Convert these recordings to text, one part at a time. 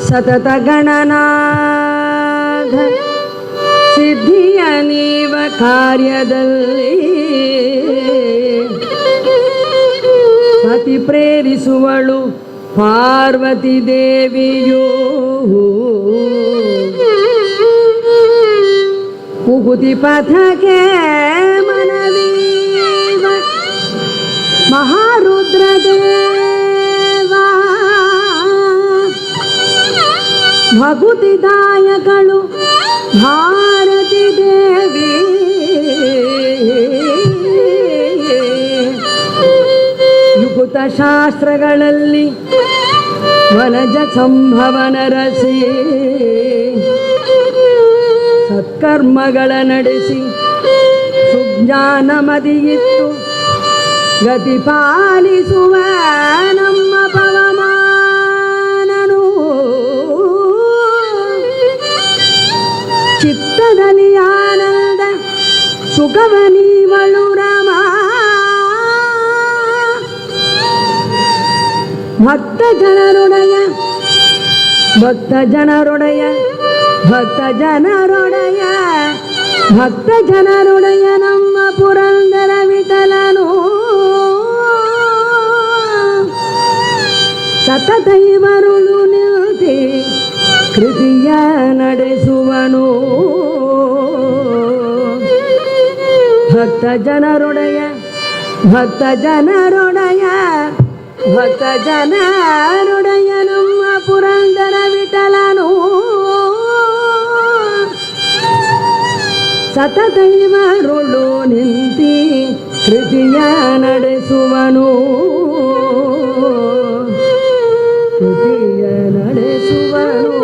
ಸತತ ಗಣನಾಥ ಸಿದ್ಧಿಯ ನೀವ ಕಾರ್ಯದಲ್ಲಿ ಪತಿ ಪ್ರೇರಿಸುವಳು ಪಾರ್ವತಿ ದೇವಿಯು ಕುಗುತಿ ಪಥಕ್ಕೆ ಮನವೀವ ಮಹಾರುದ್ರ ದೇವ ಭಗುತಿದಾಯಕಳು ಭಾರತಿ ದೇವಿ ಯುಗುತ ಶಾಸ್ತ್ರಗಳಲ್ಲಿ ವನಜ ಸಂಭವನ ರಸಿ ಸತ್ಕರ್ಮಗಳ ನಡೆಸಿ ಸುಜ್ಞಾನ ಮದಿಯಿತ್ತು ಗತಿ ಪಾಲಿಸುವ ನಮ್ಮ ಪವಮಾನನು ಚಿತ್ತದಲ್ಲಿ ಆನಂದ ಸುಖವ ನೀವಳು ರಮ ಭಕ್ತ ಜನರೊಡೆಯ ಭಕ್ತ ಜನರೊಡೆಯ ಭಕ್ತ ಜನರೊಡೆಯ ಭಕ್ತ ಜನರೊಡೆಯ ನಮ್ಮ ಪುರಂದರ ವಿಠಲನು ಸತತ ಇವರುಳು ನಿಲ್ತಿ ಕೃತಿಯ ನಡೆಸುವನು ಭಕ್ತ ಜನರೊಡೆಯ ಭಕ್ತ ಜನರೊಡೆಯ ಭಕ್ತ ಜನರೊಡೆಯ ನಮ್ಮ ಪುರಂದರ ವಿಠಲನು ಸತತ ಇವರುಳು ನಿಂತಿ ಕೃತಿಯ ನಡೆಸುವನು ಕೃತಿಯ ನಡೆಸುವನು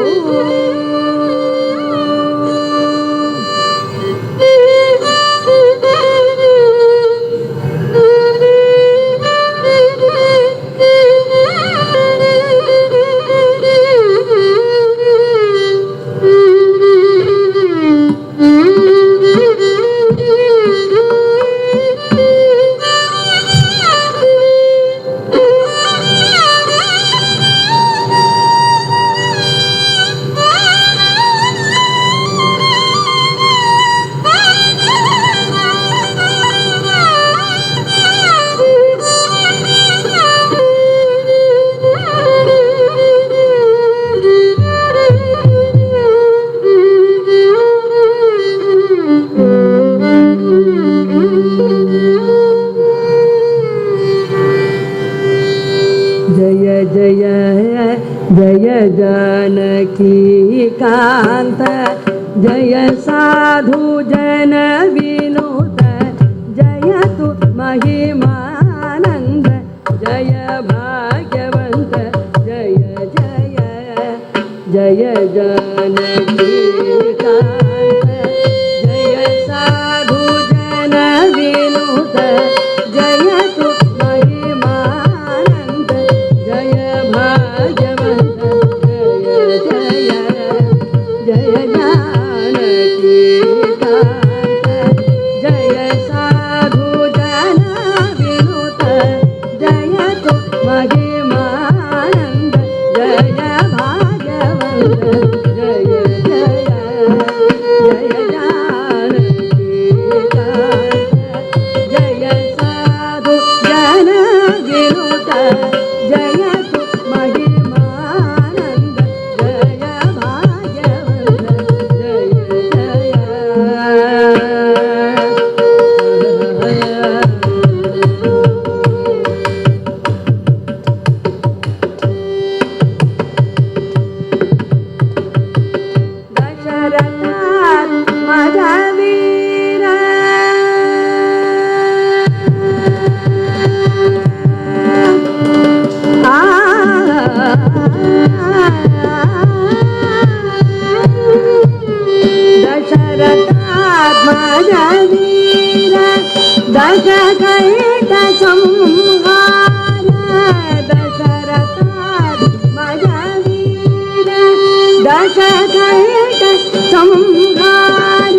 जय जय जय जानकी कांत जय साधु जन विनुत जय तु महिमानंद जय भाग्यवंत जय जय जय जानकी कांत जय साधु जन विनुत जय तु दशरथात्मजवीर दशकैट संहार दशरथात्मजवीर दशकैट संहार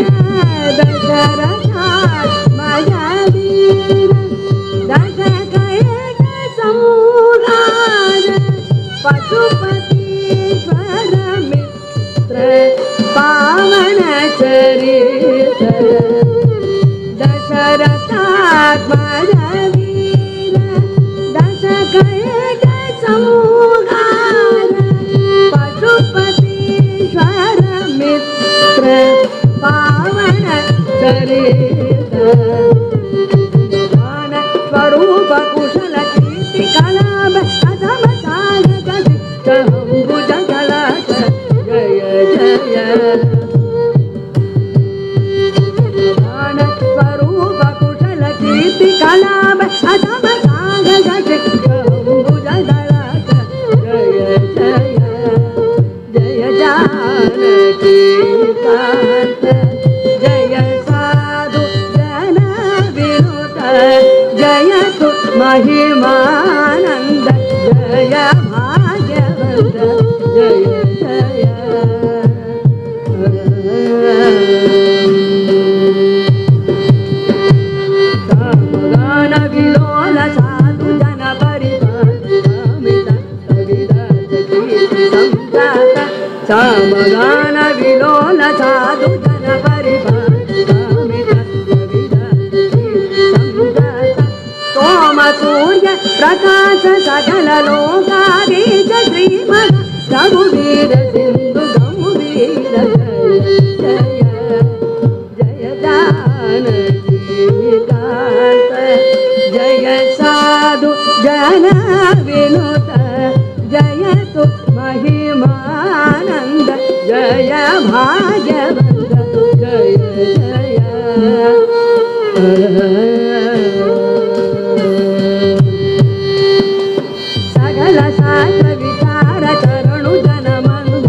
दशरथात्मज ಸರಿತ ಜ್ಞಾನ ಸ್ವರೂಪ ಕುಶಲ ಕೀರ್ತಿ ಕಲಾಪ ಅಸಮ ಸಾಗಕ ಸಿಕ್ತಂಬುಜ ಕಲಾಕ ಜಯ ಜಯ ಜ್ಞಾನ ಸ್ವರೂಪ ಕುಶಲ ಕೀರ್ತಿ ಕಲಾಪ ಅಸಮ ಸಾಗಕ ಸಿಕ್ತಂಬುಜ ಕಲಾಕ ಜಯ ಜಯ ಜಯ ಜಾನಕಿ ಕಾಂತ ಜಯ ಸಾಧು ಜನ ವಿನುತ ಜಯತು ಮಹಿಮಾನಂದ ಜಯ ಭಾಗ್ಯವಂತ ಜಯ ಜಯ ಸಾಮಗಾನ ವಿಲೋಲ ಸಾಧು ಜನ ಪರಿಪಾಲಿತ ಕೀರ್ತಿ ಸಂಜಾತ ಸಾಮಗಾನ ವಿಲೋಲ ಸಾಧು ಜನ ಪರಿಪಾಲಿತ ಸೋಮ ಸೂರ್ಯ ಪ್ರಕಾಶ ಸಕಲ ಲೋಕಾಧೀಶ ಶ್ರೀಮಗ ರಘುವೀರ ಸಿಂಧು ಗಂಭೀರ ಜಯ ಜಯ ಜಾನಕಿ ಕಾಂತ ಜಯ ಸಾಧು ಜನ ವಿನುತ ಜಯತು ಮಹಿಮಾನಂದ ಜಯ ಭಾಗ್ಯವಂತ ಜಯ ಜಯ ಸಕಲ ಶಾಸ್ತ್ರ ವಿಚಾರ ಚರಣು ಜನ ಮಂದ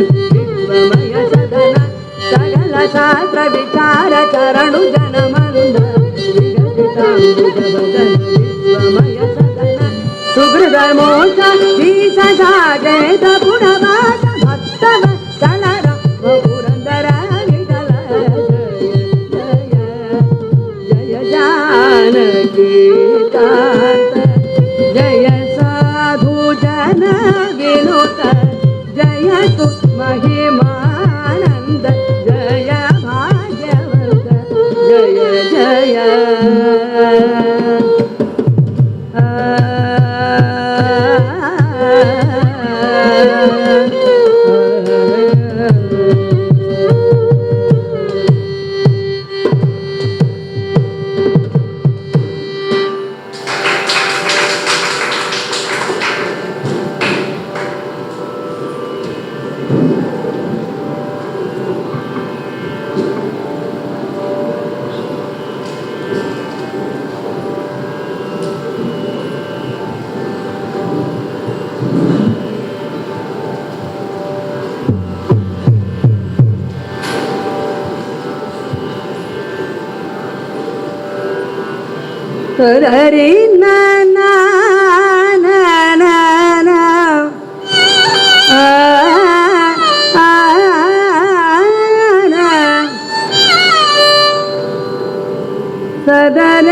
ವಿಶ್ವಮಯ ಸದನ ಸಕಲ ಶಾಸ್ತ್ರ ವಿಚಾರ ಚರಣು ಜನ ಮಂದ ವಿಶ್ವಮಯ ಸದನ ಸುಹೃದ ಮೋಕ್ಷ ದೀಶ ಸಾಗೇತ ಪುರವಾಸ ಭಕ್ತವ ಚಲರ ಪುರಂದರ ವಿಠಲ ಜಯ ಜಯ ಜಯ ಜಾನಕಿ ಕಾಂತ ಜಯ ಸಾಧು ಜನ ವಿನುತ ಜಯತು ಮಹಿಮಾನಂದ ಜಯ ಭಾಗ್ಯವಂತ ಜಯ ಜಯ ಹರಿ ನನ ಸದನ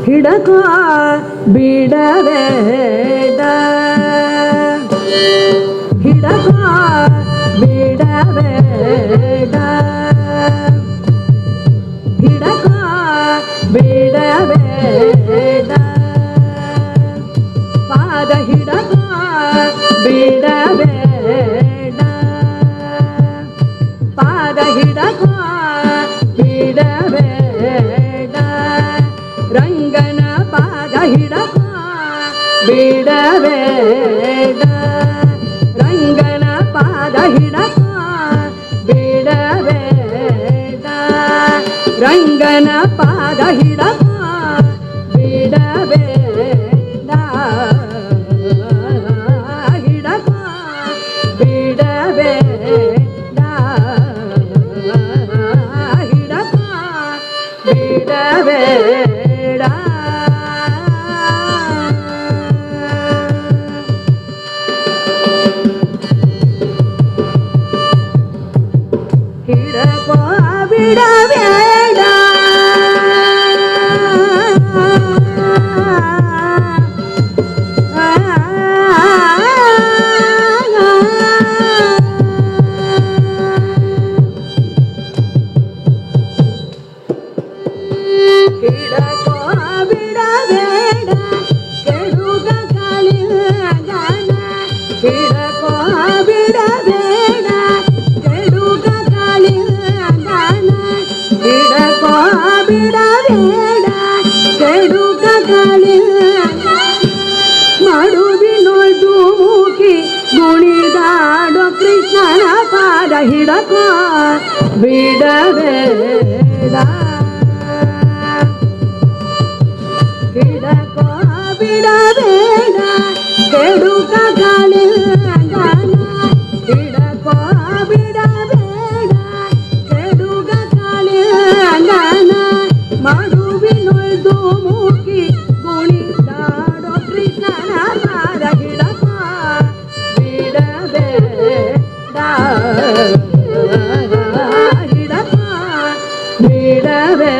ಹಿಡಕೋ ಬಿಡಬೇಡ ಹಿಡಕೋ ಬಿಡಬೇಡ ಹಿಡಕೋ ಬಿಡಬೇಡ ಪಾದ ಹಿಡಕೋ ಬಿಡಬೇಡ ಪಾದ ಹಿಡಕೋ ಬಿಡಬೇಡ ರಂಗನ ಪಾದ ಹಿಡಕೋ ಬಿಡಬೇಡ ರಂಗನ ಪಾದ ಹಿಡಕೋ ಬಿಡಬೇಡ ರಂಗನ ಪಾದ ಹಿಡಕೋ ಬಿಡಬೇಡ ಹಿಡಕೋ ಬಿಡಬೇಡ ಹಿಡಕೋ ಬಿಡಬೇಡ ಹಿಡಕೋ ಬಿಡಬೇಡ ಹಿಡಕೋ ಬಿಡಬೇಡ ಕೆಡುಕ ಗಳಿಂದನ ಹಿಡಕೋ ಬಿಡಬೇಡ ಕೆಡುಕ ಗಳಿಂದ ಮಡುವಿನೊಯ್ದು ಮೂಕಿ ಗುಣಿದಾಡೋ ಕೃಷ್ಣನ ಪಾದ ಹಿಡಕೋ ಬಿಡಬೇಡ ಹಿಡಕೋ ಬಿಡಬೇಡ ಕೆಡುಕ ಗಳಿಂದನ ಹಿಡಕೋ ಬಿಡಬೇಡ ಕೆಡುಕ ಗಳಿಂದನ ಮಡುವಿನೊಯ್ದು ಮೂಕಿ ಗುಣಿದಾಡೋ ಕೃಷ್ಣನ ಪಾದ ಹಿಡಕೋ ಬಿಡಬೇಡ ಹಿಡಕೋ ಬಿಡಬೇಡ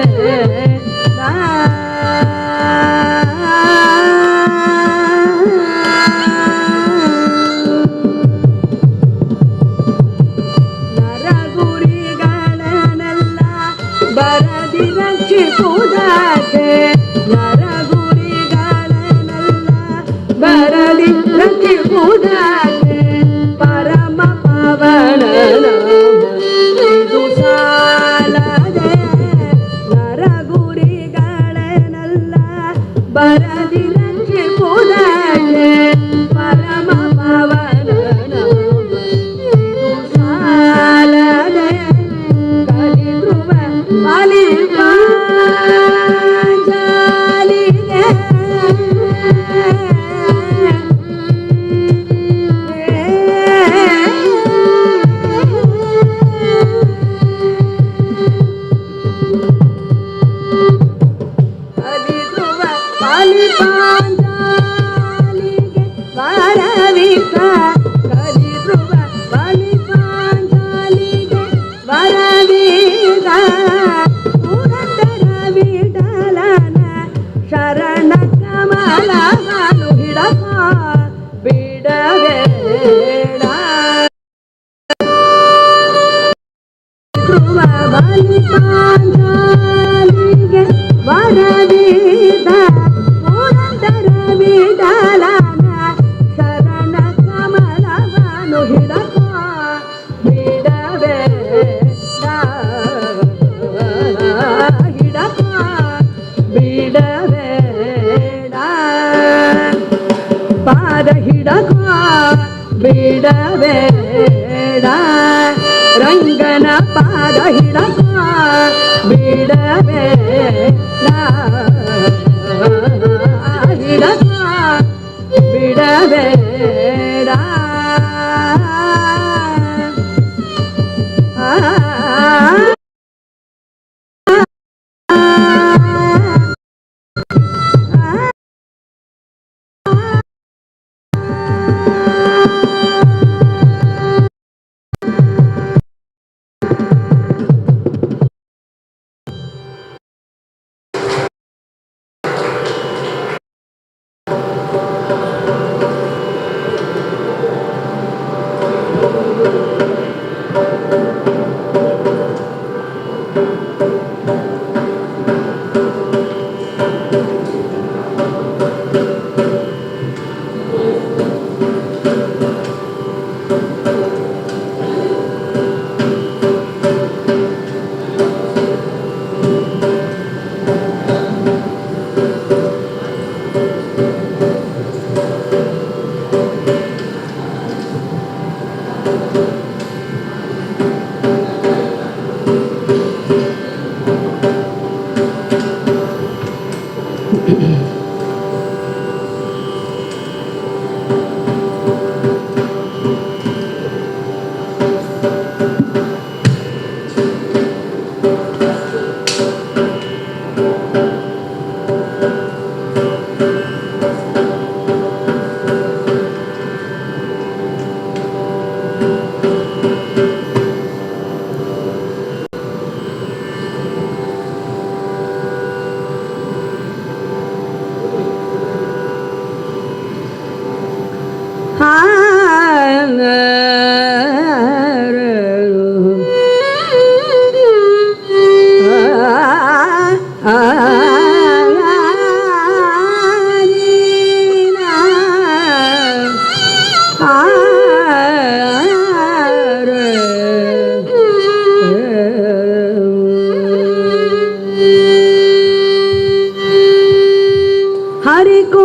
ನರಗುರಿಗಳನ್ನೆಲ್ಲ ಬರದಿ ರಕ್ಷಿಸುವುದಕ್ಕೆ ನರಗುರಿಗಳನ್ನೆಲ್ಲ ಬರದಿ ರಕ್ಷಿಸುವುದಕ್ಕೆ ಪರಮ ಪವನನ ಇದು ಸಾಲದೆ ನರಗುರಿಗಳನ್ನೆಲ್ಲ ಬರದಿ ರಕ್ಷಿಸುವುದಕ್ಕೆ ಪರಮ ಪವನನ ಇದು ಸಾಲದೆ ಕಲಿಧ್ರುವ ಪಾಲಿಪಾಂಜಲಿಗೆ ಕಲಿಧ್ರುವ ಪಾಲಿಪಾಂಜಲಿಗೆ ವರವಿಕ ಕಲಿಧ್ರುವ ಪಾಲಿಪಾಂಜಲಿಗೆ ವರವಿಕ ಪುರಂದರ ವಿಠಲನ ಶರಣ ಕಮಲವನ್ನು ಹಿಡಕೋ ಬಿಡಬೇಡ ಧ್ರುವ ಬಲಿಪಾಂಜಲಿಗೆ ವರವಿದ ಪುರಂದರ ವಿಠಲನ ಶರಣ ಕಮಲವನ್ನು ಹಿಡಕೋ ಬಿಡಬೇಡ ಹಿಡಕೋ ಬಿಡಬೇಡ ಪಾದ ಹಿಡಕೋ ಬಿಡಬೇಡ ರಂಗನ ಪಾದ ಹಿಡಕೋ ಬಿಡಬೇಡ ಹಿಡಕೋ ಬಿಡಬೇಡ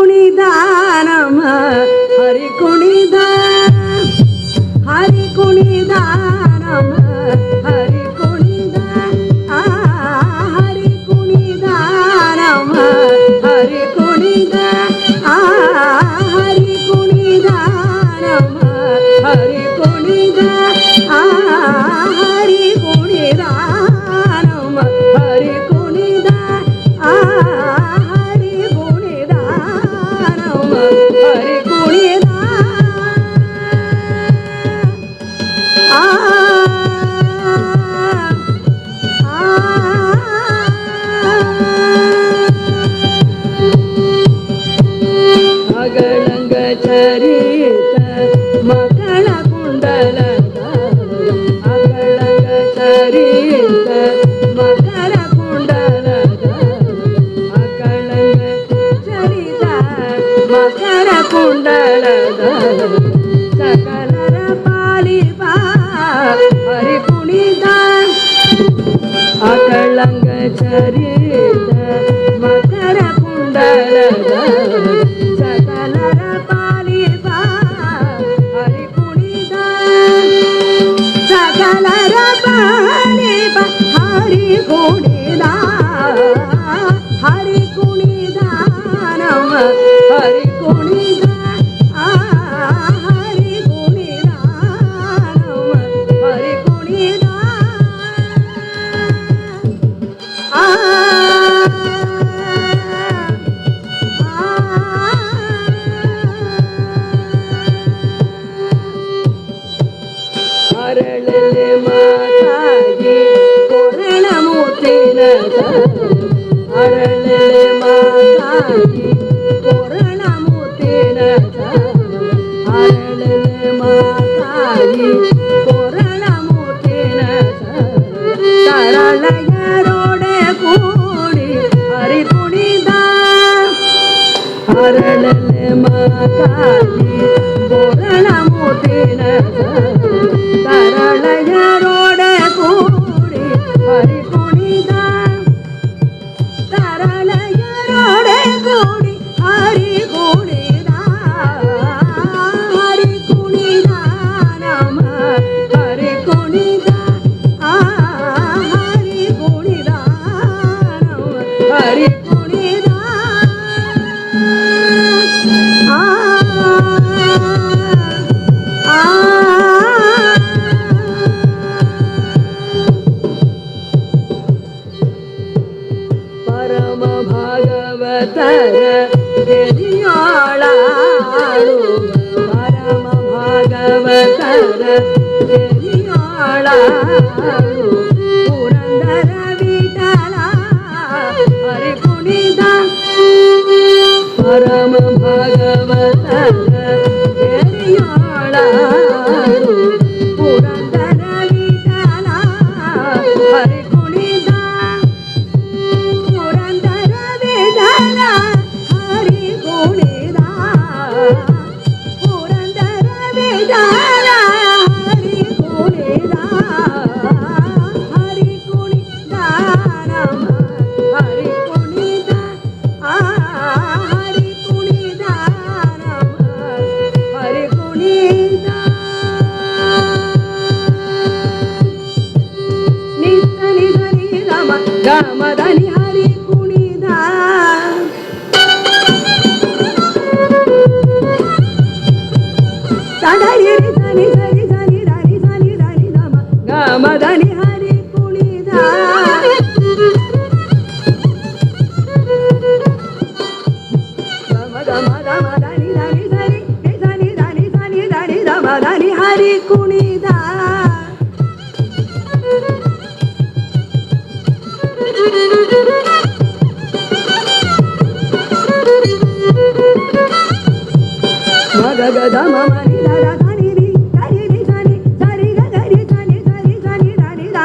ಕುಣಿದ ನಮ್ಮ ಹರಿ ಕುಣಿದ ಹರಿ ಕುಣಿದ ನಮ್ಮ ಹರಿ ಕುಣಿದ ಹರಿ ಕುಣಿದ ನಮ್ಮ ಹರಿ ಕುಣಿದ ಹರಿ ಕುಣಿದ ನಮ್ಮ ಹರಿ ಕುಣಿದ ಹರಿ ಕುಣಿದ ನಮ್ಮ ಹರಿ ಕುಣಿದ ಹರಿ ಕುಣಿದ ನಮ್ಮ ಹರಿ ಕುಣಿದ ಅಗಳಂಗ ಚರಿತ ಮಗಳ ಕುಂಡಲದ ಅಗಳಂಗ ಚರಿತ ಮಕರ ಕುಂಡಲದ ಅಗಳಂಗ ಚರಿತ ಮಕರ ಕುಂಡಲದ ಸಕಲರ ಪಾಲಿಪ ಹರಿ ಕುಣಿದ ಅಗಳಂಗ ಚರಿತ ಮಕರ ಕುಂಡಲದ ಸಕಲರ ಪಾಲಿಪ ಹರಿ ಕುಣಿದ ಸಕಲರ ಪಾಲಿಪ ಹರಿ ಕುಣಿದ ಹರಿ ಕುಣಿದ ನಮ್ಮ ಹರಿ ಕುಣಿದ ಹರಿ ಕುಣಿದ ನಮ್ಮ ಹರಿ ಕುಣಿದ ಅರಳಲೆ ಮಾತಾಗಿ ಕೊರಳ ಮೂತಿನದ ಅರಳಲೆ ಮಾತಾಗಿ ಕೊರಳ ಮೂತಿನದ ಅರಳಲೆ ಮಾತಾಗಿ ಕೊರಳ ಮೂತಿನದ ತರಳಯರೋಡೆ ಕೂಡಿ ಹರಿ ಕುಣಿದ ಅರಳಲೆ ಮಾತಾಗಿ ಕೊರಳ ಮೂತಿನದ ತರಳಯರೋಡೆ ಕೂಡಿ ಹರಿ ಕುಣಿದ ತರಳಯರೋಡೆ ಕೂಡಿ ಹರಿ ಕುಣಿದ ಹರಿ ಕುಣಿದ ನಮ್ಮ ಹರಿ ಕುಣಿದ ಹರಿ ಕುಣಿದ ನಮ್ಮ ಹರಿ ಕುಣಿದ ಪರಮ ಭಾಗವತರ ಗೆರಿಯೋಳಾಡುವ ಪರಮ ಭಾಗವತರ ಗೆರಿಯೋಳಾಡು ಪುರಂದರ ವಿಠಲ ಹರಿ ಕುಣಿದ ಪರಮ ಭಾಗವತರ ಗೆರಿಯೋಳಾಡು ಪುರಂದರ ವಿಠಲ ಹರಿ ಕುಣಿದ ಪುರಂದರ ವಿಠಲ ಹರಿ ಕುಣಿದ ಪುರಂದರ ವಿಠಲ ಹರಿ ಕುಣಿದ ಹರಿ ಕುಣಿದ ನಮ್ಮ ಹರಿ ಕುಣಿದ ಹರಿ ಕುಣಿದ ನಮ್ಮ ಹರಿ ಕುಣಿದ ನಿತ್ತ ನಿಧ ನಿಗಮ ಗಮದನಿ ಹರಿ ಕುಣಿದ ಸದರಿ ಸನಿ ಸರಿ ಸನಿ ಧನಿ ಸನಿ ಧನಿ ಗಮ ಗಮದನಿ ಹರಿ ಕುಣಿದ ಗಮ ಗಮ ಗಮ ಧನಿ ಧನಿ ಸರಿ ಸನಿ ಧನಿ ಸನಿ ಧನಿ ಗಮ ಧನಿ ಹರಿ ಕುಣಿದ ಮಗಗದ ಮಮನಿ ದದ ಧನಿ ರಿ ಧನಿ ರಿ ಧನಿ ಸರಿ ಗರಿ ಧನಿ ಸರಿ ಧನಿ ಧನಿ ದ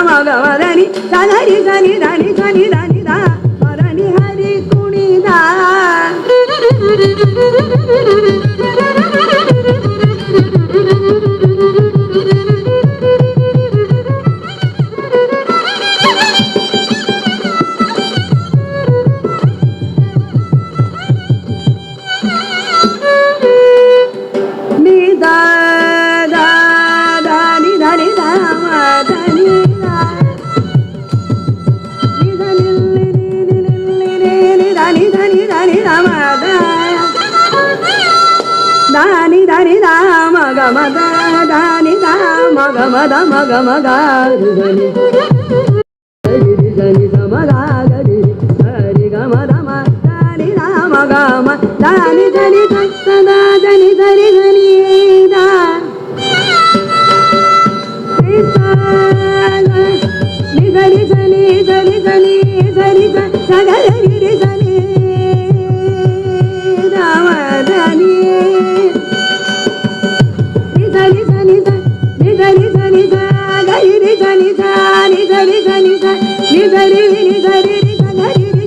ಮಗವದನಿ ಸದರಿ ಧನಿ ಧನಿ ಧನಿ ಧನಿ ದ ಮದನಿ ಹರಿ ಕುಣಿದ ಮದ ದಾನಿ ದ ಮಗ ಮದ ಮಗ ಮಗ ರಿಸನಿ ರಿಸನಿ ದ ಮಗ ಗರಿ ಹರಿ ಗ ಮದ ಮ ದಾನಿ ದ ಮಗ ಮ ದಾನಿ ಧನಿ ಸದಾ ಧನಿ ಧರಿ ಧನಿ ದ ಧನಿ ಧನಿ ಧನಿ ಧನಿ ಧನಿ ಸಗರಿ ರಿಸನಿ ರಾಮ ಧನಿ ಧನಿ ಧನಿ ಧನಿ ಧನಿ ಗರಿ ರಿ ಧನಿ ಧನಿ ಧನಿ ಧನಿ ನಿ ಧರಿ ನಿ ಧರಿ ರಿ ಸಗರಿ ರಿ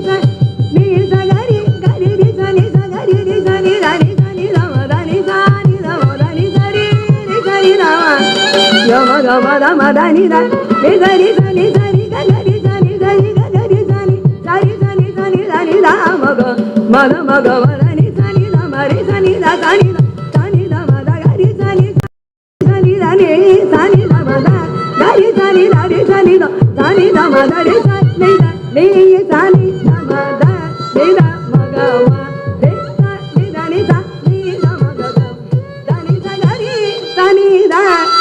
ನಿ ಸಗರಿ ಗರಿ ರಿ ಧನಿ ಸಗರಿ ರಿ ಧನಿ ಧನಿ ಧನಿ ರಮ ಧನಿ ಧನಿ ರಮ ಧನಿ ಧರಿ ರಿ ಧನಿ ರಮ ಯಮ ಗಮ ರಮ ಧನಿ ಧ ರಿ ಧರಿ ಧನಿ ಧರಿ ಗರಿ ಧನಿ ಧರಿ ಗರಿ ಧನಿ ಧರಿ ಧನಿ ಧನಿ ಧನಿ ರಾಮ ಗ ಮದ ಮಗ ಮದನಿ ಧನಿ ಧ ಮರಿ ಧನಿ ಧ ಧನಿ ಧನಿ ಧ ಮದ ಗರಿ ಧನಿ ಧನಿ ಧನಿ ಧನಿ ಧ ಮದ ಗರಿ ಧನಿ ಧರಿ ಧನಿ ಧ ಧನಿ ಧ ಮದ ರಿ ಧನಿ ಧನಿ ಧನಿ ಧ ಮದ ರಿ ಧ ಮಗ ಮ ರಿ ಧನಿ ಧನಿ ಧ ಮಗ ಧನಿ ಧ ಗರಿ ಧನಿ ಧ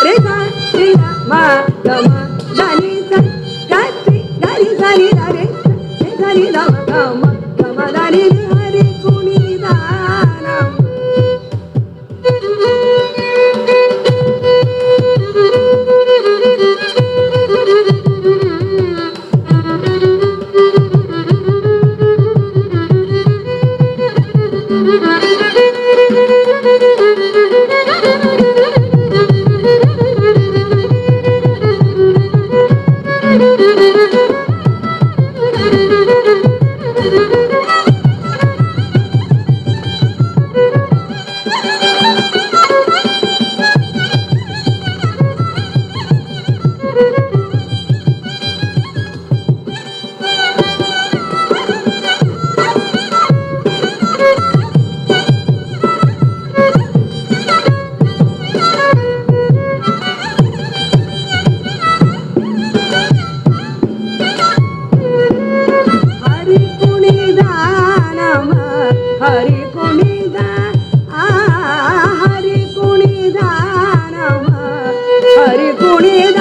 ರಿ ಧನಿ ಧ ಮ ಗ ಮ ಧನಿ ಧ ಗರಿ ಗರಿ ಧನಿ ಧರಿ ಧನಿ ಧ ಮಗ ಮ ಗ ಮ ಧನಿ ಹರಿ ಕುಣಿದಾನ ಹರಿ ಕುಣಿದ ಹರಿ ಕುಣಿದಾನ ಹರಿ ಕುಣಿದ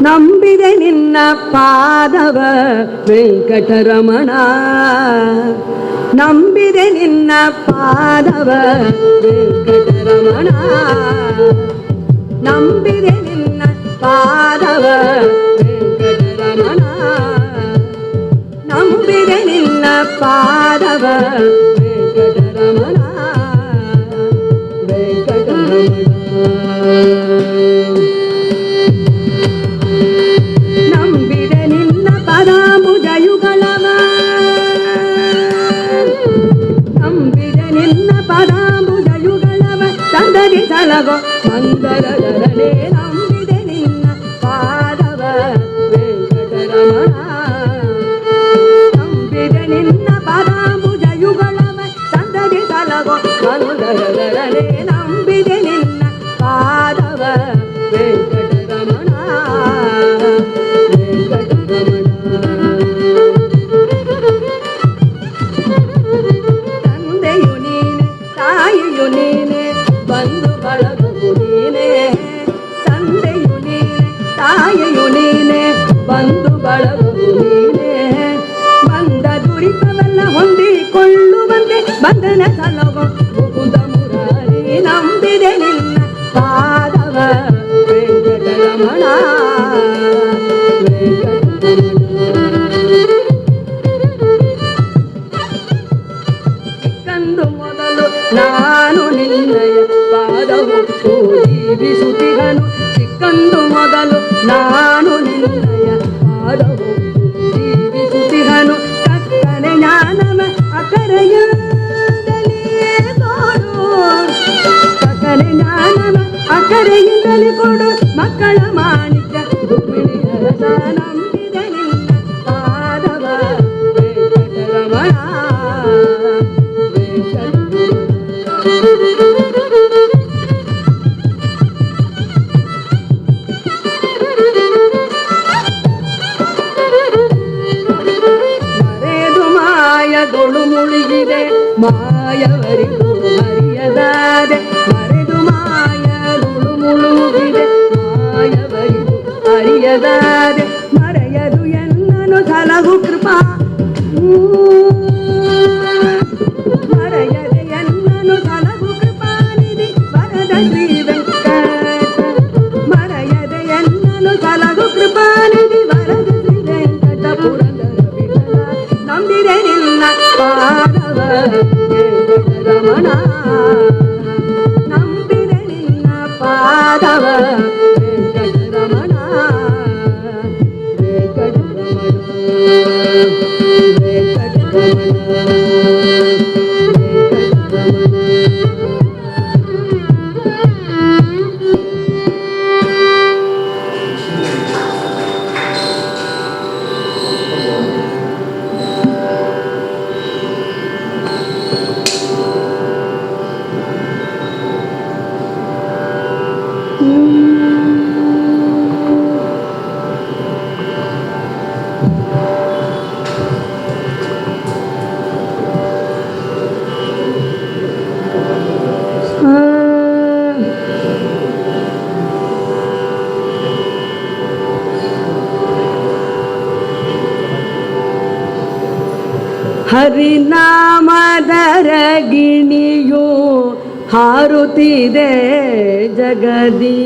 ನಂಬಿದೆ ನಿನ್ನ ಪಾದವ ವೆಂಕಟರಮಣ ನಂಬಿದೆ ನಿನ್ನ ಪಾದವ ವೆಂಕಟರಮಣ ನಂಬಿದೆ ನಿನ್ನ ಪಾದವ ವೆಂಕಟರಮಣ ನಂಬಿದೆ ನಿನ್ನ ಪಾದವ ವೆಂಕಟರಮಣ ವೆಂಕಟರಮಣ ನಂಬಿದೆ ನಿನ್ನ ಪದಾಂಬುಜಯುಗಳವ ನಂಬಿದೆ ನಿನ್ನ ಪದಾಂಬುಜಯುಗಳವ ತಂದರಿ ಸಲಗೋ ಮಂದರದರನೆ ನಂಬಿದೆ ನಿನ್ನ ಪಾದವ ವೆಂಕಟರಮಣ ನಂಬಿದೆ ನಿನ್ನ ಪದಾಂಬುಜಯುಗಳವ ತಂದರಿ ಸಲಗೋ ಮಂದರದರನೆ ನಂಬಿದೆ ನಿನ್ನ ಪಾದವ ವೆಂಕಟರಮಣ ತಂದೆಯು ನೀನೆ ತಾಯಿಯು ನೀನೆ ಬಂಧು ಬಳಗವು ನೀನೆ ತಂದೆಯು ನೀನೆ ತಾಯಿಯು ನೀನೆ ಬಂಧು ಬಳಗವು ನೀನೆ ಬಂದ ದುರಿತವೆಲ್ಲ ಹೊಂದಿಕೊಳ್ಳುವಂತೆ ಬಂಧನ ಸಲಗೋ ಮುಕುಂದ ಮುರಾರಿ ನಂಬಿದೆ ನಿನ್ನ ಪಾದವ ವೆಂಕಟರಮಣ ವೆಂಕಟರಮಣ ಕೊಡು ಮಕ್ಕಳ ಮಾಣಿಕ್ಯ ರುಕ್ಮಿಣಿ ರಸ ನಂಬಿದೆ ನಿನ್ನ ಪಾದವ ವೆಂಕಟರಮಣ ಮರೆದು ಮಾಯದೊಳು ಮುಳುಗಿದೆ ಮಾಯವರಿಗೂ ಹರಿಯದಾದೆ ಮರೆದು ಮಾಯದೊಳು ಮುಳುಗಿದೆ ಮಾಯವರಿಗೂ ಹರಿಯದಾದೆ ಮರೆಯದು ಎನ್ನನು ಸಲಹು ಕೃಪಾ ಮರೆಯದೆ ಎನ್ನನು ಸಲಹು ಕೃಪಾನಿಧಿ ವರದ ಶ್ರೀ ವೆಂಕಟ ಮರೆಯದೆ ಎನ್ನನು ಸಲಹು ಕೃಪಾನಿಧಿ ವರದ ಶ್ರೀ ವೆಂಕಟ ಪುರಂದರ ವಿಠಲ ನಂಬಿದೆ ನಿನ್ನ ಪಾದವ ವೆಂಕಟರಮಣ ನಂಬಿದೆ ನಿನ್ನ ಪಾದವ ವೆಂಕಟರಮಣ ಹರಿನಾಮದರ ಗಿಣಿಯು ಹಾರುತ್ತಿದೆ ಜಗದಿ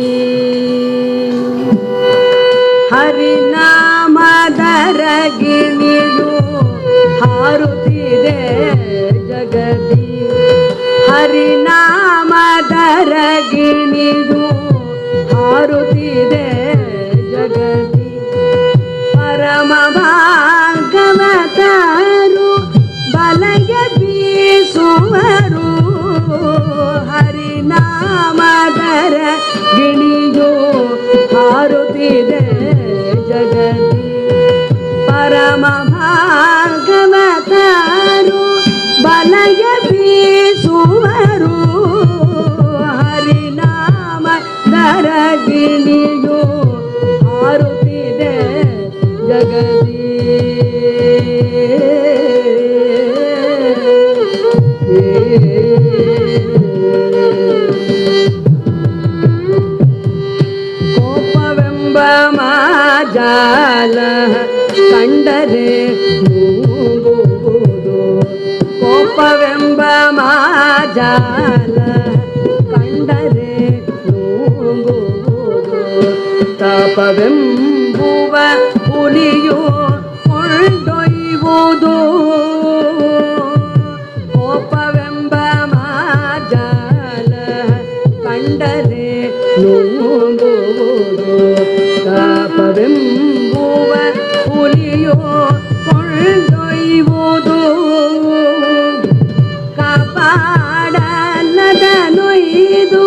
ಹರಿನಾಮದರ ಗಿಣಿಯು ಹಾರುತ್ತಿದೆ ಜಗದಿ ಹರಿನಾಮದರ ಗಿಣಿಯು ಹಾರುತ್ತಿದೆ ಜಗದಿ ಪರಮ ಭಾಗವತರು ಬಲಯ ಬೀಸುವರು ಹರಿನಾಮದರ ಗಿಣಿಯು ಹಾರುತ್ತಿದೆ ಜಗದಿ ಪರಮ ಭಾಗವತರು ಬಲಯ ಬೀಸುವರು ಹರಿನಾಮದರ ಗಿಣಿಯು ಹಾರುತ್ತಿದೆ ಜಗದಿ ಕೋಪವೆಂಬ ಮಾಜಾಲ ಕಂಡರೆ ನೂಗುವುದು ಕೋಪವೆಂಬ ಮಾಜಾಲ ಕಂಡರೆ ನೂಗುವುದು ತಾಪವೆಂಬುವ ಹುಲಿಯು ಕೊಂಡೊಯ್ಯುವುದು ಕೋಪವೆಂಬ ಮಾಜಾಲ ಕಂಡರೆ ನುಂಗುವುದು ತಾಪವೆಂಬುವ ಹುಲಿಯು ಕೊಂಡೊಯ್ಯುವುದು ಕಾಪಾಡಲದ ನೊಯ್ದು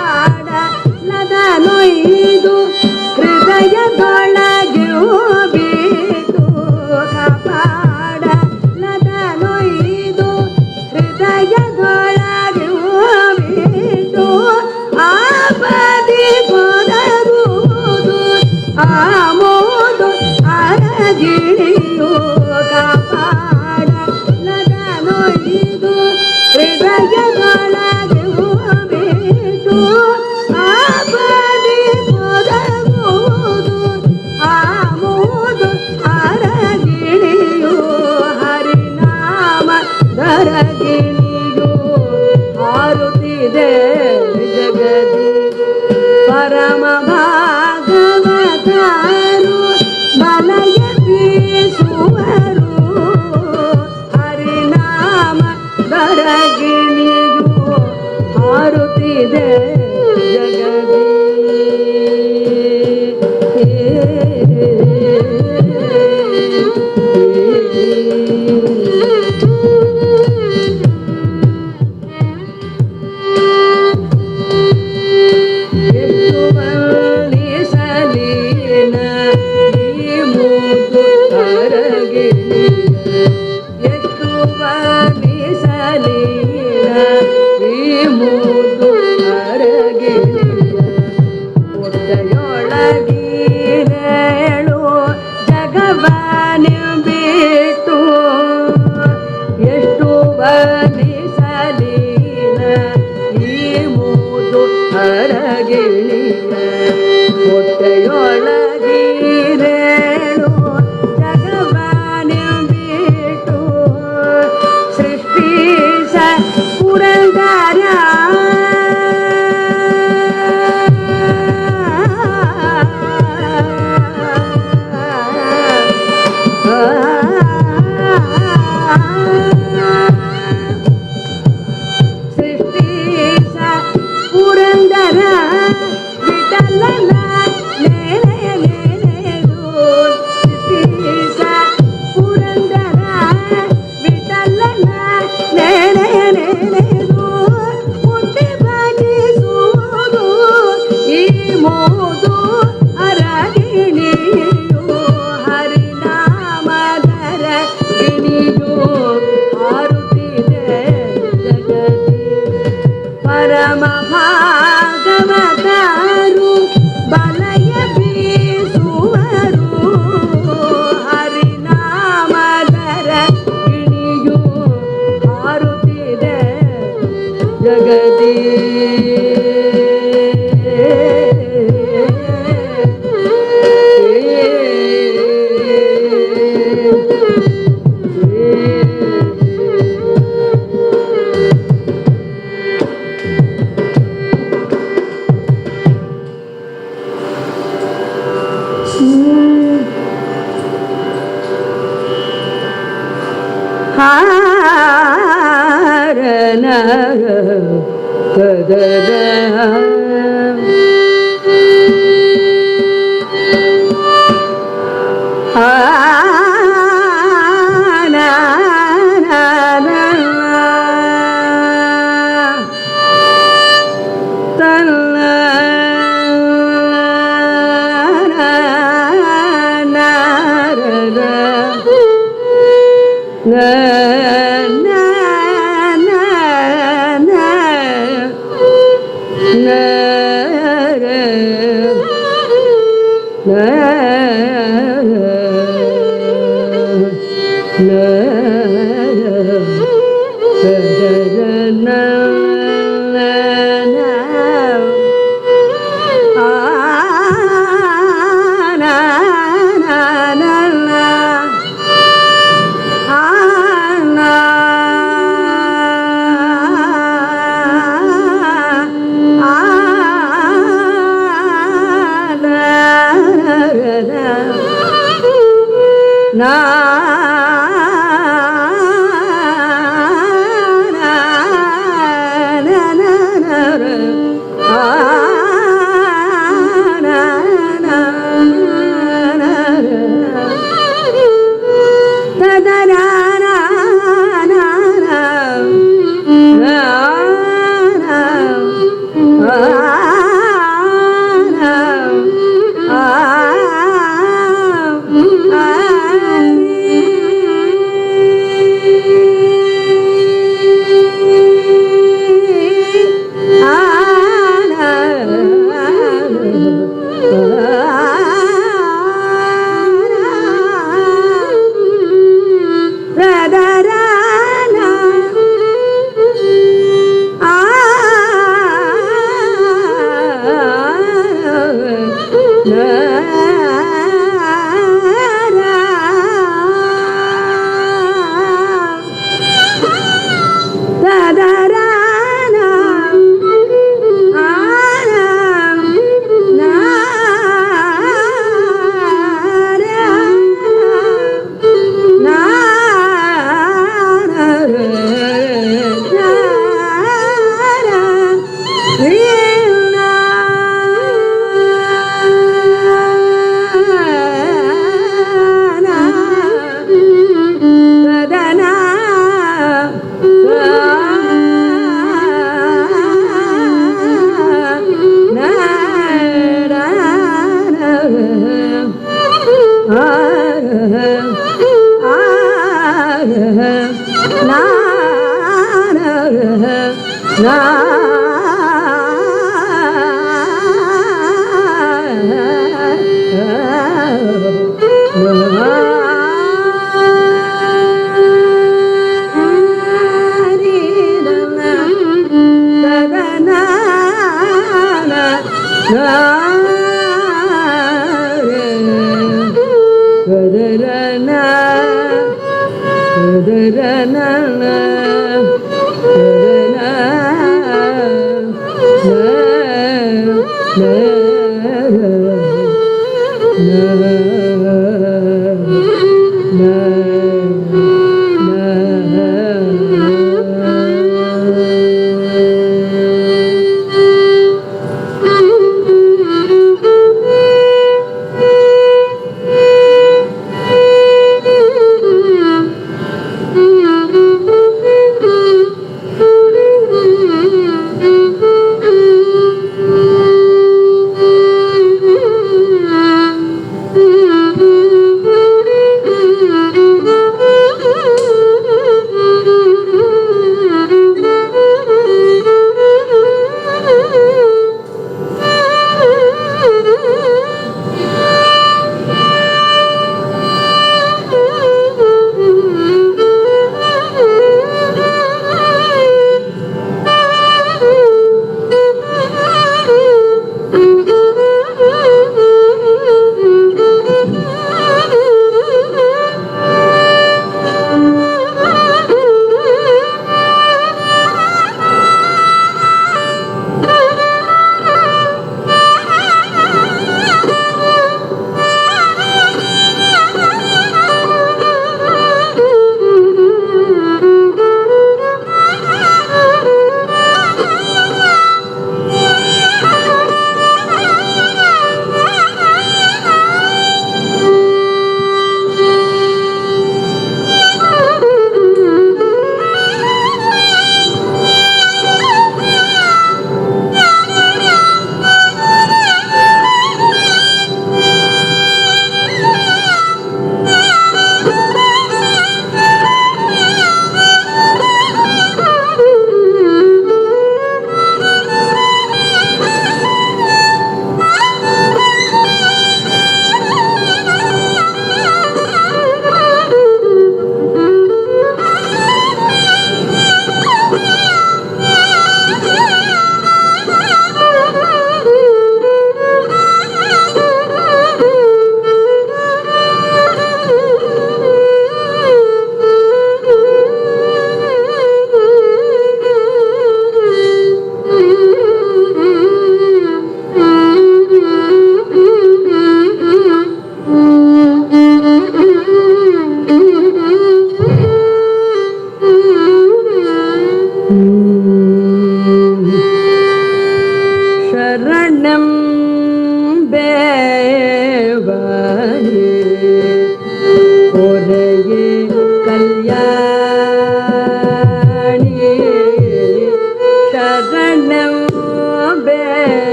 ಕಾಪಾಡಲದ ನೊಯ್ದು ಹೃದಯದೊಳಗೆ ಬೀತು ಕಾಪಾಡಲದ ನೊಯ್ದು ಹೃದಯದೊಳಗೆ ಬೀತು ಆಪದಿ ಕೊದರುವುದು ಆಮೋ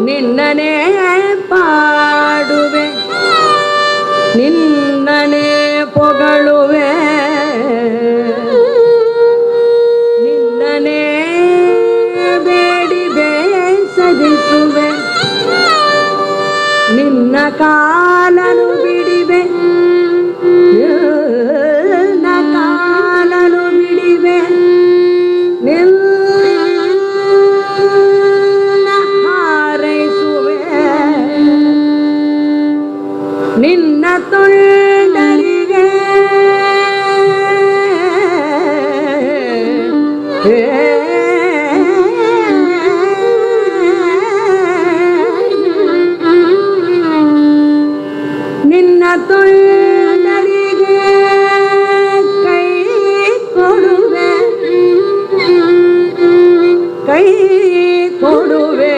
ನಿನ್ನನೆ ನಿನ್ನ ಕಾಲನು ಬಿಡಿವೆ ನಿನ್ನ ಕಾಲನು ಬಿಡಿವೆ ನಿನ್ನ ಹಾರೈಸುವೆ ನಿನ್ನ ತೊಂಡರಿಗೆ ನಿನ್ನ ತೊಂಡರಿಗೆ ಕೈ ಕೊಡುವೆ ಕೈ ಕೊಡುವೆ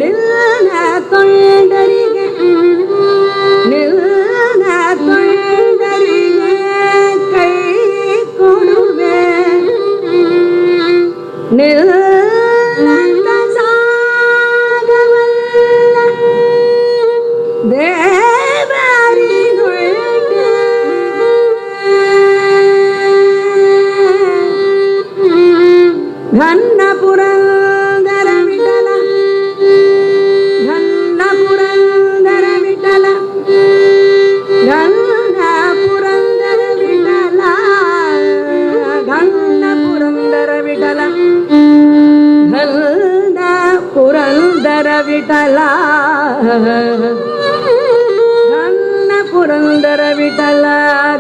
ನಿನ್ನ ತೊಂಡರಿಗೆ ನಿನ್ನ ತೊಂಡರಿಗೆ ಕೈ ಕೊಡುವೆ ನಿನ್ನ ಸಾಗವಲ್ಲ ದೇವರಿಗೊಳ್ಳೆ ಘನ್ನ ಪುರಂದರ ವಿಠಲ ಘನ್ನ ಪುರಂದರ ವಿಠಲ ಘನ್ನ ಪುರಂದರ ವಿಠಲ ಘನ್ನ ಪುರಂದರ ವಿಠಲ ಘನ್ನ ಪುರಂದರ ವಿಠಲ ಘನ್ನ ಪುರಂದರ ವಿಠಲ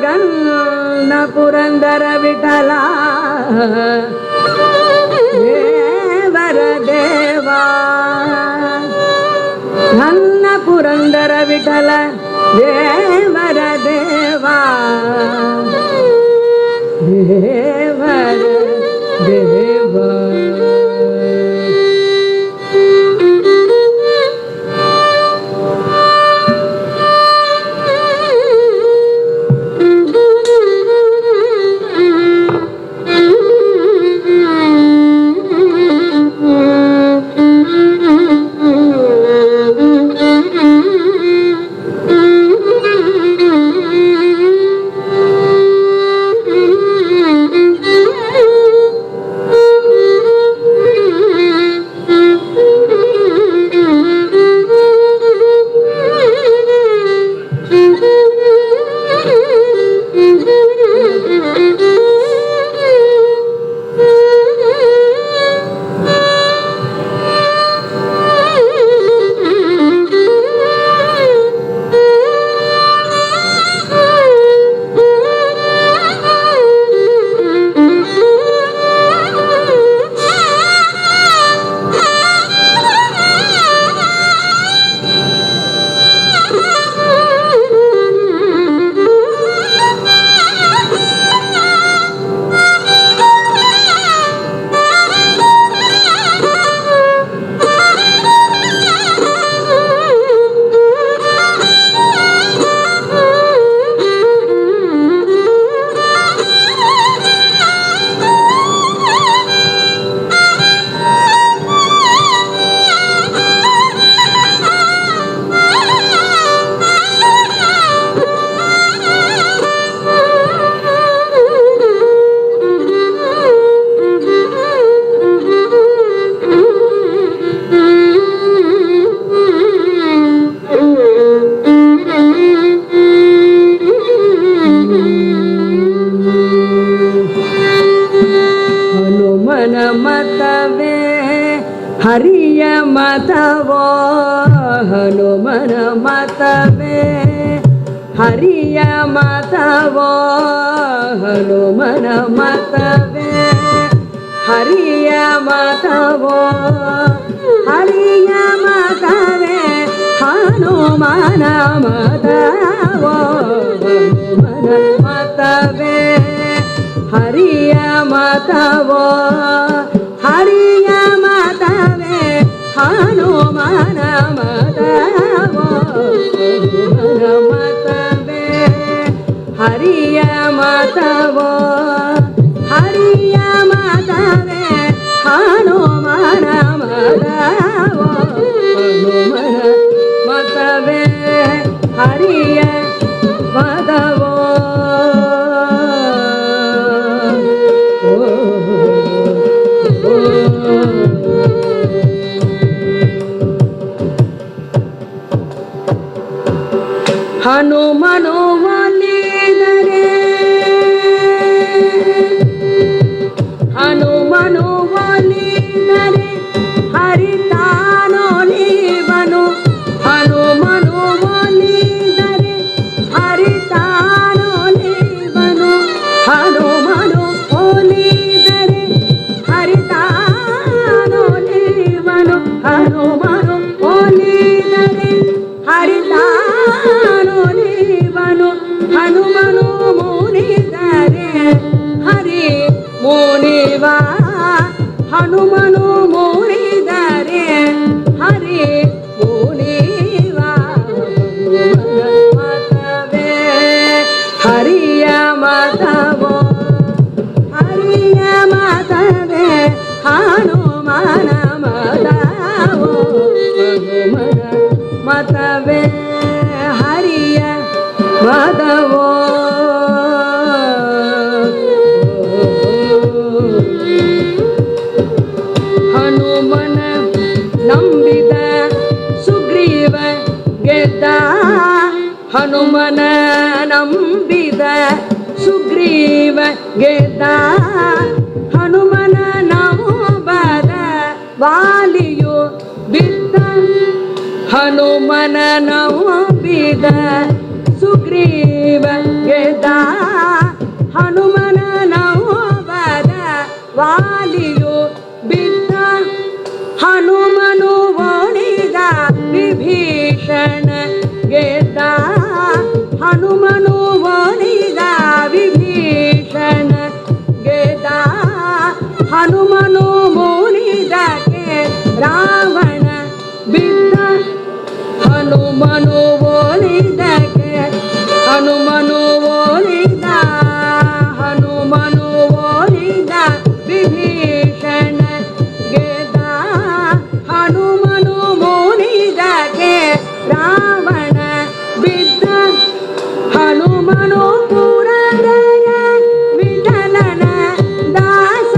ಘನ್ನ ಪುರಂದರ ವಿಠಲ ದೇವರ ದೇವಾ ಘನ್ನ ಪುರಂದರ ವಿಠಲ ದೇವರ ದೇವಾ ದೇವರ ದೇವಾ मतवे हरिय मतवो Hanuman मतवे हरिय मतवो Hanuman मतवे हरिय मतवो हरिय मतवे Hanuman मतवो Hanuman मतवे हरिय मतवो हरिय मतवे Hanuman मतवो Hanuman मतवे हरिय मतवो हरिय मतवे Hanuman मतवो Hanuman मतवे हरिय मतवो Oh, oh, oh. 「ಹನುಮನು ಒಲಿದರೆ ಹನುಮನು ಒಲಿದರೆ ಹರಿತಾನೊಲಿವನು ಹನುಮನು ಒಲಿದರೆ ಹರಿತಾನೊಲಿವನು ಹನುಮನು ಒಲಿದರೆ ಹರಿತಾನೊಲಿವನು ಹನುಮನು ಒಲಿದರೆ ಹರಿತಾನೊಲಿವನು ಹನುಮನು ಮುನಿದರೆ ಹರಿ ಮುನಿವ ಹನುಮನು ಮುನಿದರೆ ಹರಿ ಮುನಿವ ಮತವೇ ಹರಿಯ ಮತವೋ ಹರಿಯ ಮತವೇ ಹನುಮನ ಮತವೋ ಹನುಮನ ಮತವೇ ಹರಿಯ ಮತವೋ ಹನುಮನ ನಂಬಿದ ಸುಗ್ರೀವ ಗೆದ್ದ ಹನುಮನ ನಂಬಿದ ಸುಗ್ರೀವ ಗೆದ್ದ ಹನುಮನ ನಂಬದ ವಾಲಿಯು ಬಿದ್ದ ಹನುಮನ ನಂಬಿದ ಸುಗ್ರೀವ ಗೆದ್ದ ಹನುಮನ ನಂಬದ ವಾಲಿಯು ಬಿದ್ದ ಹನುಮನು ಓಡಿದ ವಿಭೀಷಣ ಗೆದ್ದ ಹನುಮನು ಓಡಿದ ವಿಭೀಷಣ ಗೆದ್ದ ಹನುಮನು ಮುನಿದಕ್ಕೆ ರಾವಣ ಬಿದ್ದ ಹನುಮನು ಓಡಿದಕ್ಕೆ ಹನುಮನು ಓಡಿದ ಹನುಮನು ಓಡಿದ ವಿಭೀಷಣ ಗೆದ್ದ ಹನುಮನು ಮುನಿದಕ್ಕೆ ರಾವಣ ಬಿದ್ದ ಹನುಮನು ಪುರಂದರ ವಿಠಲನ ದಾಸ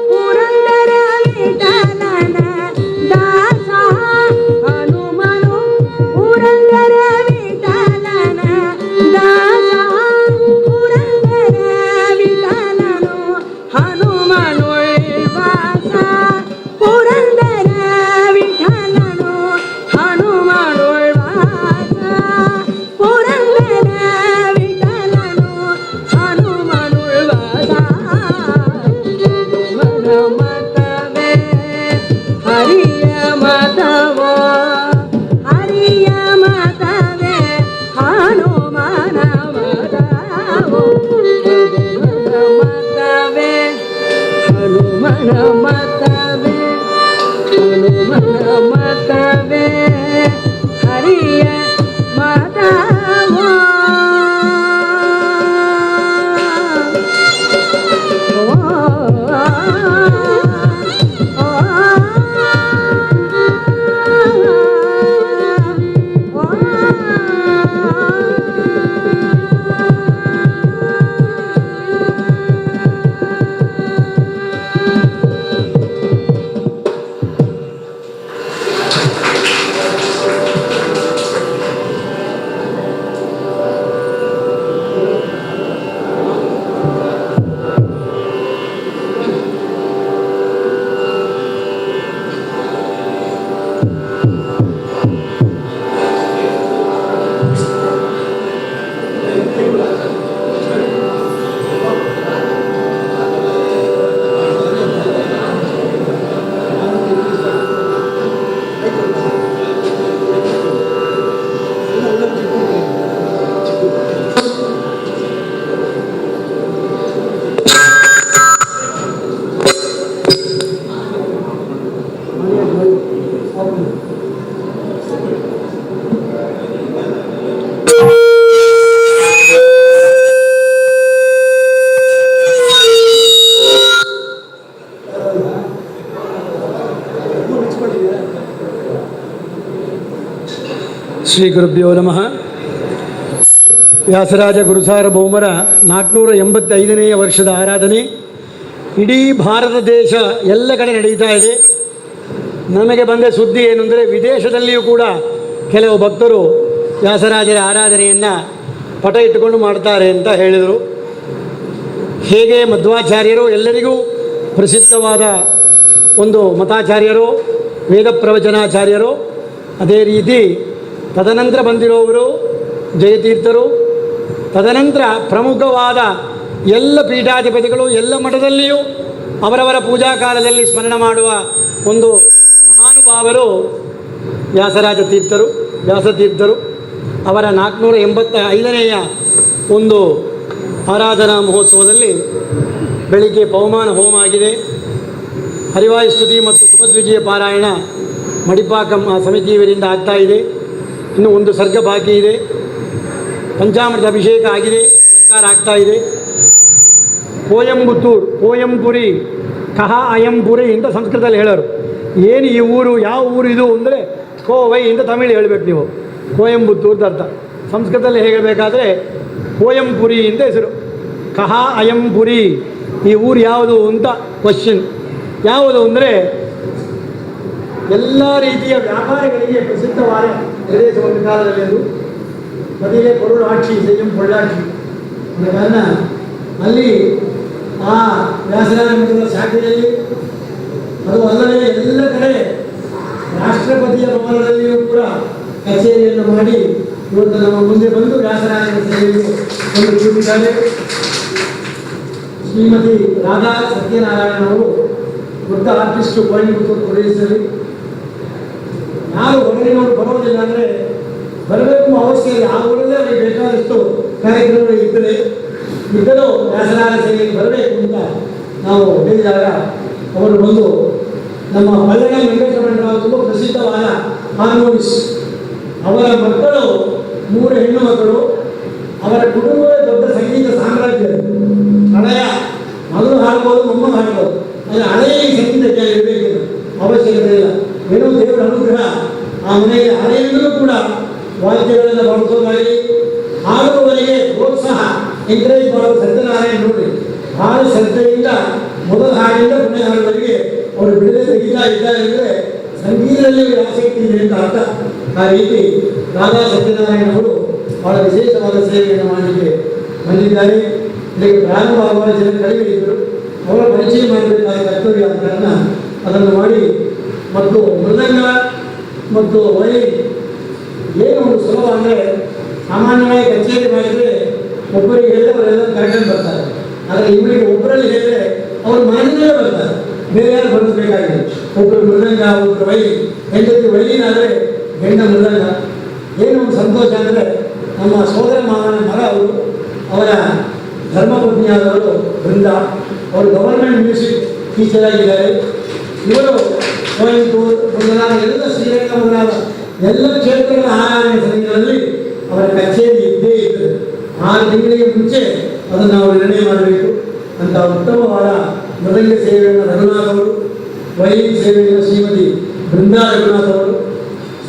ಹನುಮನು ಪುರಂದರ ವಿಠಲನ ದಾಸ ಹನುಮನು ಪುರಂದರ ವಿಠಲನ ದಾಸ ಪುರಂದರ ವಿಠಲನು ಹನುಮನುಳ್ವಾಸ ಪುರಂದರ ವಿಠಲನು ಹನುಮನುಳ್ವಾಸ ಪುರಂದರ ವಿಠಲನು ಹನುಮನುಳ್ವಾಸ ಹನುಮನ ಮತವೇ ಹರಿಯ ಮತವೋ ಹರಿಯ ಮತವೇ ಹನುಮನ ಮತವೋ ಹನುಮನ ಮತವೇ ಹನುಮನ ಮತವೇ ಹನುಮನ ಮತವೇ ಹರಿಯ ಮತವೋ Let's ಶ್ರೀ ಗುರುಭ್ಯೋ ನಮಃ. ವ್ಯಾಸರಾಜ ಗುರುಸಾರ್ವಭೌಮರ 485ನೇ ವರ್ಷದ ಆರಾಧನೆ ಇಡೀ ಭಾರತ ದೇಶ ಎಲ್ಲ ಕಡೆ ನಡೀತಾ ಇದೆ. ನಮಗೆ ಬಂದ ಸುದ್ದಿ ಏನು ಅಂದರೆ, ವಿದೇಶದಲ್ಲಿಯೂ ಕೂಡ ಕೆಲವು ಭಕ್ತರು ವ್ಯಾಸರಾಜರ ಆರಾಧನೆಯನ್ನು ಪಟ ಇಟ್ಟುಕೊಂಡು ಮಾಡ್ತಾರೆ ಅಂತ ಹೇಳಿದರು. ಹೇಗೆ ಮಧ್ವಾಚಾರ್ಯರು ಎಲ್ಲರಿಗೂ ಪ್ರಸಿದ್ಧವಾದ ಒಂದು ಮತಾಚಾರ್ಯರು, ವೇದ ಪ್ರವಚನಾಚಾರ್ಯರು, ಅದೇ ರೀತಿ ತದನಂತರ ಬಂದಿರೋವರು ಜಯತೀರ್ಥರು, ತದನಂತರ ಪ್ರಮುಖವಾದ ಎಲ್ಲ ಪೀಠಾಧಿಪತಿಗಳು ಎಲ್ಲ ಮಠದಲ್ಲಿಯೂ ಅವರವರ ಪೂಜಾ ಕಾಲದಲ್ಲಿ ಸ್ಮರಣ ಮಾಡುವ ಒಂದು ಮಹಾನುಭಾವರು ವ್ಯಾಸರಾಜ ತೀರ್ಥರು, ವ್ಯಾಸತೀರ್ಥರು. ಅವರ 485ನೇಯ ಒಂದು ಆರಾಧನಾ ಮಹೋತ್ಸವದಲ್ಲಿ ಬೆಳಿಗ್ಗೆ ಪವಮಾನ ಹೋಮ ಆಗಿದೆ. ಹರಿವಾಯುಸ್ತುತಿ ಮತ್ತು ಸುಮಧ್ವಿಜಯ ಪಾರಾಯಣ ಮಡಿಪಾಕಂ ಸಮಿತಿಯವರಿಂದ ಆಗ್ತಾ ಇದೆ. ಇನ್ನು ಒಂದು ಸರ್ಗ ಬಾಕಿ ಇದೆ. ಪಂಚಾಮೃತ ಅಭಿಷೇಕ ಆಗಿದೆ, ಅಲಂಕಾರ ಆಗ್ತಾ ಇದೆ. ಕೋಯಂಬತ್ತೂರು, ಕೋಯಂಪುರಿ, ಕಹ ಅಯಂಪುರಿ ಅಂತ ಸಂಸ್ಕೃತದಲ್ಲಿ ಹೇಳೋರು. ಏನು ಈ ಊರು, ಯಾವ ಊರು ಇದು ಅಂದರೆ ಕೋವೈ ಅಂತ ತಮಿಳು ಹೇಳಬೇಕು ನೀವು. ಕೋಯಂಬತ್ತೂರ್ದು ಅರ್ಥ. ಸಂಸ್ಕೃತದಲ್ಲಿ ಹೇಳಬೇಕಾದ್ರೆ ಕೋಯಂಪುರಿ ಅಂತ ಹೆಸರು. ಕಹ ಅಯಂಪುರಿ, ಈ ಊರು ಯಾವುದು ಅಂತ ಕ್ವಶನ್. ಯಾವುದು ಅಂದರೆ ಎಲ್ಲ ರೀತಿಯ ವ್ಯಾಪಾರಿಗಳಿಗೆ ಪ್ರಸಿದ್ಧವಾದ ಪ್ರದೇಶ ಒಂದು ಕಾಲದಲ್ಲಿ. ಅದು ಮೊದಲೇ ಕೊರಳಾಕ್ಷಿ, ಸೆಯ್ಯಂ ಪೊಳ್ಳಾಕ್ಷಿ ಅನ್ನೋ ಕಾರಣ ಅಲ್ಲಿ ಆ ವ್ಯಾಸರಾಜ ಮಠದ ಶಾಖೆಯಲ್ಲಿ, ಅದು ಅಲ್ಲದೆ ಎಲ್ಲ ಕಡೆ ರಾಷ್ಟ್ರಪತಿಯ ಭವನದಲ್ಲಿಯೂ ಕೂಡ ಕಚೇರಿಯನ್ನು ಮಾಡಿ ಇವತ್ತು ನಮ್ಮ ಮುಂದೆ ಬಂದು ವ್ಯಾಸರಾಜನ ಸೇವೆಯನ್ನು ಒಂದು ಕೂಡಿದ್ದಾರೆ. ಶ್ರೀಮತಿ ರಾಧಾ ಸತ್ಯನಾರಾಯಣ ಅವರು ದೊಡ್ಡ ಆರ್ಟಿಸ್ಟು ಕೊಯಂಬತ್ತೂರು ಪ್ರದೇಶದಲ್ಲಿ. ಯಾರು ಹೊರಗಿನವರು ಬರೋದಿಲ್ಲ ಅಂದರೆ ಬರಬೇಕು ಅವಶ್ಯ ಇಲ್ಲ. ಆ ಊರಲ್ಲೇ ಅವರಿಗೆ ಬೇಕಾದಷ್ಟು ಕಾರ್ಯಕ್ರಮಗಳು ಇರ್ತದೆ. ಇದ್ದರೂ ವ್ಯಾಸರಾಜ ಸೇವೆಗೆ ಬರಬೇಕು ಅಂತ ನಾವು ಹೇಳಿದಾಗ ಅವರು ಬಂದು ನಮ್ಮ ಪಲ್ಲಣ ವೆಂಕಟರಮಣರಾವ್ ತುಂಬ ಪ್ರಸಿದ್ಧವಾದ ಹಾರ್ಮೋನಿಸ್ಟ್. ಅವರ ಮಕ್ಕಳು 3 ಹೆಣ್ಣು ಮಕ್ಕಳು. ಅವರ ಕುಟುಂಬವೇ ದೊಡ್ಡ ಸಂಗೀತ ಸಾಮ್ರಾಜ್ಯ. ಹಳೆಯ ಮಗಳು ಹಾಡ್ಬೋದು, ಮೊಮ್ಮ ಹಾಡ್ಬೋದು. ಆದರೆ ಹಳೆಯ ಸಂಗೀತ ಇರಬೇಕಿಲ್ಲ, ಅವಶ್ಯಕತೆ ಇಲ್ಲ. ಏನೋ ದೇವರ ಅನುಗ್ರಹ ಆ ಮನೆಗೆ ಹಳೆಯಿಂದಲೂ ಕೂಡ ವಾದ್ಯಗಳನ್ನು ಬಳಸೋದಾಗಲಿ, ಹಾಡುವವರಿಗೆ ಪ್ರೋತ್ಸಾಹ ಎಂಕರೇಜ್ ಮಾಡೋದು ಸತ್ಯನಾರಾಯಣ ನೋಡಿ ಭಾಳ ಶ್ರದ್ಧೆಯಿಂದ ಮೊದಲ ಹಾಡಿಂದ ಕೊನೆ ಹಾಡುವವರೆಗೆ ಅವರು ಬಿಡದೆ ತೆಗಿತಾ ಇದ್ದಾರೆ ಅಂದರೆ ಸಂಗೀತದಲ್ಲಿ ಆಸಕ್ತಿ ಇದೆ ಅಂತ ಅರ್ಥ. ಆ ರೀತಿ ರಾಧಾ ಸತ್ಯನಾರಾಯಣ ಅವರು ಬಹಳ ವಿಶೇಷವಾದ ಸೇವೆಯನ್ನು ಮಾಡಲಿಕ್ಕೆ ಬಂದಿದ್ದಾರೆ. ಇದಕ್ಕೆ ಪ್ರಾರಂಭ ಆಗುವ ಜನ ಕಡಿಮೆ ಇದ್ದರು. ಅವರ ಪರಿಚಯ ಮಾಡಬೇಕಾದ ಕರ್ತವ್ಯ ಆದ ಕಾರಣ ಅದನ್ನು ಮಾಡಿ, ಮತ್ತು ಮೃದಂಗ ಮತ್ತು ವಯಲಿನ್ ಏನು ಒಂದು ಸುಲಭ ಅಂದರೆ, ಸಾಮಾನ್ಯವಾಗಿ ಕಚೇರಿ ಮಾಡಿದರೆ ಒಬ್ಬರಿಗೆ ಹೇಳಿದ್ರೆ ಅವರೆಲ್ಲ ಕರ್ಕೊಂಡು ಬರ್ತಾರೆ. ಆದರೆ ಇವರಿಗೆ ಒಬ್ಬರಲ್ಲಿ ಹೇಳಿದ್ರೆ ಅವರು ಮನೆಯಲ್ಲೇ ಬರ್ತಾರೆ, ಬೇರೆ ಯಾರು ಬರೆಸಬೇಕಾಗಿದೆ. ಒಬ್ಬರು ಮೃದಂಗ, ಒಬ್ಬರು ವಯಲಿನ್. ಹೆಂಡತಿ ವಯಲಿನ್ ಆದರೆ ಗಂಡ ಮೃದಂಗ. ಏನು ಒಂದು ಸಂತೋಷ ಅಂದರೆ, ನಮ್ಮ ಸೋದರ ಮಾವನ ಮಗ ಅವರು, ಅವರ ಧರ್ಮಪತ್ನಿಯಾದವರು ಬೃಂದ, ಅವರು ಗವರ್ಮೆಂಟ್ ಮ್ಯೂಸಿಕ್ ಟೀಚರ್ ಆಗಿದ್ದಾರೆ. ಇವರು ಕೊಯಂಬತ್ತೂರು ಮೊದಲಾದ ಎಲ್ಲ ಶ್ರೀರಂಗ ಮೊದಲಾದ ಎಲ್ಲ ಕ್ಷೇತ್ರಗಳ ಆರಾಧನೆ ಸಮಿತಿಗಳಲ್ಲಿ ಅವರ ಕಚೇರಿ ಇದ್ದೇ ಇರ್ತದೆ. 6 ತಿಂಗಳಿಗೆ ಮುಂಚೆ ಅದನ್ನು ನಾವು ನಿರ್ಣಯ ಮಾಡಬೇಕು ಅಂತ ಉತ್ತಮವಾದ ಮೃದಂಗ ಸೇವೆಯನ್ನು ರಘುನಾಥ್ ಅವರು, ವಯಲಿನ್ ಸೇವೆಯನ್ನು ಶ್ರೀಮತಿ ಬೃಂದಾ ರಘುನಾಥ್ ಅವರು,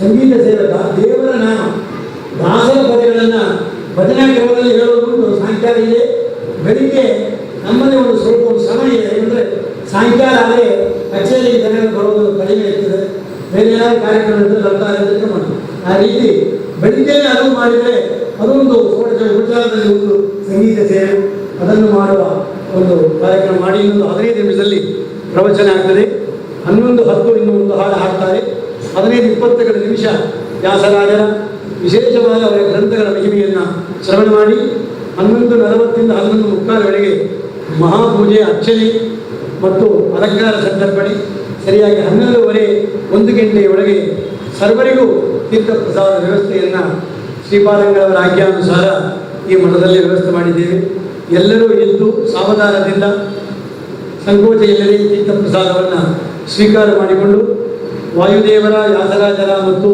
ಸಂಗೀತ ಸೇವಕ ದೇವರ ನಾಮ ದಾಸರ ಪದಗಳನ್ನು ಭಜನಾ ಕ್ರಮದಲ್ಲಿ ಹೇಳೋದು ಸಾಯಂಕಾಲ ಇದೆ. ಬೆಳಿಗ್ಗೆ ನಮ್ಮದೇ ಒಂದು ಸ್ವಲ್ಪ ಒಂದು ಶ್ರಮ ಇದೆ. ಅಂದರೆ ಸಾಯಂಕಾಲ ಆದರೆ ಕಚೇರಿಗೆ ಜನರು ಬರೋದು ಕಡಿಮೆ ಇರ್ತದೆ, ಬೇರೆ ಏನಾದರೂ ಕಾರ್ಯಕ್ರಮ ಇದ್ದರೆ ಬರ್ತಾ ಇರೋದಕ್ಕೆ ಮಾಡಿ. ಆ ರೀತಿ ಬೆಳಿಗ್ಗೆ ಅದು ಮಾಡಿದರೆ ಅದೊಂದು ಉಪಚಾರದಲ್ಲಿ ಒಂದು ಸಂಗೀತ ಸೇವೆ, ಅದನ್ನು ಮಾಡುವ ಒಂದು ಕಾರ್ಯಕ್ರಮ ಮಾಡಿ ಇನ್ನೊಂದು 15 ನಿಮಿಷದಲ್ಲಿ ಪ್ರವಚನ ಆಗ್ತದೆ. 11:10 ಇನ್ನೂ ಒಂದು ಹಾಡು ಹಾಡ್ತಾರೆ. 15-20 ನಿಮಿಷ ವ್ಯಾಸರಾಜರ ವಿಶೇಷವಾದ ಅವರ ಗ್ರಂಥಗಳ ಮಹಿಮೆಯನ್ನು ಶ್ರವಣ ಮಾಡಿ 11:40 11:45 ಮಹಾಪೂಜೆ, ಅರ್ಚನೆ ಮತ್ತು ಅಲಂಕಾರ ಸಂದರ್ಪಣೆ. ಸರಿಯಾಗಿ 12:15 1 ಗಂಟೆಯೊಳಗೆ ಸರ್ವರಿಗೂ ತೀರ್ಥ ಪ್ರಸಾದ ವ್ಯವಸ್ಥೆಯನ್ನು ಶ್ರೀಪಾದಂಗಳವರ ಆಜ್ಞಾನುಸಾರ ಈ ಮಠದಲ್ಲಿ ವ್ಯವಸ್ಥೆ ಮಾಡಿದ್ದೇವೆ. ಎಲ್ಲರೂ ಎದ್ದು ಸಾವಧಾನದಿಂದ ಸಂಕೋಚ ಇಲ್ಲದೆ ತೀರ್ಥ ಪ್ರಸಾದವನ್ನು ಸ್ವೀಕಾರ ಮಾಡಿಕೊಂಡು ವಾಯುದೇವರ, ವ್ಯಾಸರಾಜರ ಮತ್ತು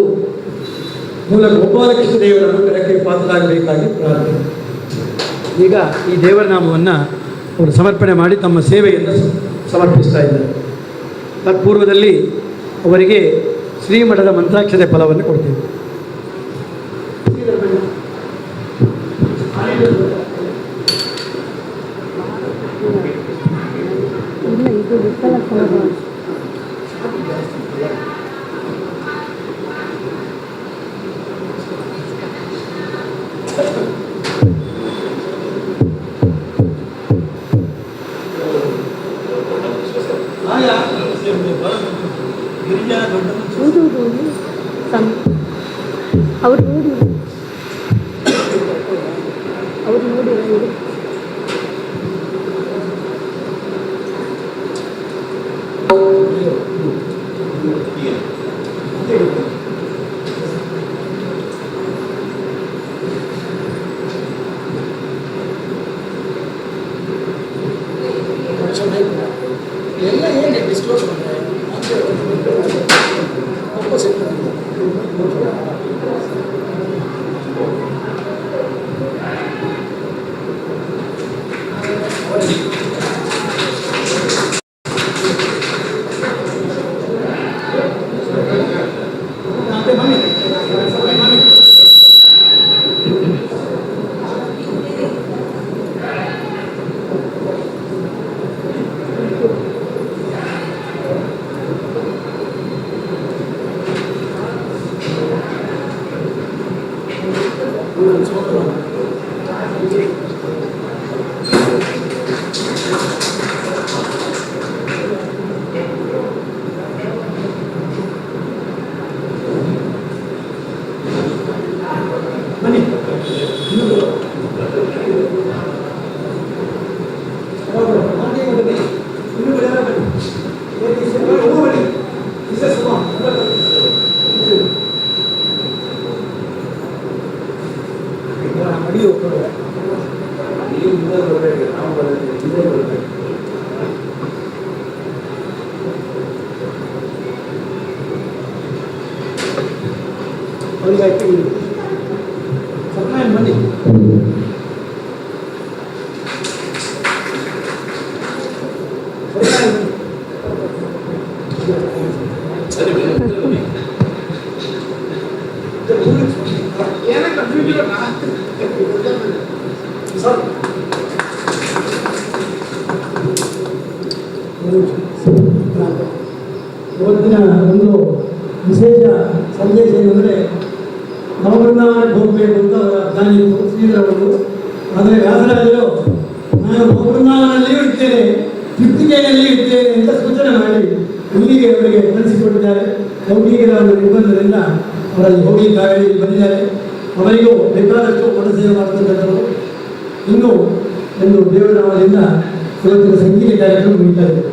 ಮೂಲ ಗೋಪಾಲಕೃಷ್ಣ ದೇವರ ಅನುಗ್ರಹಕ್ಕೆ ಪಾತ್ರರಾಗಬೇಕಾಗಿ ಪ್ರಾರ್ಥನೆ. ಈಗ ಈ ದೇವರ ನಾಮವನ್ನು ಅವರು ಸಮರ್ಪಣೆ ಮಾಡಿ ತಮ್ಮ ಸೇವೆಯನ್ನು ಸಮರ್ಪಿಸ್ತಾ ಇದ್ದಾರೆ. ತತ್ಪೂರ್ವದಲ್ಲಿ ಅವರಿಗೆ ಶ್ರೀಮಠದ ಮಂತ್ರಾಕ್ಷತೆ ಫಲವನ್ನು ಕೊಡ್ತೇವೆ. ಅವ್ರು ನೋಡಿ ಅವ್ರು ನೋಡಿ ಎಲ್ಲ ಹೇಗೆ ಡಿಸ್ಕ್ಲೋಸ್ ಬನ್ನಿ ಇವತ್ತಿನ ಒಂದು ವಿಶೇಷ ಸಂದೇಶ ಏನಂದರೆ ನವಬೃಂದಾವನಕ್ಕೆ ಹೋಗಬೇಕು ಅಂತ ಅವರ ಪ್ಲಾನ್ ಇತ್ತು ಶ್ರೀಧರವರು. ಆದರೆ ವ್ಯಾಸರಾಜರು ನಾನು ನವಬೃಂದಾವನಲ್ಲಿಯೂ ಇರ್ತೇನೆ, ತೃಪ್ತಿಕೆಯಲ್ಲಿಯೂ ಇರ್ತೇನೆ ಅಂತ ಸೂಚನೆ ಮಾಡಿ ಇಲ್ಲಿಗೆ ಅವರಿಗೆ ಕಳಿಸಿಕೊಟ್ಟಿದ್ದಾರೆ. ಲೌಕಿಕರ ಒಂದು ನಿರ್ಬಂಧದಿಂದ ಅವರಲ್ಲಿ ಹೋಗಿ ಕಾವೇರಿ ಬಂದಿದ್ದಾರೆ. ಅವರಿಗೂ ಬೇಕಾದಷ್ಟು ಸೇವೆ ಮಾಡತಕ್ಕಂಥವರು. ಇನ್ನೂ ಒಂದು ದೇವರಾಮದಿಂದ ಇವತ್ತಿನ ಸಂಗೀತ ಕಾರ್ಯಕ್ರಮ ಮುಗಿತಾ ಇದೆ.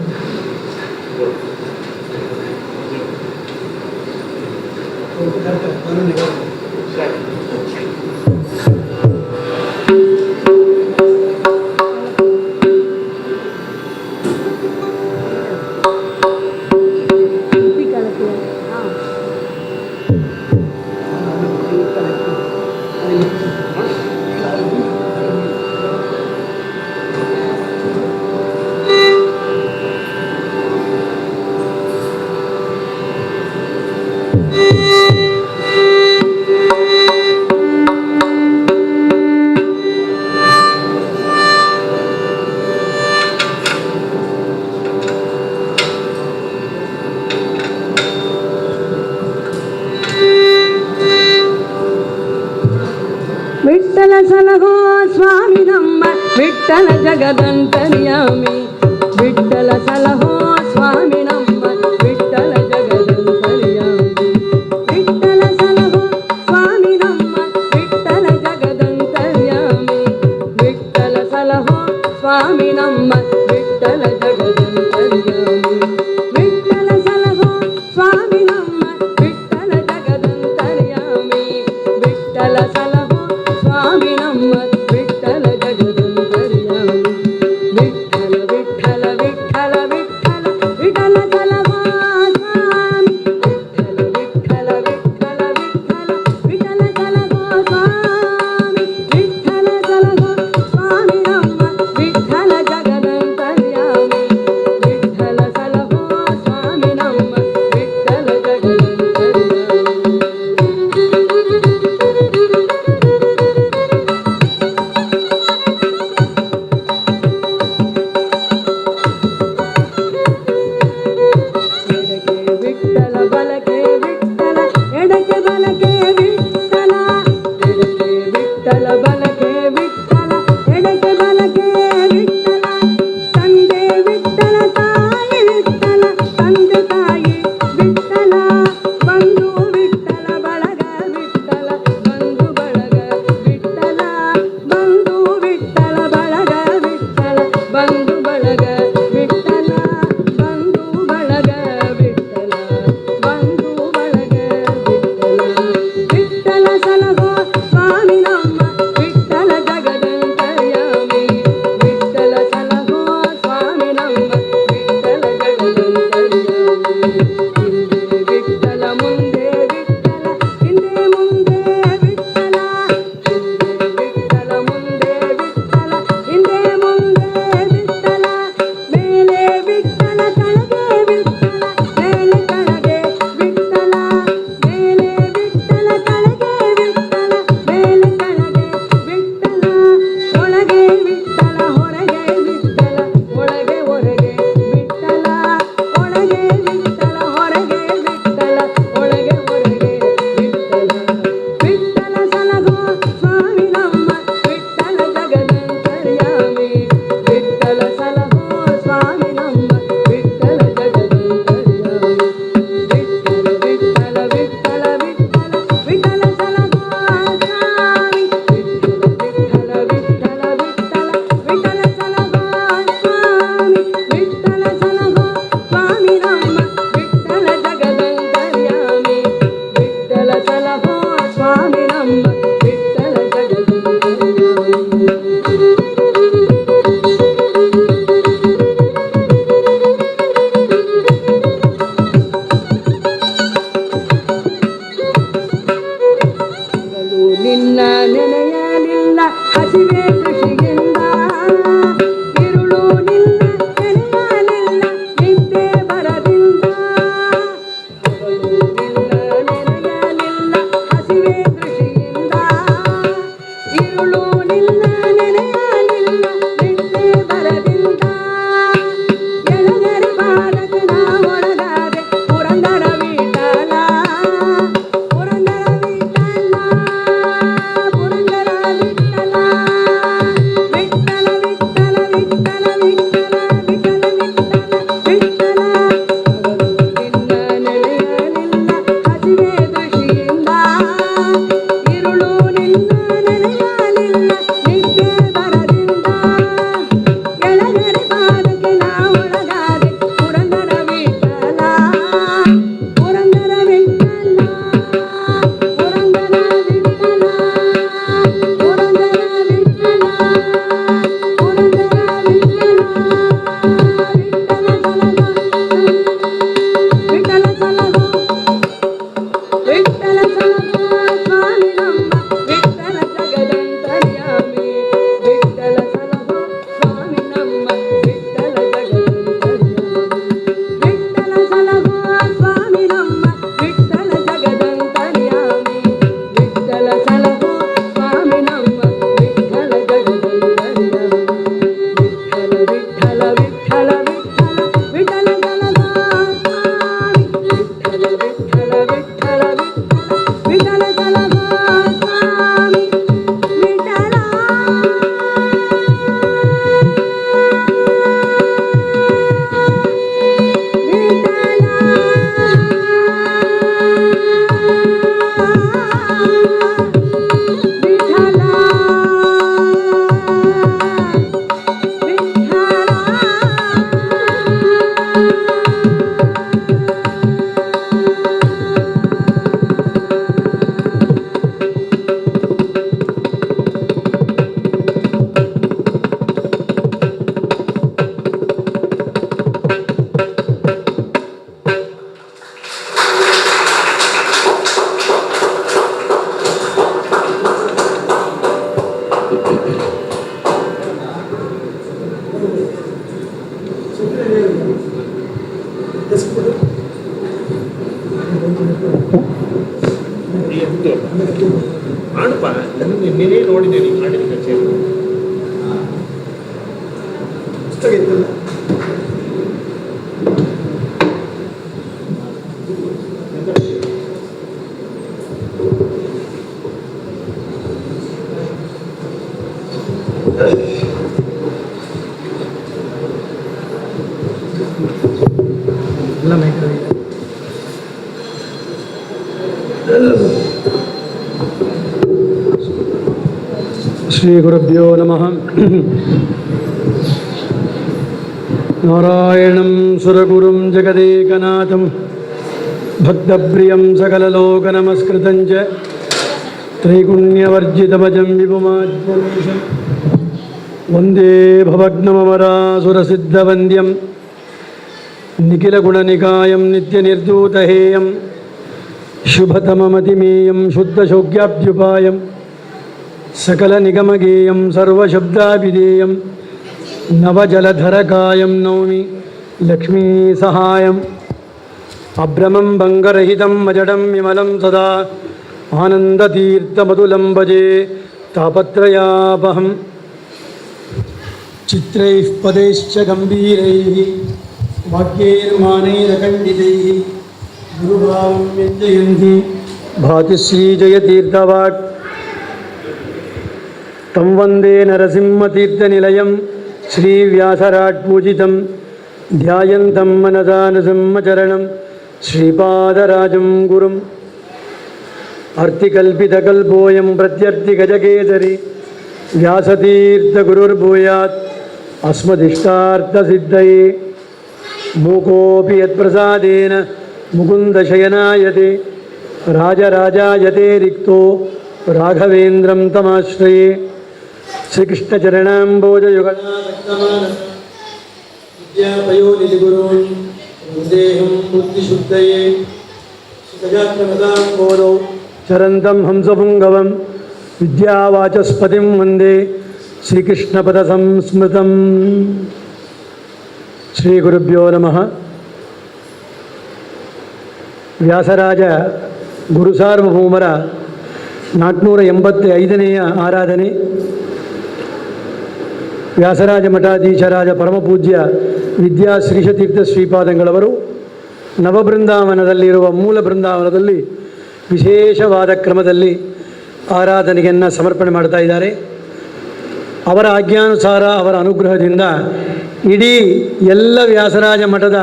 ವಿಠ್ಠಲ ಸಲಹೋ ಸ್ವಾಮಿ ನಮ್ಮ ವಿಠ್ಠಲ ಜಗದಂತರ್ಯಾಮಿ. ವಿಠ್ಠಲ ಸಲಹೋ ಸ್ವಾಮಿ ನಮ್ಮ ವಿಠ್ಠಲ ಜಗದಂತರ್ಯಾಮಿ. ವಿಠ್ಠಲ ಸಲಹೋ ಸ್ವಾಮಿ ನಮ್ಮ ವಿಠ್ಠಲ ಜಗದಂತರ್ಯಾಮಿ. ವಿಠ್ಠಲ ಸಲಹೋ ಸ್ವಾಮಿ ನಮ್ಮ ವಿಠ್ಠಲ ಜಗದಂತರ್ಯಾಮಿ. ವಿಠ್ಠಲ ಸಲಹೋ ಸ್ವಾಮಿ ನಮ್ಮ ವಿಠ್ಠಲ ಜಗದಂತರ್ಯಾಮಿ. ವಿಠ್ಠಲ ಸಲಹೋ ಸ್ವಾಮಿ ನಮ್ಮ ವಿಠ್ಠಲ ಜಗದಂತರ್ಯಾಮಿ. ವಿಠ್ಠಲ ಮಾಡಪ್ಪ, ನೀನೇ ನೋಡಿದೆ ನೀವು ಮಾಡಿದ ಕಚೇರಿ ಪುಸ್ತಕ ಎಲ್ಲ ಮೈಕ್ರೋವೇವ್ ಶ್ರೀ ಗುರುಭ್ಯೋ ನಮಃ. ನಾರಾಯಣಂ ಸುರಗುರುಂ ಜಗದೇಕನಾಥಂ ಭಕ್ತಪ್ರಿಯಂ ಸಕಲಲೋಕನಮಸ್ಕೃತಂ ಚ ತ್ರೈಗುಣ್ಯವರ್ಜಿತಮಜಂ ವಿಭುಮಾದ್ಯಮೀಶಂ ವಂದೇ ಭವಗ್ನಮರಾಸುರಸಿದ್ಧವಂದ್ಯಂ ನಿಖಿಲಗುಣನಿಕಾಯಂ ನಿತ್ಯನಿರ್ಧೂತಹೇಯಂ ಶುಭತಮಮತಿಮೇಯಂ ಶುದ್ಧಶೌಕ್ಯಾಬ್ಜುಪಾಯಂ सकलनिगमगेयं सर्वशब्दाभिधेयं नवजलधरकायं नौमि लक्ष्मीसहायम् अभ्रमं भङ्गरहितं मजडं विमलं सदा आनन्दतीर्थमतुलं भजे तापत्रयापहं चित्रैः पदैश्च गम्भीरैः वाक्यैर्मानैरखण्डितैः गुरुभावं व्यञ्जयन्ति भाति श्रीजयतीर्थवाक् तं वन्दे नरसिंहतीर्थनिलयं श्रीव्यासराट्पूजितं ध्यायन्तं मनसा नृसिंहचरणं श्रीपादराजं गुरुम् अर्तिकल्पितकल्पोऽयं प्रत्यर्थिगजकेसरी व्यासतीर्थगुरुर्भूयात् अस्मदिष्टार्थसिद्धये मूकोऽपि यत्प्रसादेन मुकुन्दशयनायते राजराजायते रिक्तो राघवेन्द्रं तमाश्रये श्रीकृष्णचरणाम्बोजयुगणादत्तमानसविद्यापयोनिधिगुरून् वन्देऽहं बुद्धिशुद्धये श्रीगजात्मदाम्बोधौ चरन्तं हंसपुङ्गवं विद्यावाचस्पतिं वन्दे श्रीकृष्णपदसंस्मृतम्. श्रीगुरुभ्यो नमः. ವ್ಯಾಸರಾಜ ಗುರುಸಾರ್ವಭೌಮರ 485ನೇಯ ಆರಾಧನೆ. ವ್ಯಾಸರಾಜ ಮಠಾಧೀಶರಾಜ ಪರಮಪೂಜ್ಯ ವಿದ್ಯಾ ಶ್ರೀಶತೀರ್ಥ ಶ್ರೀಪಾದಂಗಳವರು ನವಬೃಂದಾವನದಲ್ಲಿರುವ ಮೂಲ ಬೃಂದಾವನದಲ್ಲಿ ವಿಶೇಷವಾದ ಕ್ರಮದಲ್ಲಿ ಆರಾಧನೆಯನ್ನು ಸಮರ್ಪಣೆ ಮಾಡ್ತಾ ಇದ್ದಾರೆ. ಅವರ ಆಜ್ಞಾನುಸಾರ ಅವರ ಅನುಗ್ರಹದಿಂದ ಇಡೀ ಎಲ್ಲ ವ್ಯಾಸರಾಜ ಮಠದ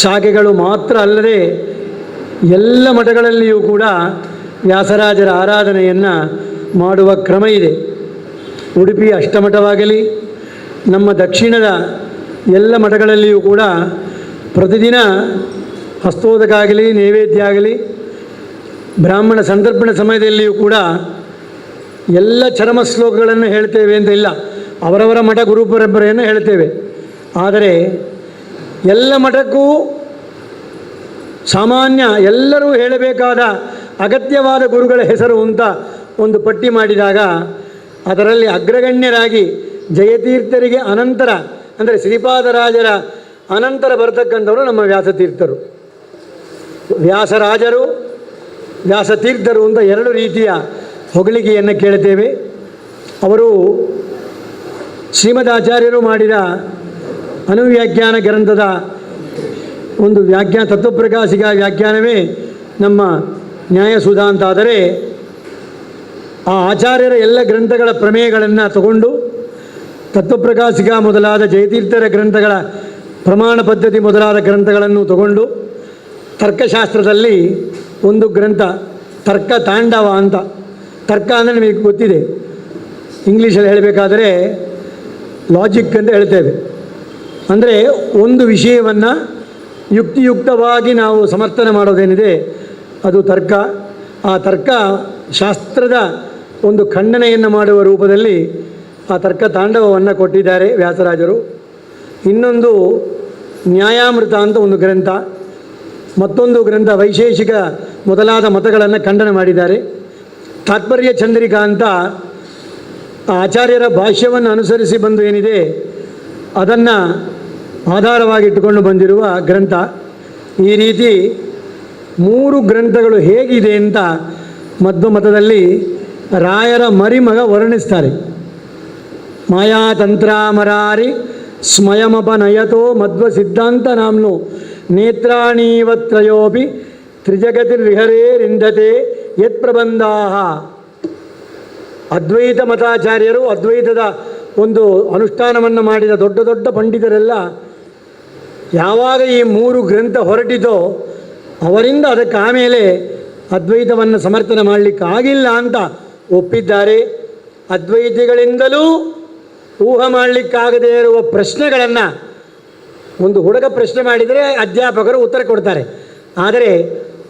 ಶಾಖೆಗಳು ಮಾತ್ರ ಅಲ್ಲದೆ ಎಲ್ಲ ಮಠಗಳಲ್ಲಿಯೂ ಕೂಡ ವ್ಯಾಸರಾಜರ ಆರಾಧನೆಯನ್ನು ಮಾಡುವ ಕ್ರಮ ಇದೆ. ಉಡುಪಿ ಅಷ್ಟಮಠವಾಗಲಿ ನಮ್ಮ ದಕ್ಷಿಣದ ಎಲ್ಲ ಮಠಗಳಲ್ಲಿಯೂ ಕೂಡ ಪ್ರತಿದಿನ ಹಸ್ತೋದಕ ಆಗಲಿ ನೈವೇದ್ಯ ಆಗಲಿ ಬ್ರಾಹ್ಮಣ ಸಂತರ್ಪಣೆ ಸಮಯದಲ್ಲಿಯೂ ಕೂಡ ಎಲ್ಲ ಚರಮ ಶ್ಲೋಕಗಳನ್ನು ಹೇಳ್ತೇವೆ ಅಂತ ಇಲ್ಲ, ಅವರವರ ಮಠ ಗುರುಪರಂಪರೆಯನ್ನು ಹೇಳ್ತೇವೆ. ಆದರೆ ಎಲ್ಲ ಮಠಕ್ಕೂ ಸಾಮಾನ್ಯ ಎಲ್ಲರೂ ಹೇಳಬೇಕಾದ ಅಗತ್ಯವಾದ ಗುರುಗಳ ಹೆಸರು ಅಂತ ಒಂದು ಪಟ್ಟಿ ಮಾಡಿದಾಗ ಅದರಲ್ಲಿ ಅಗ್ರಗಣ್ಯರಾಗಿ ಜಯತೀರ್ಥರಿಗೆ ಅನಂತರ ಅಂದರೆ ಶ್ರೀಪಾದರಾಜರ ಅನಂತರ ಬರತಕ್ಕಂಥವರು ನಮ್ಮ ವ್ಯಾಸತೀರ್ಥರು. ವ್ಯಾಸರಾಜರು ವ್ಯಾಸತೀರ್ಥರು ಅಂತ ಎರಡು ರೀತಿಯ ಹೊಗಳಿಕೆಯನ್ನು ಕೇಳುತ್ತೇವೆ. ಅವರು ಶ್ರೀಮದಾಚಾರ್ಯರು ಮಾಡಿದ ಅನುವ್ಯಾಖ್ಯಾನ ಗ್ರಂಥದ ಒಂದು ವ್ಯಾಖ್ಯಾನ ತತ್ವಪ್ರಕಾಶಿಕ ವ್ಯಾಖ್ಯಾನವೇ ನಮ್ಮ ನ್ಯಾಯಸುಧಾ ಅಂತಾದರೆ, ಆ ಆಚಾರ್ಯರ ಎಲ್ಲ ಗ್ರಂಥಗಳ ಪ್ರಮೇಯಗಳನ್ನು ತಗೊಂಡು ತತ್ವಪ್ರಕಾಶಿಕ ಮೊದಲಾದ ಜಯತೀರ್ಥರ ಗ್ರಂಥಗಳ ಪ್ರಮಾಣ ಪದ್ಧತಿ ಮೊದಲಾದ ಗ್ರಂಥಗಳನ್ನು ತಗೊಂಡು ತರ್ಕಶಾಸ್ತ್ರದಲ್ಲಿ ಒಂದು ಗ್ರಂಥ ತರ್ಕ ತಾಂಡವ ಅಂತ. ತರ್ಕ ಅಂದರೆ ನಿಮಗೆ ಗೊತ್ತಿದೆ, ಇಂಗ್ಲೀಷಲ್ಲಿ ಹೇಳಬೇಕಾದರೆ ಲಾಜಿಕ್ ಅಂತ ಹೇಳ್ತೇವೆ. ಅಂದರೆ ಒಂದು ವಿಷಯವನ್ನು ಯುಕ್ತಿಯುಕ್ತವಾಗಿ ನಾವು ಸಮರ್ಥನೆ ಮಾಡೋದೇನಿದೆ ಅದು ತರ್ಕ. ಆ ತರ್ಕ ಶಾಸ್ತ್ರದ ಒಂದು ಖಂಡನೆಯನ್ನು ಮಾಡುವ ರೂಪದಲ್ಲಿ ಆ ತರ್ಕ ತಾಂಡವವನ್ನು ಕೊಟ್ಟಿದ್ದಾರೆ ವ್ಯಾಸರಾಜರು. ಇನ್ನೊಂದು ನ್ಯಾಯಾಮೃತ ಅಂತ ಒಂದು ಗ್ರಂಥ, ಮತ್ತೊಂದು ಗ್ರಂಥ ವೈಶೇಷಿಕ ಮೊದಲಾದ ಮತಗಳನ್ನು ಖಂಡನೆ ಮಾಡಿದ್ದಾರೆ. ತಾತ್ಪರ್ಯ ಚಂದ್ರಿಕಾ ಅಂತ ಆಚಾರ್ಯರ ಭಾಷ್ಯವನ್ನು ಅನುಸರಿಸಿ ಬಂದು ಏನಿದೆ ಅದನ್ನು ಆಧಾರವಾಗಿಟ್ಟುಕೊಂಡು ಬಂದಿರುವ ಗ್ರಂಥ. ಈ ರೀತಿ ಮೂರು ಗ್ರಂಥಗಳು ಹೇಗಿದೆ ಅಂತ ಮಧ್ವಮತದಲ್ಲಿ ರಾಯರ ಮರಿಮಗ ವರ್ಣಿಸ್ತಾರೆ. ಮಾಯಾತಂತ್ರಾಮರಾರಿ ಸ್ಮಯಮಪನಯತೋ ಮಧ್ವ ಸಿದ್ಧಾಂತ ನಾಮ್ನೋ ನೇತ್ರಾಣೀವತ್ರಯೋಪಿ ತ್ರಿಜಗತಿರ್ವಿಹರೇರಿಂದತೆ ಯತ್ ಪ್ರಬಂಧಾಹ. ಅದ್ವೈತ ಮತಾಚಾರ್ಯರು, ಅದ್ವೈತದ ಒಂದು ಅನುಷ್ಠಾನವನ್ನು ಮಾಡಿದ ದೊಡ್ಡ ದೊಡ್ಡ ಪಂಡಿತರೆಲ್ಲ ಯಾವಾಗ ಈ ಮೂರು ಗ್ರಂಥ ಹೊರಟಿತೋ ಅವರಿಂದ ಅದಕ್ಕೆ ಆಮೇಲೆ ಅದ್ವೈತವನ್ನು ಸಮರ್ಥನೆ ಮಾಡಲಿಕ್ಕಾಗಿಲ್ಲ ಅಂತ ಒಪ್ಪಿದ್ದಾರೆ. ಅದ್ವೈತಿಗಳಿಂದಲೂ ಊಹೆ ಮಾಡಲಿಕ್ಕಾಗದೇ ಇರುವ ಪ್ರಶ್ನೆಗಳನ್ನು ಒಂದು ಹುಡುಗ ಪ್ರಶ್ನೆ ಮಾಡಿದರೆ ಅಧ್ಯಾಪಕರು ಉತ್ತರ ಕೊಡ್ತಾರೆ. ಆದರೆ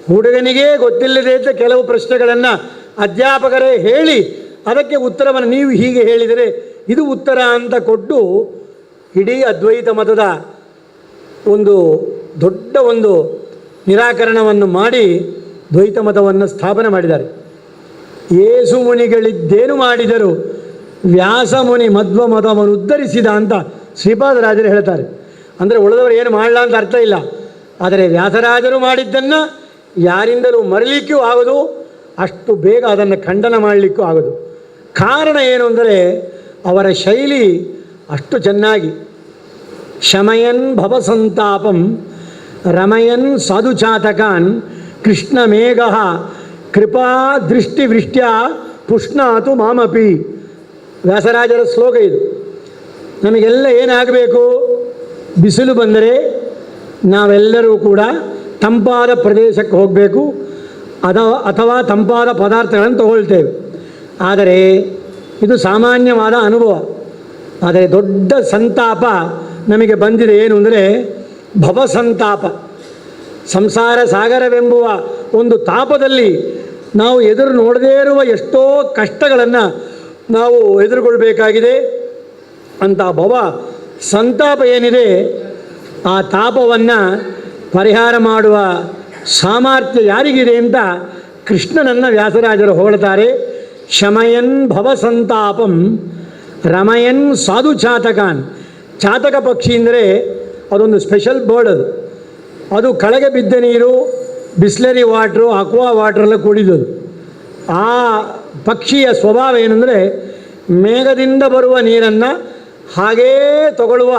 ಹುಡುಗನಿಗೇ ಗೊತ್ತಿಲ್ಲದೇ ಇದ್ದ ಕೆಲವು ಪ್ರಶ್ನೆಗಳನ್ನು ಅಧ್ಯಾಪಕರೇ ಹೇಳಿ ಅದಕ್ಕೆ ಉತ್ತರವನ್ನು ನೀವು ಹೀಗೆ ಹೇಳಿದರೆ ಇದು ಉತ್ತರ ಅಂತ ಕೊಟ್ಟು ಇಡೀ ಅದ್ವೈತ ಮತದ ಒಂದು ದೊಡ್ಡ ಒಂದು ನಿರಾಕರಣವನ್ನು ಮಾಡಿ ದ್ವೈತ ಮತವನ್ನು ಸ್ಥಾಪನೆ ಮಾಡಿದ್ದಾರೆ. ಯೇಸು ಮುನಿಗಳಿದ್ದೇನು ಮಾಡಿದರು, ವ್ಯಾಸ ಮುನಿ ಮಧ್ವ ಮತವನ್ನು ಉದ್ಧರಿಸಿದ ಅಂತ ಶ್ರೀಪಾದರಾಜರು ಹೇಳ್ತಾರೆ. ಅಂದರೆ ಉಳಿದವರು ಏನು ಮಾಡಲ್ಲ ಅಂತ ಅರ್ಥ ಇಲ್ಲ. ಆದರೆ ವ್ಯಾಸರಾಜರು ಮಾಡಿದ್ದನ್ನು ಯಾರಿಂದಲೂ ಮರಲಿಕ್ಕೂ ಆಗೋದು, ಅಷ್ಟು ಬೇಗ ಅದನ್ನು ಖಂಡನ ಮಾಡಲಿಕ್ಕೂ ಆಗೋದು. ಕಾರಣ ಏನು ಅಂದರೆ ಅವರ ಶೈಲಿ ಅಷ್ಟು ಚೆನ್ನಾಗಿ ಶಮಯನ್ ಭವಸಂತಾಪಂ ರಮಯನ್ ಸಾಧುಚಾತಕಾನ್ ಕೃಷ್ಣ ಮೇಘ ಕೃಪಾ ದೃಷ್ಟಿವೃಷ್ಟ್ಯ ಪುಷ್ಣಾತು ಮಾಮಪಿ. ವ್ಯಾಸರಾಜರ ಶ್ಲೋಕ ಇದು. ನಮಗೆಲ್ಲ ಏನಾಗಬೇಕು, ಬಿಸಿಲು ಬಂದರೆ ನಾವೆಲ್ಲರೂ ಕೂಡ ತಂಪಾದ ಪ್ರದೇಶಕ್ಕೆ ಹೋಗಬೇಕು, ಅಥವಾ ತಂಪಾದ ಪದಾರ್ಥಗಳನ್ನು ತಗೊಳ್ತೇವೆ. ಆದರೆ ಇದು ಸಾಮಾನ್ಯವಾದ ಅನುಭವ. ಆದರೆ ದೊಡ್ಡ ಸಂತಾಪ ನಮಗೆ ಬಂದಿದೆ. ಏನು ಅಂದರೆ ಭವಸಂತಾಪ. ಸಂಸಾರ ಸಾಗರವೆಂಬುವ ಒಂದು ತಾಪದಲ್ಲಿ ನಾವು ಎದುರು ನೋಡದೇ ಇರುವ ಎಷ್ಟೋ ಕಷ್ಟಗಳನ್ನು ನಾವು ಎದುರುಗೊಳ್ಬೇಕಾಗಿದೆ. ಅಂಥ ಭವ ಸಂತಾಪ ಏನಿದೆ, ಆ ತಾಪವನ್ನು ಪರಿಹಾರ ಮಾಡುವ ಸಾಮರ್ಥ್ಯ ಯಾರಿಗಿದೆ ಅಂತ ಕೃಷ್ಣನನ್ನು ವ್ಯಾಸರಾಜರು ಹೊಗಳ್ತಾರೆ. ಶಮಯನ್ ಭವಸಂತಾಪಂ ರಮಯನ್ ಸಾಧು ಚಾತಕಾನ್. ಚಾತಕ ಪಕ್ಷಿ ಅಂದರೆ ಅದೊಂದು ಸ್ಪೆಷಲ್ ಬರ್ಡ್. ಅದು ಕೆಳಗೆ ಬಿದ್ದ ನೀರು, ಬಿಸ್ಲರಿ ವಾಟ್ರು, ಅಕ್ವಾ ವಾಟ್ರೆಲ್ಲ ಕುಡಿದದು. ಆ ಪಕ್ಷಿಯ ಸ್ವಭಾವ ಏನಂದರೆ ಮೇಘದಿಂದ ಬರುವ ನೀರನ್ನು ಹಾಗೇ ತಗೊಳ್ಳುವ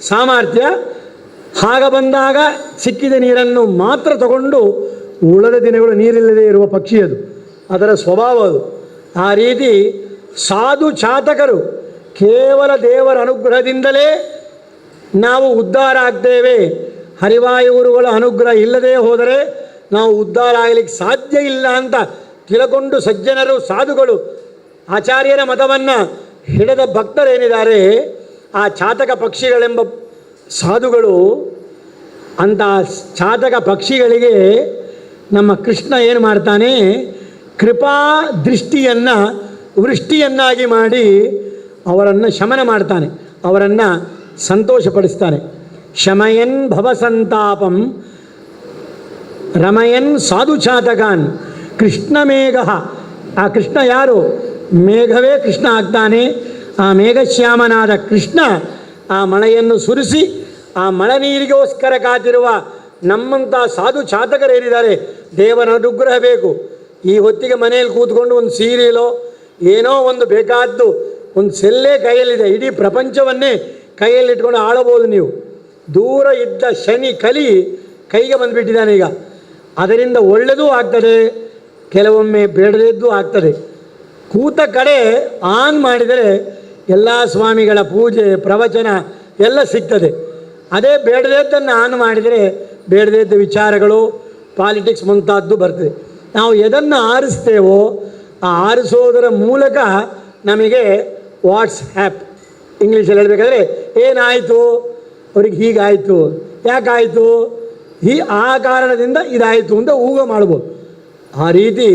ಸಾಮರ್ಥ್ಯ, ಆಗ ಬಂದಾಗ ಸಿಕ್ಕಿದ ನೀರನ್ನು ಮಾತ್ರ ತಗೊಂಡು ಉಳಿದ ದಿನಗಳು ನೀರಿಲ್ಲದೆ ಇರುವ ಪಕ್ಷಿ ಅದು, ಅದರ ಸ್ವಭಾವ ಅದು. ಆ ರೀತಿ ಸಾಧು ಚಾತಕರು ಕೇವಲ ದೇವರ ಅನುಗ್ರಹದಿಂದಲೇ ನಾವು ಉದ್ಧಾರ ಆಗ್ತೇವೆ. ಹರಿವಾಯುಗುರುಗಳ ಅನುಗ್ರಹ ಇಲ್ಲದೆ ಹೋದರೆ ನಾವು ಉದ್ಧಾರ ಆಗಲಿಕ್ಕೆ ಸಾಧ್ಯ ಇಲ್ಲ ಅಂತ ತಿಳ್ಕೊಂಡು ಸಜ್ಜನರು, ಸಾಧುಗಳು, ಆಚಾರ್ಯರ ಮತವನ್ನು ಹಿಡಿದ ಭಕ್ತರೇನಿದ್ದಾರೆ, ಆ ಚಾತಕ ಪಕ್ಷಿಗಳೆಂಬ ಸಾಧುಗಳು, ಅಂಥ ಚಾತಕ ಪಕ್ಷಿಗಳಿಗೆ ನಮ್ಮ ಕೃಷ್ಣ ಏನು ಮಾಡ್ತಾನೆ, ಕೃಪಾ ದೃಷ್ಟಿಯನ್ನು ವೃಷ್ಟಿಯನ್ನಾಗಿ ಮಾಡಿ ಅವರನ್ನು ಶಮನ ಮಾಡ್ತಾನೆ, ಅವರನ್ನು ಸಂತೋಷಪಡಿಸ್ತಾನೆ. ಶಮಯನ್ ಭವಸಂತಾಪಂ ರಮಯನ್ ಸಾಧುಚಾತಕಾನ್ ಕೃಷ್ಣ ಮೇಘ. ಆ ಕೃಷ್ಣ ಯಾರು? ಮೇಘವೇ ಕೃಷ್ಣ ಆಗ್ತಾನೆ. ಆ ಮೇಘಶ್ಯಾಮನಾದ ಕೃಷ್ಣ ಆ ಮಳೆಯನ್ನು ಸುರಿಸಿ ಆ ಮಳೆ ನೀರಿಗೋಸ್ಕರ ಕಾತಿರುವ ನಮ್ಮಂಥ ಸಾಧು ಚಾತಕರೇನಿದ್ದಾರೆ, ದೇವರ ಅನುಗ್ರಹ ಬೇಕು. ಈ ಹೊತ್ತಿಗೆ ಮನೆಯಲ್ಲಿ ಕೂತ್ಕೊಂಡು ಒಂದು ಸೀರಿಯಲೋ ಏನೋ ಒಂದು ಬೇಕಾದ್ದು ಒಂದು ಸೆಲ್ಲೇ ಕೈಯಲ್ಲಿದೆ, ಇಡೀ ಪ್ರಪಂಚವನ್ನೇ ಕೈಯಲ್ಲಿಟ್ಕೊಂಡು ಆಳಬಹುದು ನೀವು. ದೂರ ಇದ್ದ ಶನಿ ಕಲಿ ಕೈಗೆ ಬಂದುಬಿಟ್ಟಿದ್ದಾನೆ ಈಗ. ಅದರಿಂದ ಒಳ್ಳೆಯದೂ ಆಗ್ತದೆ, ಕೆಲವೊಮ್ಮೆ ಬೇಡದಿದ್ದೂ ಆಗ್ತದೆ. ಕೂತ ಕಡೆ ಆನ್ ಮಾಡಿದರೆ ಎಲ್ಲ ಸ್ವಾಮಿಗಳ ಪೂಜೆ ಪ್ರವಚನ ಎಲ್ಲ ಸಿಗ್ತದೆ. ಅದೇ ಬೇಡದಿದ್ದನ್ನು ಆನ್ ಮಾಡಿದರೆ ಬೇಡದಿದ್ದ ವಿಚಾರಗಳು, ಪಾಲಿಟಿಕ್ಸ್ ಮುಂತಾದ್ದು ಬರ್ತದೆ. ನಾವು ಎದನ್ನು ಆರಿಸ್ತೇವೋ ಆ ಆರಿಸೋದರ ಮೂಲಕ ನಮಗೆ ವಾಟ್ಸ್ಆ್ಯಪ್, ಇಂಗ್ಲೀಷಲ್ಲಿ ಹೇಳಬೇಕಾದ್ರೆ ಏನಾಯಿತು ಅವ್ರಿಗೆ ಹೀಗಾಯಿತು, ಯಾಕಾಯಿತು, ಆ ಕಾರಣದಿಂದ ಇದಾಯಿತು ಅಂತ ಊಹೆ ಮಾಡ್ಬೋದು. ಆ ರೀತಿ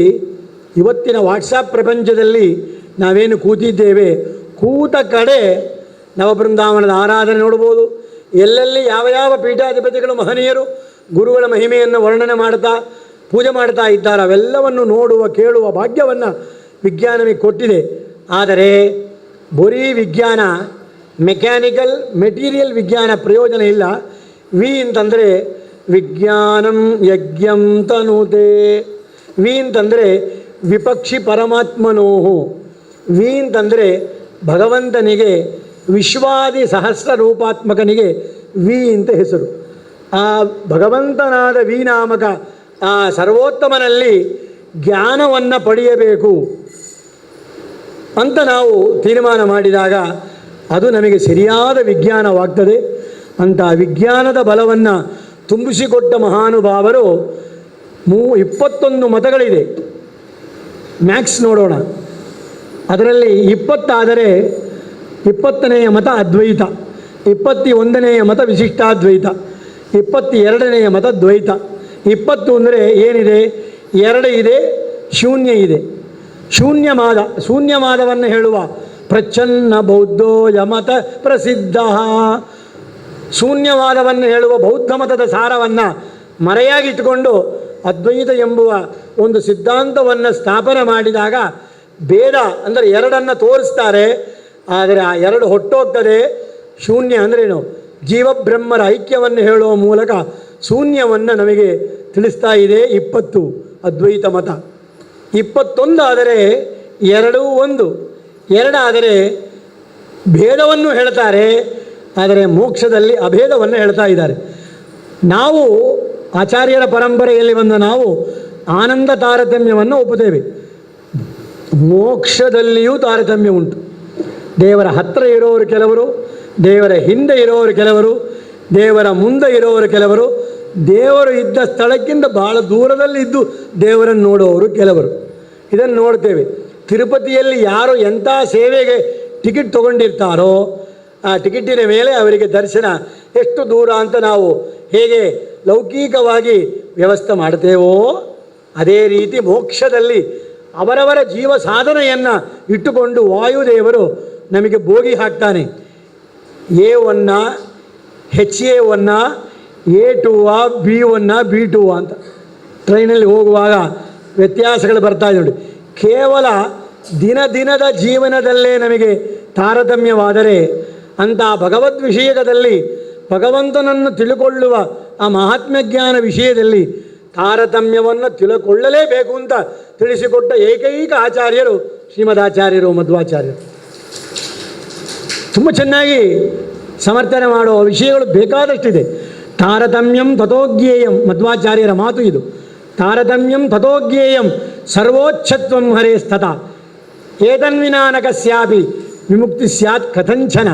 ಇವತ್ತಿನ ವಾಟ್ಸಪ್ ಪ್ರಪಂಚದಲ್ಲಿ ನಾವೇನು ಕೂತಿದ್ದೇವೆ, ಕೂತ ಕಡೆ ನವಬೃಂದಾವನದ ಆರಾಧನೆ ನೋಡ್ಬೋದು. ಎಲ್ಲೆಲ್ಲಿ ಯಾವ ಯಾವ ಪೀಠಾಧಿಪತಿಗಳು ಮಹನೀಯರು ಗುರುಗಳ ಮಹಿಮೆಯನ್ನು ವರ್ಣನೆ ಮಾಡ್ತಾ ಪೂಜೆ ಮಾಡ್ತಾ ಇದ್ದಾರೆ, ಅವೆಲ್ಲವನ್ನು ನೋಡುವ ಕೇಳುವ ಭಾಗ್ಯವನ್ನು ವಿಜ್ಞಾನವೇ ಕೊಟ್ಟಿದೆ. ಆದರೆ ಬರೀ ವಿಜ್ಞಾನ, ಮೆಕ್ಯಾನಿಕಲ್ ಮೆಟೀರಿಯಲ್ ವಿಜ್ಞಾನ ಪ್ರಯೋಜನ ಇಲ್ಲ. ವಿ ಅಂತಂದರೆ ವಿಜ್ಞಾನಂ ಯಜ್ಞಂ ತನುತೆ. ವಿ ಅಂತಂದರೆ ವಿಪಕ್ಷಿ ಪರಮಾತ್ಮನೋಹು. ವಿ ಅಂತಂದರೆ ಭಗವಂತನಿಗೆ ವಿಶ್ವಾದಿ ಸಹಸ್ರ ರೂಪಾತ್ಮಕನಿಗೆ ವಿ ಅಂತ ಹೆಸರು. ಆ ಭಗವಂತನಾದ ವಿ ನಾಮಕ ಆ ಸರ್ವೋತ್ತಮನಲ್ಲಿ ಜ್ಞಾನವನ್ನು ಪಡೆಯಬೇಕು ಅಂತ ನಾವು ತೀರ್ಮಾನ ಮಾಡಿದಾಗ ಅದು ನಮಗೆ ಸರಿಯಾದ ವಿಜ್ಞಾನವಾಗ್ತದೆ. ಅಂಥ ವಿಜ್ಞಾನದ ಬಲವನ್ನು ತುಂಬಿಸಿಕೊಟ್ಟ ಮಹಾನುಭಾವರು 21 ಮತಗಳಿದೆ. ಮ್ಯಾಕ್ಸ್ ನೋಡೋಣ. ಅದರಲ್ಲಿ 20 ಆದರೆ 20ನೆಯ ಮತ ಅದ್ವೈತ, 21ನೆಯ ಮತ ವಿಶಿಷ್ಟಾದ್ವೈತ, 22ನೆಯ ಮತ ದ್ವೈತ. 20 ಅಂದರೆ ಏನಿದೆ? 2 ಇದೆ, ಶೂನ್ಯ ಇದೆ. ಶೂನ್ಯವಾದವನ್ನು ಹೇಳುವ ಪ್ರಚ್ಛನ್ನ ಬೌದ್ಧೋ ಯಮತ ಪ್ರಸಿದ್ಧ. ಶೂನ್ಯವಾದವನ್ನು ಹೇಳುವ ಬೌದ್ಧ ಮತದ ಸಾರವನ್ನು ಮರೆಯಾಗಿಟ್ಟುಕೊಂಡು ಅದ್ವೈತ ಎಂಬುವ ಒಂದು ಸಿದ್ಧಾಂತವನ್ನು ಸ್ಥಾಪನೆ ಮಾಡಿದಾಗ ಭೇದ ಅಂದರೆ 2 ತೋರಿಸ್ತಾರೆ. ಆದರೆ ಆ 2 ಹೊಟ್ಟೋಗ್ತದೆ. ಶೂನ್ಯ ಅಂದ್ರೇನು? ಜೀವಬ್ರಹ್ಮರ ಐಕ್ಯವನ್ನು ಹೇಳುವ ಮೂಲಕ ಶೂನ್ಯವನ್ನು ನಮಗೆ ತಿಳಿಸ್ತಾ ಇದೆ 20 ಅದ್ವೈತ ಮತ. 21 ಆದರೆ 2 1, 2 ಆದರೆ ಭೇದವನ್ನು ಹೇಳ್ತಾರೆ, ಆದರೆ ಮೋಕ್ಷದಲ್ಲಿ ಅಭೇದವನ್ನು ಹೇಳ್ತಾ ಇದ್ದಾರೆ. ನಾವು ಆಚಾರ್ಯರ ಪರಂಪರೆಯಲ್ಲಿ ಬಂದ ನಾವು ಆನಂದ ತಾರತಮ್ಯವನ್ನು ಒಪ್ಪುತ್ತೇವೆ. ಮೋಕ್ಷದಲ್ಲಿಯೂ ತಾರತಮ್ಯ ಉಂಟು. ದೇವರ ಹತ್ತಿರ ಇರೋರು ಕೆಲವರು, ದೇವರ ಹಿಂದೆ ಇರೋರು ಕೆಲವರು, ದೇವರ ಮುಂದೆ ಇರೋರು ಕೆಲವರು, ದೇವರು ಇದ್ದ ಸ್ಥಳಕ್ಕಿಂತ ಬಹಳ ದೂರದಲ್ಲಿ ಇದ್ದು ದೇವರನ್ನು ನೋಡುವವರು ಕೆಲವರು. ಇದನ್ನು ನೋಡ್ತೇವೆ. ತಿರುಪತಿಯಲ್ಲಿ ಯಾರು ಎಂಥ ಸೇವೆಗೆ ಟಿಕೆಟ್ ತೊಗೊಂಡಿರ್ತಾರೋ ಆ ಟಿಕೆಟಿನ ಮೇಲೆ ಅವರಿಗೆ ದರ್ಶನ ಎಷ್ಟು ದೂರ ಅಂತ ನಾವು ಹೇಗೆ ಲೌಕಿಕವಾಗಿ ವ್ಯವಸ್ಥೆ ಮಾಡ್ತೇವೋ ಅದೇ ರೀತಿ ಮೋಕ್ಷದಲ್ಲಿ ಅವರವರ ಜೀವ ಸಾಧನೆಯನ್ನು ಇಟ್ಟುಕೊಂಡು ವಾಯುದೇವರು ನಮಗೆ ಬೋಗಿ ಹಾಕ್ತಾನೆ. A1 HA1 A2 B1 B2 ಅಂತ ಟ್ರೈನಲ್ಲಿ ಹೋಗುವಾಗ ವ್ಯತ್ಯಾಸಗಳು ಬರ್ತಾ ಇದೆ ನೋಡಿ. ಕೇವಲ ದಿನದ ಜೀವನದಲ್ಲೇ ನಮಗೆ ತಾರತಮ್ಯವಾದರೆ ಅಂಥ ಭಗವದ್ ವಿಷಯದಲ್ಲಿ ಭಗವಂತನನ್ನು ತಿಳ್ಕೊಳ್ಳುವ ಆ ಮಹಾತ್ಮ ಜ್ಞಾನ ವಿಷಯದಲ್ಲಿ ತಾರತಮ್ಯವನ್ನು ತಿಳ್ಕೊಳ್ಳಲೇಬೇಕು ಅಂತ ತಿಳಿಸಿಕೊಟ್ಟ ಏಕೈಕ ಆಚಾರ್ಯರು ಶ್ರೀಮದಾಚಾರ್ಯರು, ಮಧ್ವಾಚಾರ್ಯರು. ತುಂಬ ಚೆನ್ನಾಗಿ ಸಮರ್ಥನೆ ಮಾಡುವ ವಿಷಯಗಳು ಬೇಕಾದಷ್ಟಿದೆ. ತಾರತಮ್ಯಂ ತಥೋಜ್ಞೇಯಂ, ಮಧ್ವಾಚಾರ್ಯರ ಮಾತು ಇದು. ತಾರತಮ್ಯಂ ತಥೋಜ್ಞೇಯಂ ಸರ್ವೋಚ್ಛತ್ವಂ ಹರೇ ಸ್ಥತ ಏತನ್ವಿನಾ ನ ಕಸ್ಯಾಪಿ ವಿಮುಕ್ತಿ ಸ್ಯಾತ್ ಕಥಂಚನ.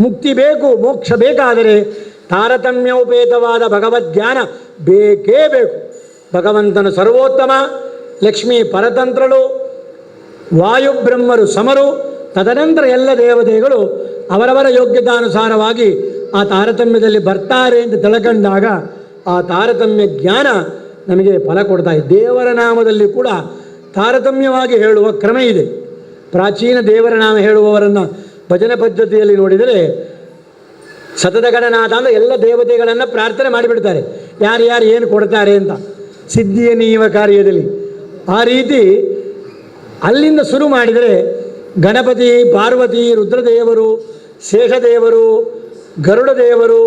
ಮುಕ್ತಿ ಬೇಕು, ಮೋಕ್ಷ ಬೇಕಾದರೆ ತಾರತಮ್ಯೋಪೇತವಾದ ಭಗವದ್ಜ್ಞಾನ ಬೇಕೇ ಬೇಕು. ಭಗವಂತನು ಸರ್ವೋತ್ತಮ, ಲಕ್ಷ್ಮೀ ಪರತಂತ್ರಳು, ವಾಯುಬ್ರಹ್ಮರು ಸಮರು, ತದನಂತರ ಎಲ್ಲ ದೇವತೆಗಳು ಅವರವರ ಯೋಗ್ಯತಾನುಸಾರವಾಗಿ ಆ ತಾರತಮ್ಯದಲ್ಲಿ ಬರ್ತಾರೆ ಅಂತ ತಿಳ್ಕೊಂಡಾಗ ಆ ತಾರತಮ್ಯ ಜ್ಞಾನ ನಮಗೆ ಫಲ ಕೊಡ್ತಾ ಇದೆ. ದೇವರ ನಾಮದಲ್ಲಿ ಕೂಡ ತಾರತಮ್ಯವಾಗಿ ಹೇಳುವ ಕ್ರಮ ಇದೆ. ಪ್ರಾಚೀನ ದೇವರ ನಾಮ ಹೇಳುವವರನ್ನು ಭಜನೆ ಪದ್ಧತಿಯಲ್ಲಿ ನೋಡಿದರೆ ಸತತ ಗಣನಾಥ ಅಂದರೆ ಎಲ್ಲ ದೇವತೆಗಳನ್ನು ಪ್ರಾರ್ಥನೆ ಮಾಡಿಬಿಡ್ತಾರೆ, ಯಾರ್ಯಾರು ಏನು ಕೊಡ್ತಾರೆ ಅಂತ ಸಿದ್ಧಿಯ ನೀವ ಕಾರ್ಯದಲ್ಲಿ. ಆ ರೀತಿ ಅಲ್ಲಿಂದ ಶುರು ಮಾಡಿದರೆ ಗಣಪತಿ, ಪಾರ್ವತಿ, ರುದ್ರದೇವರು, ಶೇಷದೇವರು, ಗರುಡ ದೇವರು,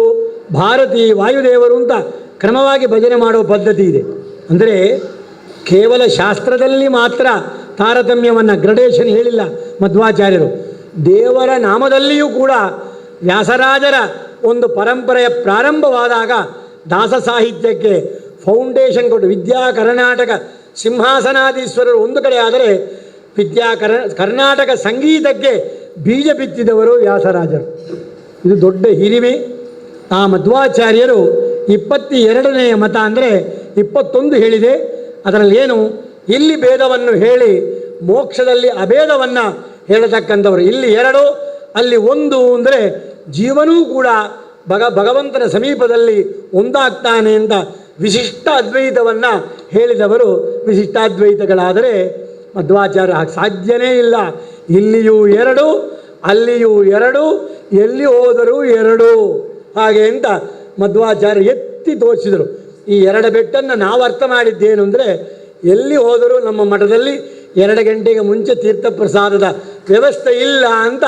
ಭಾರತಿ, ವಾಯುದೇವರು ಅಂತ ಕ್ರಮವಾಗಿ ಭಜನೆ ಮಾಡುವ ಪದ್ಧತಿ ಇದೆ. ಅಂದರೆ ಕೇವಲ ಶಾಸ್ತ್ರದಲ್ಲಿ ಮಾತ್ರ ತಾರತಮ್ಯವನ್ನು ಗ್ರಡೇಷನ್ ಹೇಳಿಲ್ಲ ಮಧ್ವಾಚಾರ್ಯರು. ದೇವರ ನಾಮದಲ್ಲಿಯೂ ಕೂಡ ವ್ಯಾಸರಾಜರ ಒಂದು ಪರಂಪರೆಯ ಪ್ರಾರಂಭವಾದಾಗ ದಾಸ ಸಾಹಿತ್ಯಕ್ಕೆ ಫೌಂಡೇಶನ್ ಕೊಟ್ಟು ವಿದ್ಯಾ ಕರ್ನಾಟಕ ಸಿಂಹಾಸನಾಧೀಶ್ವರರು ಒಂದು ಕಡೆ ಆದರೆ ಕರ್ನಾಟಕ ಸಂಗೀತಕ್ಕೆ ಬೀಜ ಬಿತ್ತಿದವರು ವ್ಯಾಸರಾಜರು. ಇದು ದೊಡ್ಡ ಹಿರಿಮೆ. ಆ ಮಧ್ವಾಚಾರ್ಯರು 22ನೆಯ ಮತ ಅಂದರೆ 21 ಹೇಳಿದೆ. ಅದರಲ್ಲಿ ಏನು? ಇಲ್ಲಿ ಭೇದವನ್ನು ಹೇಳಿ ಮೋಕ್ಷದಲ್ಲಿ ಅಭೇದವನ್ನು ಹೇಳತಕ್ಕಂಥವರು. ಇಲ್ಲಿ 2, ಅಲ್ಲಿ 1 ಅಂದರೆ ಜೀವನೂ ಕೂಡ ಭಗವಂತನ ಸಮೀಪದಲ್ಲಿ ಒಂದಾಗ್ತಾನೆ ಅಂತ ವಿಶಿಷ್ಟ ಅದ್ವೈತವನ್ನು ಹೇಳಿದವರು ವಿಶಿಷ್ಟಾದ್ವೈತಗಳಾದರೆ ಮಧ್ವಾಚಾರ್ಯ ಸಾಧ್ಯನೇ ಇಲ್ಲ. ಇಲ್ಲಿಯೂ 2, ಅಲ್ಲಿಯೂ 2, ಎಲ್ಲಿ ಹೋದರೂ 2 ಹಾಗೆ ಅಂತ ಮಧ್ವಾಚಾರ್ಯ ಎತ್ತಿ ತೋರಿಸಿದರು. ಈ 2 ಬೆಟ್ಟನ್ನು ನಾವು ಅರ್ಥ ಮಾಡಿದ್ದೇನು ಅಂದರೆ ಎಲ್ಲಿ ಹೋದರೂ ನಮ್ಮ ಮಠದಲ್ಲಿ 2 ಗಂಟೆಗೆ ಮುಂಚೆ ತೀರ್ಥಪ್ರಸಾದದ ವ್ಯವಸ್ಥೆ ಇಲ್ಲ ಅಂತ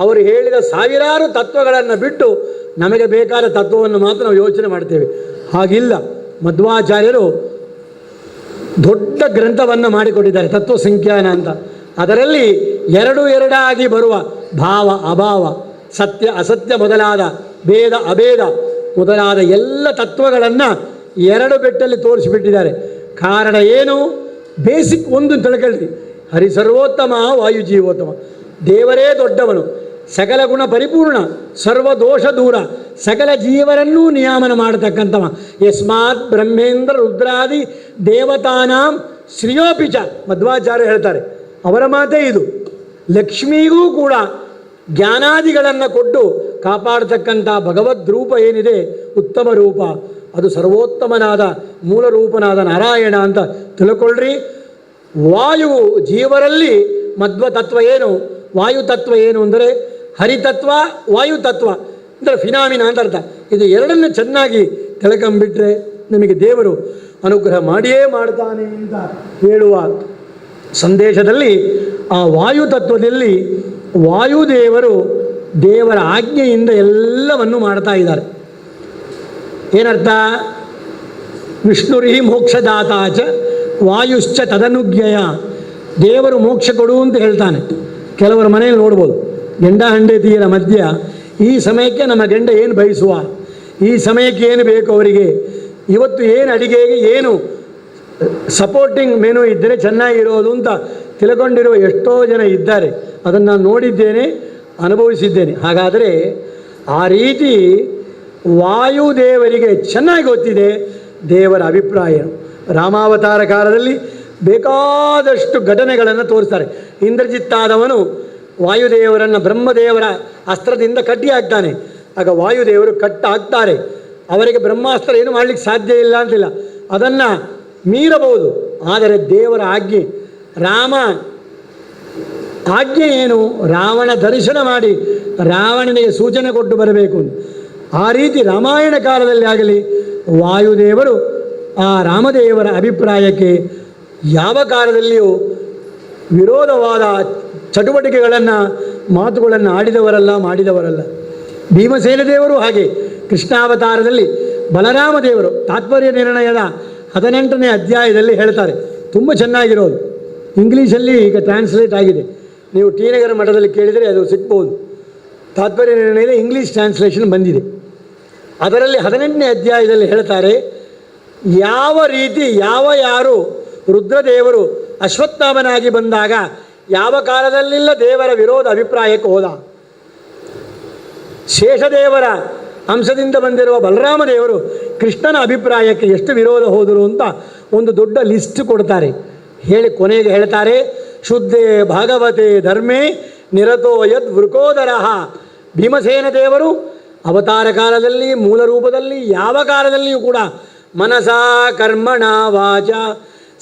ಅವರು ಹೇಳಿದ ಸಾವಿರಾರು ತತ್ವಗಳನ್ನು ಬಿಟ್ಟು ನಮಗೆ ಬೇಕಾದ ತತ್ವವನ್ನು ಮಾತ್ರ ನಾವು ಯೋಚನೆ ಮಾಡ್ತೇವೆ. ಹಾಗಿಲ್ಲ, ಮಧ್ವಾಚಾರ್ಯರು ದೊಡ್ಡ ಗ್ರಂಥವನ್ನು ಮಾಡಿಕೊಟ್ಟಿದ್ದಾರೆ, ತತ್ವ ಸಂಖ್ಯಾನ ಅಂತ. ಅದರಲ್ಲಿ ಎರಡಾಗಿ ಬರುವ ಭಾವ ಅಭಾವ, ಸತ್ಯ ಅಸತ್ಯ ಮೊದಲಾದ ಭೇದ ಅಭೇದ ಮೊದಲಾದ ಎಲ್ಲ ತತ್ವಗಳನ್ನು ಎರಡು ಬೆಟ್ಟಲ್ಲಿ ತೋರಿಸಿಬಿಟ್ಟಿದ್ದಾರೆ. ಕಾರಣ ಏನು? ಬೇಸಿಕ್ ಒಂದು ತಿಳ್ಕೊಳ್ಳಿ, ಹರಿ ಸರ್ವೋತ್ತಮ ವಾಯು ಜೀವೋತ್ತಮ. ದೇವರೇ ದೊಡ್ಡವನು, ಸಕಲ ಗುಣ ಪರಿಪೂರ್ಣ, ಸರ್ವ ದೋಷ ದೂರ, ಸಕಲ ಜೀವರನ್ನೂ ನಿಯಾಮನ ಮಾಡತಕ್ಕಂಥವ. ಯಸ್ಮಾತ್ ಬ್ರಹ್ಮೇಂದ್ರ ರುದ್ರಾದಿ ದೇವತಾನಾಂ ಶ್ರೇಯೋಪಿಚ ಮಧ್ವಾಚಾರ್ಯ ಹೇಳ್ತಾರೆ, ಅವರ ಮಾತೇ ಇದು. ಲಕ್ಷ್ಮಿಗೂ ಕೂಡ ಜ್ಞಾನಾದಿಗಳನ್ನು ಕೊಟ್ಟು ಕಾಪಾಡತಕ್ಕಂಥ ಭಗವದ್ ರೂಪ ಏನಿದೆ, ಉತ್ತಮ ರೂಪ, ಅದು ಸರ್ವೋತ್ತಮನಾದ ಮೂಲ ರೂಪನಾದ ನಾರಾಯಣ ಅಂತ ತಿಳ್ಕೊಳ್ರಿ. ವಾಯು ಜೀವರಲ್ಲಿ ಮಧ್ವ ತತ್ವ ಏನು, ವಾಯು ತತ್ವ ಏನು ಅಂದರೆ ಹರಿತತ್ವ, ವಾಯುತತ್ವ ಅಂದರೆ ಫಿನಾಮಿನ ಅಂತ ಅರ್ಥ. ಇದು ಎರಡನ್ನು ಚೆನ್ನಾಗಿ ತಿಳ್ಕೊಂಬಿಟ್ರೆ ನಿಮಗೆ ದೇವರು ಅನುಗ್ರಹ ಮಾಡಿಯೇ ಮಾಡ್ತಾನೆ ಅಂತ ಹೇಳುವ ಸಂದೇಶದಲ್ಲಿ ಆ ವಾಯುತತ್ವದಲ್ಲಿ ವಾಯುದೇವರು ದೇವರ ಆಜ್ಞೆಯಿಂದ ಎಲ್ಲವನ್ನು ಮಾಡ್ತಾ ಇದ್ದಾರೆ. ಏನರ್ಥ? ವಿಷ್ಣುರಿ ಮೋಕ್ಷದಾತಾಚ ವಾಯುಶ್ಚ ತದನುಜ್ಞೆಯ. ದೇವರು ಮೋಕ್ಷ ಕೊಡು ಅಂತ ಹೇಳ್ತಾನೆ. ಕೆಲವರ ಮನೆಯಲ್ಲಿ ನೋಡ್ಬೋದು, ಗಂಡ ಹೆಂಡತಿಯರ ಮಧ್ಯ ಈ ಸಮಯಕ್ಕೆ ನಮ್ಮ ಗಂಡ ಏನು ಬಯಸುವ, ಈ ಸಮಯಕ್ಕೆ ಏನು ಬೇಕು ಅವರಿಗೆ, ಇವತ್ತು ಏನು ಅಡಿಗೆಗೆ ಏನು ಸಪೋರ್ಟಿಂಗ್ ಮೆನು ಇದ್ದರೆ ಚೆನ್ನಾಗಿರೋದು ಅಂತ ತಿಳ್ಕೊಂಡಿರುವ ಎಷ್ಟೋ ಜನ ಇದ್ದಾರೆ. ಅದನ್ನು ನಾನು ನೋಡಿದ್ದೇನೆ, ಅನುಭವಿಸಿದ್ದೇನೆ. ಹಾಗಾದರೆ ಆ ರೀತಿ ವಾಯುದೇವರಿಗೆ ಚೆನ್ನಾಗಿ ಗೊತ್ತಿದೆ ದೇವರ ಅಭಿಪ್ರಾಯ. ರಾಮಾವತಾರ ಕಾಲದಲ್ಲಿ ಬೇಕಾದಷ್ಟು ಘಟನೆಗಳನ್ನು ತೋರಿಸ್ತಾರೆ. ಇಂದ್ರಜಿತ್ತಾದವನು ವಾಯುದೇವರನ್ನು ಬ್ರಹ್ಮದೇವರ ಅಸ್ತ್ರದಿಂದ ಕಟ್ಟಿ ಹಾಕ್ತಾನೆ. ಆಗ ವಾಯುದೇವರು ಕಟ್ಟಾಗ್ತಾರೆ. ಅವರಿಗೆ ಬ್ರಹ್ಮಾಸ್ತ್ರ ಏನು ಮಾಡಲಿಕ್ಕೆ ಸಾಧ್ಯ ಇಲ್ಲ ಅಂತಿಲ್ಲ, ಅದನ್ನು ಮೀರಬಹುದು. ಆದರೆ ದೇವರ ಆಜ್ಞೆ, ರಾಮ ಆಜ್ಞೆ ಏನು? ರಾವಣ ದರ್ಶನ ಮಾಡಿ ರಾವಣನಿಗೆ ಸೂಚನೆ ಕೊಟ್ಟು ಬರಬೇಕು. ಆ ರೀತಿ ರಾಮಾಯಣ ಕಾಲದಲ್ಲಿ ಆಗಲಿ ವಾಯುದೇವರು ಆ ರಾಮದೇವರ ಅಭಿಪ್ರಾಯಕ್ಕೆ ಯಾವ ಕಾಲದಲ್ಲಿಯೂ ವಿರೋಧವಾದ ಚಟುವಟಿಕೆಗಳನ್ನು ಮಾತುಗಳನ್ನು ಆಡಿದವರಲ್ಲ, ಮಾಡಿದವರಲ್ಲ. ಭೀಮಸೇನ ದೇವರು ಹಾಗೆ. ಕೃಷ್ಣಾವತಾರದಲ್ಲಿ ಬಲರಾಮ ದೇವರು ತಾತ್ಪರ್ಯ ನಿರ್ಣಯದ 18ನೇ ಅಧ್ಯಾಯದಲ್ಲಿ ಹೇಳ್ತಾರೆ, ತುಂಬ ಚೆನ್ನಾಗಿರೋದು. ಇಂಗ್ಲೀಷಲ್ಲಿ ಈಗ ಟ್ರಾನ್ಸ್ಲೇಟ್ ಆಗಿದೆ, ನೀವು ಟಿ ನಗರ ಮಠದಲ್ಲಿ ಕೇಳಿದರೆ ಅದು ಸಿಗ್ಬೋದು. ತಾತ್ಪರ್ಯ ನಿರ್ಣಯದ ಇಂಗ್ಲೀಷ್ ಟ್ರಾನ್ಸ್ಲೇಷನ್ ಬಂದಿದೆ. ಅದರಲ್ಲಿ 18ನೇ ಅಧ್ಯಾಯದಲ್ಲಿ ಹೇಳ್ತಾರೆ, ಯಾವ ರೀತಿ ಯಾರು ರುದ್ರದೇವರು ಅಶ್ವತ್ಥಾಮನಾಗಿ ಬಂದಾಗ ಯಾವ ಕಾಲದಲ್ಲಿಲ್ಲ ದೇವರ ವಿರೋಧ ಅಭಿಪ್ರಾಯಕ್ಕೆ ಹೋದ. ಶೇಷದೇವರ ಅಂಶದಿಂದ ಬಂದಿರುವ ಬಲರಾಮ ದೇವರು ಕೃಷ್ಣನ ಅಭಿಪ್ರಾಯಕ್ಕೆ ಎಷ್ಟು ವಿರೋಧ ಹೋದರು ಅಂತ ಒಂದು ದೊಡ್ಡ ಲಿಸ್ಟ್ ಕೊಡ್ತಾರೆ. ಹೇಳಿ ಕೊನೆಗೆ ಹೇಳ್ತಾರೆ, ಶುದ್ಧೇ ಭಾಗವತೆ ಧರ್ಮೇ ನಿರತೋ ಯದ್ ವೃಕೋದರ. ಭೀಮಸೇನ ದೇವರು ಅವತಾರ ಕಾಲದಲ್ಲಿ ಮೂಲ ರೂಪದಲ್ಲಿ ಯಾವ ಕಾಲದಲ್ಲಿಯೂ ಕೂಡ ಮನಸಾ ಕರ್ಮಣ ವಾಚ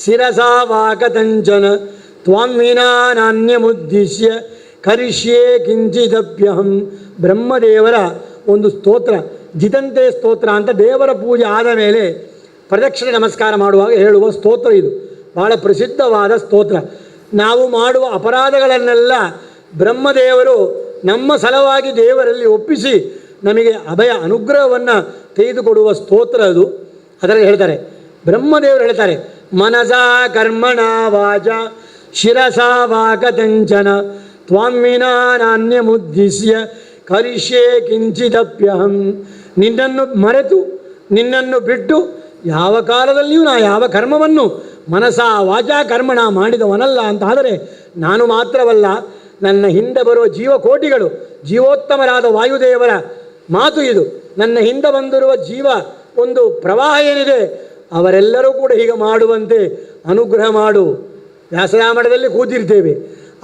ಶಿರಸಾ ವಾಕತಂಚನ ತ್ವಾಂ ವಿನಾ ನಾನ್ಯಮುದ್ದಿಶ್ಯ ಕರಿಷ್ಯೇ ಕಿಂಚಿದಪ್ಯಹಂ. ಬ್ರಹ್ಮದೇವರ ಒಂದು ಸ್ತೋತ್ರ, ಜಿತಂತೆ ಸ್ತೋತ್ರ ಅಂತ, ದೇವರ ಪೂಜೆ ಆದ ಮೇಲೆ ಪ್ರದಕ್ಷಿಣೆ ನಮಸ್ಕಾರ ಮಾಡುವಾಗ ಹೇಳುವ ಸ್ತೋತ್ರ. ಇದು ಬಹಳ ಪ್ರಸಿದ್ಧವಾದ ಸ್ತೋತ್ರ. ನಾವು ಮಾಡುವ ಅಪರಾಧಗಳನ್ನೆಲ್ಲ ಬ್ರಹ್ಮದೇವರು ನಮ್ಮ ಸಲುವಾಗಿ ದೇವರಲ್ಲಿ ಒಪ್ಪಿಸಿ ನಮಗೆ ಅಭಯ ಅನುಗ್ರಹವನ್ನು ತೆಗೆದುಕೊಡುವ ಸ್ತೋತ್ರ ಅದು. ಅದರಲ್ಲಿ ಹೇಳ್ತಾರೆ, ಬ್ರಹ್ಮದೇವರು ಹೇಳ್ತಾರೆ, ಮನಸಾ ಕರ್ಮಣ ವಾಚ ಶಿರಸಾ ವಾಕತಂಚನ ತ್ವಾಂ ವಿನಾ ನಾನ್ಯಮುದ್ದಿಶ್ಯ ಕರಿಷ್ಯೇ ಕಿಂಚಿದಪ್ಯಹಂ. ನಿನ್ನನ್ನು ಮರೆತು ನಿನ್ನನ್ನು ಬಿಟ್ಟು ಯಾವ ಕಾಲದಲ್ಲಿಯೂ ನಾ ಯಾವ ಕರ್ಮವನ್ನು ಮನಸಾ ವಾಚಾ ಕರ್ಮಣ ಮಾಡಿದವನಲ್ಲ ಅಂತ. ಆದರೆ ನಾನು ಮಾತ್ರವಲ್ಲ, ನನ್ನ ಹಿಂದೆ ಬರುವ ಜೀವಕೋಟಿಗಳು, ಜೀವೋತ್ತಮರಾದ ವಾಯುದೇವರ ಮಾತು ಇದು. ನನ್ನ ಹಿಂದೆ ಬಂದಿರುವ ಜೀವ ಒಂದು ಪ್ರವಾಹ ಏನಿದೆ ಅವರೆಲ್ಲರೂ ಕೂಡ ಹೀಗೆ ಮಾಡುವಂತೆ ಅನುಗ್ರಹ ಮಾಡು. ವ್ಯಾಸರಾಮಠದಲ್ಲಿ ಕೂತಿರ್ತೇವೆ,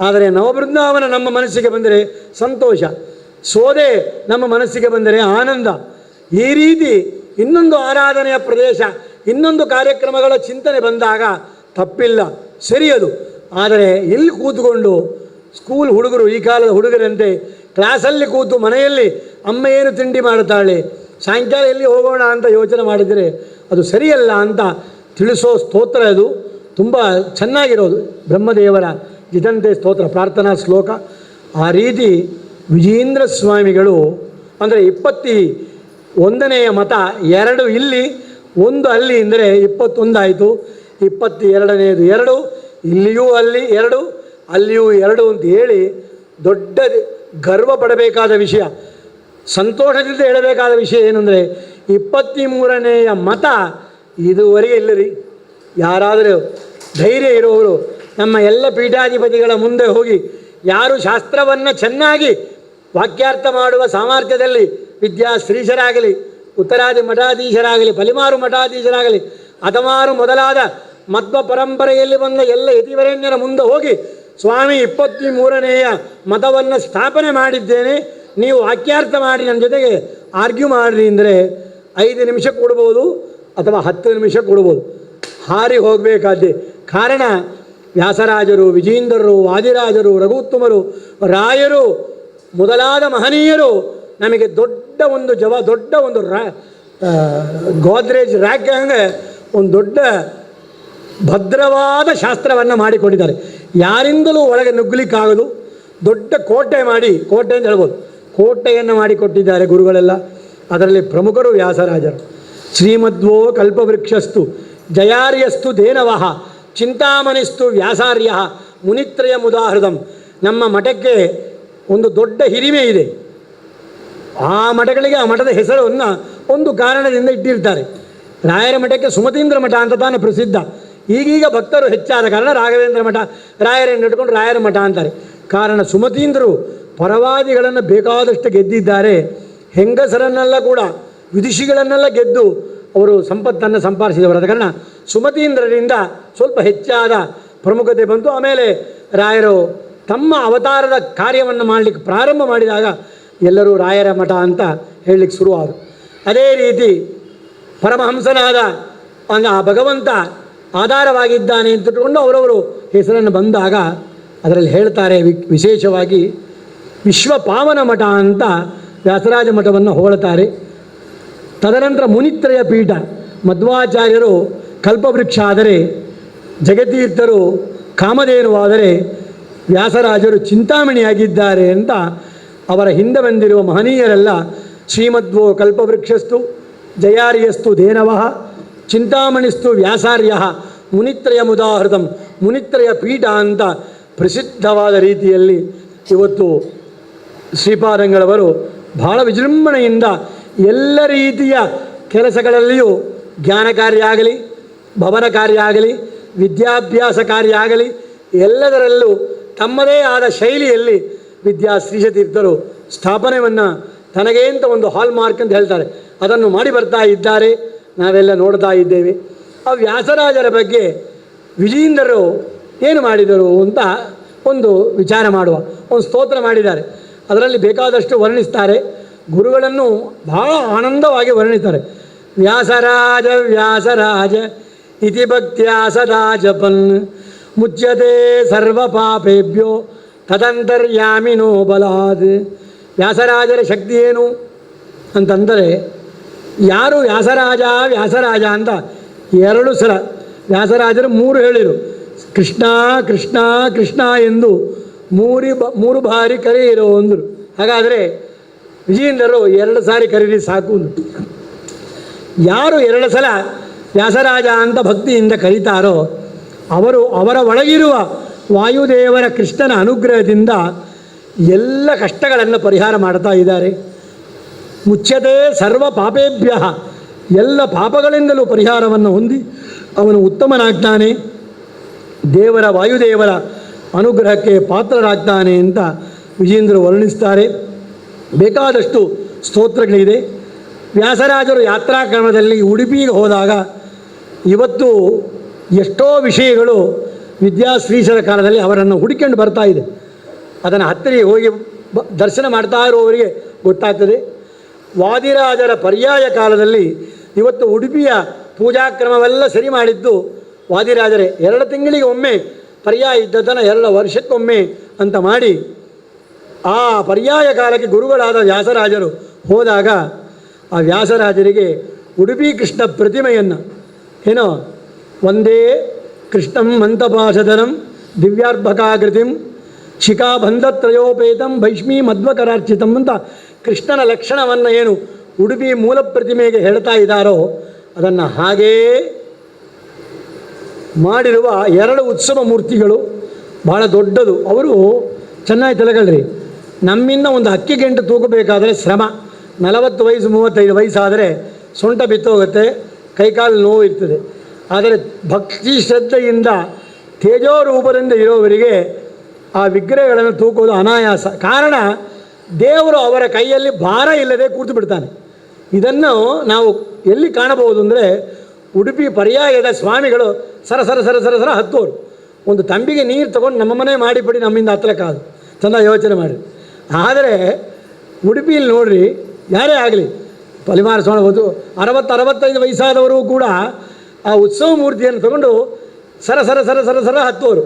ಆದರೆ ನವಬೃಂದಾವನ ನಮ್ಮ ಮನಸ್ಸಿಗೆ ಬಂದರೆ ಸಂತೋಷ, ಸೋದೆ ನಮ್ಮ ಮನಸ್ಸಿಗೆ ಬಂದರೆ ಆನಂದ. ಈ ರೀತಿ ಇನ್ನೊಂದು ಆರಾಧನೆಯ ಪ್ರದೇಶ, ಇನ್ನೊಂದು ಕಾರ್ಯಕ್ರಮಗಳ ಚಿಂತನೆ ಬಂದಾಗ ತಪ್ಪಿಲ್ಲ, ಸರಿಯದು. ಆದರೆ ಇಲ್ಲಿ ಕೂತ್ಕೊಂಡು ಸ್ಕೂಲ್ ಹುಡುಗರು, ಈ ಕಾಲದ ಹುಡುಗರಂತೆ ಕ್ಲಾಸಲ್ಲಿ ಕೂತು ಮನೆಯಲ್ಲಿ ಅಮ್ಮ ಏನು ತಿಂಡಿ ಮಾಡ್ತಾಳೆ, ಸಾಯಂಕಾಲ ಎಲ್ಲಿ ಹೋಗೋಣ ಅಂತ ಯೋಚನೆ ಮಾಡಿದರೆ ಅದು ಸರಿಯಲ್ಲ ಅಂತ ತಿಳಿಸೋ ಸ್ತೋತ್ರ ಅದು. ತುಂಬ ಚೆನ್ನಾಗಿರೋದು ಬ್ರಹ್ಮದೇವರ ಜಿತಂತೆ ಸ್ತೋತ್ರ, ಪ್ರಾರ್ಥನಾ ಶ್ಲೋಕ. ಆ ರೀತಿ ವಿಜೇಂದ್ರ ಸ್ವಾಮಿಗಳು ಅಂದರೆ 21ನೆಯ ಮತ 2 ಇಲ್ಲಿ 1 ಅಲ್ಲಿ ಅಂದರೆ 21 ಆಯಿತು. 22ನೇದು 2 ಇಲ್ಲಿಯೂ ಅಲ್ಲಿ 2 ಅಲ್ಲಿಯೂ 2 ಅಂತ ಹೇಳಿ ದೊಡ್ಡ ಗರ್ವ ಪಡಬೇಕಾದ ವಿಷಯ, ಸಂತೋಷದಿಂದ ಹೇಳಬೇಕಾದ ವಿಷಯ ಏನಂದರೆ 23ನೇಯ ಮತ ಇದುವರೆಗೆ ಇಲ್ಲರಿ. ಯಾರಾದರೂ ಧೈರ್ಯ ಇರುವವರು ನಮ್ಮ ಎಲ್ಲ ಪೀಠಾಧಿಪತಿಗಳ ಮುಂದೆ ಹೋಗಿ ಯಾರು ಶಾಸ್ತ್ರವನ್ನು ಚೆನ್ನಾಗಿ ವಾಕ್ಯಾರ್ಥ ಮಾಡುವ ಸಾಮರ್ಥ್ಯದಲ್ಲಿ ವಿದ್ಯಾಶ್ರೀಶರಾಗಲಿ, ಉತ್ತರಾದಿ ಮಠಾಧೀಶರಾಗಲಿ, ಫಲಿಮಾರು ಮಠಾಧೀಶರಾಗಲಿ, ಹತಮಾರು ಮೊದಲಾದ ಮಧ್ವ ಪರಂಪರೆಯಲ್ಲಿ ಬಂದ ಎಲ್ಲ ಯತಿವರೇಣ್ಯರ ಮುಂದೆ ಹೋಗಿ ಸ್ವಾಮಿ 23ನೇಯ ಮತವನ್ನು ಸ್ಥಾಪನೆ ಮಾಡಿದ್ದೇನೆ, ನೀವು ವಾಕ್ಯಾರ್ಥ ಮಾಡಿ ನನ್ನ ಜೊತೆಗೆ ಆರ್ಗ್ಯೂ ಮಾಡಿರಿ ಅಂದರೆ 5 ನಿಮಿಷ ಕೊಡ್ಬೋದು ಅಥವಾ 10 ನಿಮಿಷ ಕೊಡ್ಬೋದು. ಹಾರಿ ಹೋಗಬೇಕಾದ್ದೆ. ಕಾರಣ ವ್ಯಾಸರಾಜರು, ವಿಜೇಂದ್ರರು, ವಾದಿರಾಜರು, ರಘುತ್ತಮರು, ರಾಯರು ಮೊದಲಾದ ಮಹನೀಯರು ನಮಗೆ ದೊಡ್ಡ ಒಂದು ಗೋದ್ರೇಜ್ ರ್ಯಾಕ್ ಹಂಗೆ ಒಂದು ದೊಡ್ಡ ಭದ್ರವಾದ ಶಾಸ್ತ್ರವನ್ನು ಮಾಡಿಕೊಂಡಿದ್ದಾರೆ. ಯಾರಿಂದಲೂ ಒಳಗೆ ನುಗ್ಗಲಿಕ್ಕಾಗದು. ದೊಡ್ಡ ಕೋಟೆ ಅಂತ ಹೇಳ್ಬೋದು, ಕೋಟೆಯನ್ನು ಮಾಡಿಕೊಟ್ಟಿದ್ದಾರೆ ಗುರುಗಳೆಲ್ಲ. ಅದರಲ್ಲಿ ಪ್ರಮುಖರು ವ್ಯಾಸರಾಜರು. ಶ್ರೀಮದ್ವೋ ಕಲ್ಪವೃಕ್ಷಸ್ತು ಜಯಾರ್ಯಸ್ತು ದೇನವಃ ಚಿಂತಾಮಣಿಸ್ತು ವ್ಯಾಸಾರ್ಯ ಮುನಿತ್ರಯ ಮುದಾಹೃದಂ. ನಮ್ಮ ಮಠಕ್ಕೆ ಒಂದು ದೊಡ್ಡ ಹಿರಿಮೆ ಇದೆ. ಆ ಮಠಗಳಿಗೆ ಆ ಮಠದ ಹೆಸರನ್ನು ಒಂದು ಕಾರಣದಿಂದ ಇಟ್ಟಿರ್ತಾರೆ. ರಾಯರ ಮಠಕ್ಕೆ ಸುಮತೀಂದ್ರ ಮಠ ಅಂತ ತಾನೇ ಪ್ರಸಿದ್ಧ. ಈಗೀಗ ಭಕ್ತರು ಹೆಚ್ಚಾದ ಕಾರಣ ರಾಘವೇಂದ್ರ ಮಠ, ರಾಯರನ್ನು ಇಟ್ಕೊಂಡು ರಾಯರ ಮಠ ಅಂತಾರೆ. ಕಾರಣ ಸುಮತೀಂದ್ರರು ಪರವಾದಿಗಳನ್ನು ಬೇಕಾದಷ್ಟು ಗೆದ್ದಿದ್ದಾರೆ. ಹೆಂಗಸರನ್ನೆಲ್ಲ ಕೂಡ ವಿದುಷಿಗಳನ್ನೆಲ್ಲ ಗೆದ್ದು ಅವರು ಸಂಪತ್ತನ್ನು ಸಂಪಾದಿಸಿದವರಾದ ಕಾರಣ ಸುಮತೀಂದ್ರರಿಂದ ಸ್ವಲ್ಪ ಹೆಚ್ಚಾದ ಪ್ರಮುಖತೆ ಬಂತು. ಆಮೇಲೆ ರಾಯರು ತಮ್ಮ ಅವತಾರದ ಕಾರ್ಯವನ್ನು ಮಾಡಲಿಕ್ಕೆ ಪ್ರಾರಂಭ ಮಾಡಿದಾಗ ಎಲ್ಲರೂ ರಾಯರ ಮಠ ಅಂತ ಹೇಳಲಿಕ್ಕೆ ಶುರುವಾದರು. ಅದೇ ರೀತಿ ಪರಮಹಂಸನಾದ ಆ ಭಗವಂತ ಆಧಾರವಾಗಿದ್ದಾನೆ ಅಂತಕೊಂಡು ಅವರವರು ಹೆಸರನ್ನು ಬಂದಾಗ ಅದರಲ್ಲಿ ಹೇಳ್ತಾರೆ ವಿಶೇಷವಾಗಿ ವಿಶ್ವಪಾವನ ಮಠ ಅಂತ ವ್ಯಾಸರಾಜ ಮಠವನ್ನು ಹೊಗಳ್ತಾರೆ. ತದನಂತರ ಮುನಿತ್ರಯ ಪೀಠ, ಮಧ್ವಾಚಾರ್ಯರು ಕಲ್ಪವೃಕ್ಷ ಆದರೆ, ಜಗತೀರ್ಥರು ಕಾಮಧೇನುವಾದರೆ, ವ್ಯಾಸರಾಜರು ಚಿಂತಾಮಣಿಯಾಗಿದ್ದಾರೆ ಅಂತ ಅವರ ಹಿಂದೆ ಬಂದಿರುವ ಮಹನೀಯರೆಲ್ಲ ಶ್ರೀಮದ್ವೋ ಕಲ್ಪವೃಕ್ಷಸ್ತು ಜಯಾರ್ಯಸ್ತು ಧೇನವಃ ಚಿಂತಾಮಣಿಸ್ತು ವ್ಯಾಸಾರ್ಯ ಮುನಿತ್ರಯ ಮುದಾಹೃತಂ, ಮುನಿತ್ರಯ ಪೀಠ ಅಂತ ಪ್ರಸಿದ್ಧವಾದ ರೀತಿಯಲ್ಲಿ ಇವತ್ತು ಶ್ರೀಪಾದಂಗಳವರು ಬಹಳ ವಿಜೃಂಭಣೆಯಿಂದ ಎಲ್ಲ ರೀತಿಯ ಕೆಲಸಗಳಲ್ಲಿಯೂ ಜ್ಞಾನ ಕಾರ್ಯ ಆಗಲಿ, ಭವನ ಕಾರ್ಯ ಆಗಲಿ, ವಿದ್ಯಾಭ್ಯಾಸ ಕಾರ್ಯ ಆಗಲಿ, ಎಲ್ಲದರಲ್ಲೂ ತಮ್ಮದೇ ಆದ ಶೈಲಿಯಲ್ಲಿ ಶ್ರೀಶತೀರ್ಥರು ಸ್ಥಾಪನೆಯನ್ನು ತನಗೇ ಅಂತ ಒಂದು ಹಾಲ್ ಮಾರ್ಕ್ ಅಂತ ಹೇಳ್ತಾರೆ, ಅದನ್ನು ಮಾಡಿ ಬರ್ತಾ ಇದ್ದಾರೆ. ನಾವೆಲ್ಲ ನೋಡ್ತಾ ಇದ್ದೇವೆ. ಆ ವ್ಯಾಸರಾಜರ ಬಗ್ಗೆ ವಿಜೇಂದ್ರರು ಏನು ಮಾಡಿದರು ಅಂತ ಒಂದು ವಿಚಾರ ಮಾಡುವ ಒಂದು ಸ್ತೋತ್ರ ಮಾಡಿದ್ದಾರೆ. ಅದರಲ್ಲಿ ಬೇಕಾದಷ್ಟು ವರ್ಣಿಸ್ತಾರೆ. ಗುರುಗಳನ್ನು ಬಹಳ ಆನಂದವಾಗಿ ವರ್ಣಿಸ್ತಾರೆ. ವ್ಯಾಸರಾಜ ವ್ಯಾಸರಾಜ ಇತಿ ಭಕ್ತ್ಯಾ ಸದಾ ಜಪನ್ ಮುಚ್ಯತೆ ಸರ್ವ ಪಾಪೇಭ್ಯೋ ತದಂತರ್ಯಾಮಿನೋ ಬಲಾದ್. ವ್ಯಾಸರಾಜರ ಶಕ್ತಿ ಏನು ಅಂತಂದರೆ, ಯಾರು ವ್ಯಾಸರಾಜ ವ್ಯಾಸರಾಜ ಅಂತ 2 ಸಲ ವ್ಯಾಸರಾಜರು 3 ಹೇಳಿದರು. ಕೃಷ್ಣ ಕೃಷ್ಣ ಕೃಷ್ಣ ಎಂದು 3 ಬಾರಿ ಕರೆಯಿರೋ ಅಂದರು. ಹಾಗಾದರೆ ವಿಜೇಂದ್ರರು 2 ಸಾರಿ ಕರೀರಿ ಸಾಕು. ಯಾರು 2 ಸಲ ವ್ಯಾಸರಾಜ ಅಂತ ಭಕ್ತಿಯಿಂದ ಕರೀತಾರೋ ಅವರು ಅವರ ಒಳಗಿರುವ ವಾಯುದೇವರ ಕೃಷ್ಣನ ಅನುಗ್ರಹದಿಂದ ಎಲ್ಲ ಕಷ್ಟಗಳನ್ನು ಪರಿಹಾರ ಮಾಡ್ತಾ ಇದ್ದಾರೆ. ಮುಚ್ಯತೆ ಸರ್ವ ಪಾಪೇಭ್ಯ, ಎಲ್ಲ ಪಾಪಗಳಿಂದಲೂ ಪರಿಹಾರವನ್ನು ಹೊಂದಿ ಅವನು ಉತ್ತಮನಾಗ್ತಾನೆ, ದೇವರ ವಾಯುದೇವರ ಅನುಗ್ರಹಕ್ಕೆ ಪಾತ್ರರಾಗ್ತಾನೆ ಅಂತ ವಿಜೇಂದ್ರರು ವರ್ಣಿಸ್ತಾರೆ. ಬೇಕಾದಷ್ಟು ಸ್ತೋತ್ರಗಳಿದೆ. ವ್ಯಾಸರಾಜರು ಯಾತ್ರಾಕ್ರಮದಲ್ಲಿ ಉಡುಪಿಗೆ ಹೋದಾಗ ಇವತ್ತು ಎಷ್ಟೋ ವಿಷಯಗಳು ವಿದ್ಯಾಶ್ರೀಶರ ಕಾಲದಲ್ಲಿ ಅವರನ್ನು ಹುಡುಕೊಂಡು ಬರ್ತಾ ಇದೆ. ಅದನ್ನು ಹತ್ತಿರ ಹೋಗಿ ದರ್ಶನ ಮಾಡ್ತಾ ಇರುವವರಿಗೆ ಗೊತ್ತಾಗ್ತದೆ. ವಾದಿರಾಜರ ಪರ್ಯಾಯ ಕಾಲದಲ್ಲಿ ಇವತ್ತು ಉಡುಪಿಯ ಪೂಜಾಕ್ರಮವೆಲ್ಲ ಸರಿ ಮಾಡಿದ್ದು ವಾದಿರಾಜರೇ. 2 ತಿಂಗಳಿಗೆ ಒಮ್ಮೆ ಪರ್ಯಾಯ ಇದ್ದದನ್ನು 2 ವರ್ಷಕ್ಕೊಮ್ಮೆ ಅಂತ ಮಾಡಿ ಆ ಪರ್ಯಾಯ ಕಾಲಕ್ಕೆ ಗುರುಗಳಾದ ವ್ಯಾಸರಾಜರು ಹೋದಾಗ ಆ ವ್ಯಾಸರಾಜರಿಗೆ ಉಡುಪಿ ಕೃಷ್ಣ ಪ್ರತಿಮೆಯನ್ನು ಏನೋ ಒಂದೇ ಕೃಷ್ಣಂ ಮಂತಪಾಶಧರಂ ದಿವ್ಯಾರ್ಭಕಾಕೃತಿಂ ಶಿಖಾಬಂಧತ್ರಯೋಪೇತಂ ಭೈಷ್ಮೀ ಮಧ್ವಕರಾರ್ಚಿತಂ ಅಂತ ಕೃಷ್ಣನ ಲಕ್ಷಣವನ್ನು ಏನು ಉಡುಪಿ ಮೂಲ ಪ್ರತಿಮೆಗೆ ಹೇಳ್ತಾ ಇದ್ದಾರೋ ಅದನ್ನು ಹಾಗೇ ಮಾಡಿರುವ 2 ಉತ್ಸವ ಮೂರ್ತಿಗಳು ಭಾಳ ದೊಡ್ಡದು. ಅವರು ಚೆನ್ನಾಗಿ ತಲೆಗಳ್ರಿ, ನಮ್ಮಿಂದ ಒಂದು ಅಕ್ಕಿ ಗಂಟು ತೂಕಬೇಕಾದರೆ ಶ್ರಮ. 40 ವಯಸ್ಸು 35 ವಯಸ್ಸಾದರೆ ಸೊಂಟ ಬಿತ್ತೋಗುತ್ತೆ, ಕೈಕಾಲು ನೋವು ಇರ್ತದೆ. ಆದರೆ ಭಕ್ತಿ ಶ್ರದ್ಧೆಯಿಂದ ತೇಜೋರೂಪದಿಂದ ಇರೋವರಿಗೆ ಆ ವಿಗ್ರಹಗಳನ್ನು ತೂಕೋದು ಅನಾಯಾಸ. ಕಾರಣ ದೇವರು ಅವರ ಕೈಯಲ್ಲಿ ಭಾರ ಇಲ್ಲದೆ ಕೂತು ಬಿಡ್ತಾನೆ. ಇದನ್ನು ನಾವು ಎಲ್ಲಿ ಕಾಣಬಹುದು ಅಂದರೆ ಉಡುಪಿ ಪರ್ಯಾಯದ ಸ್ವಾಮಿಗಳು ಸರ ಸರ ಸರ ಸರ ಸರ ಹತ್ತೋರು. ಒಂದು ತಂಬಿಗೆ ನೀರು ತಗೊಂಡು ನಮ್ಮ ಮನೆ ಮಾಡಿಬಿಡಿ, ನಮ್ಮಿಂದ ಹತ್ತಲಕ್ಕಾದು. ಚೆಂದ ಯೋಚನೆ ಮಾಡಿ. ಆದರೆ ಉಡುಪಿಯಲ್ಲಿ ನೋಡ್ರಿ, ಯಾರೇ ಆಗಲಿ ಪಲಿಮಾರ ಸ್ವಾಮಿ ಹೋದು 60-65 ವಯಸ್ಸಾದವರು ಕೂಡ ಆ ಉತ್ಸವ ಮೂರ್ತಿಯನ್ನು ತಗೊಂಡು ಸರ ಸರ ಸರ ಸರ ಸರ ಹತ್ತೋರು.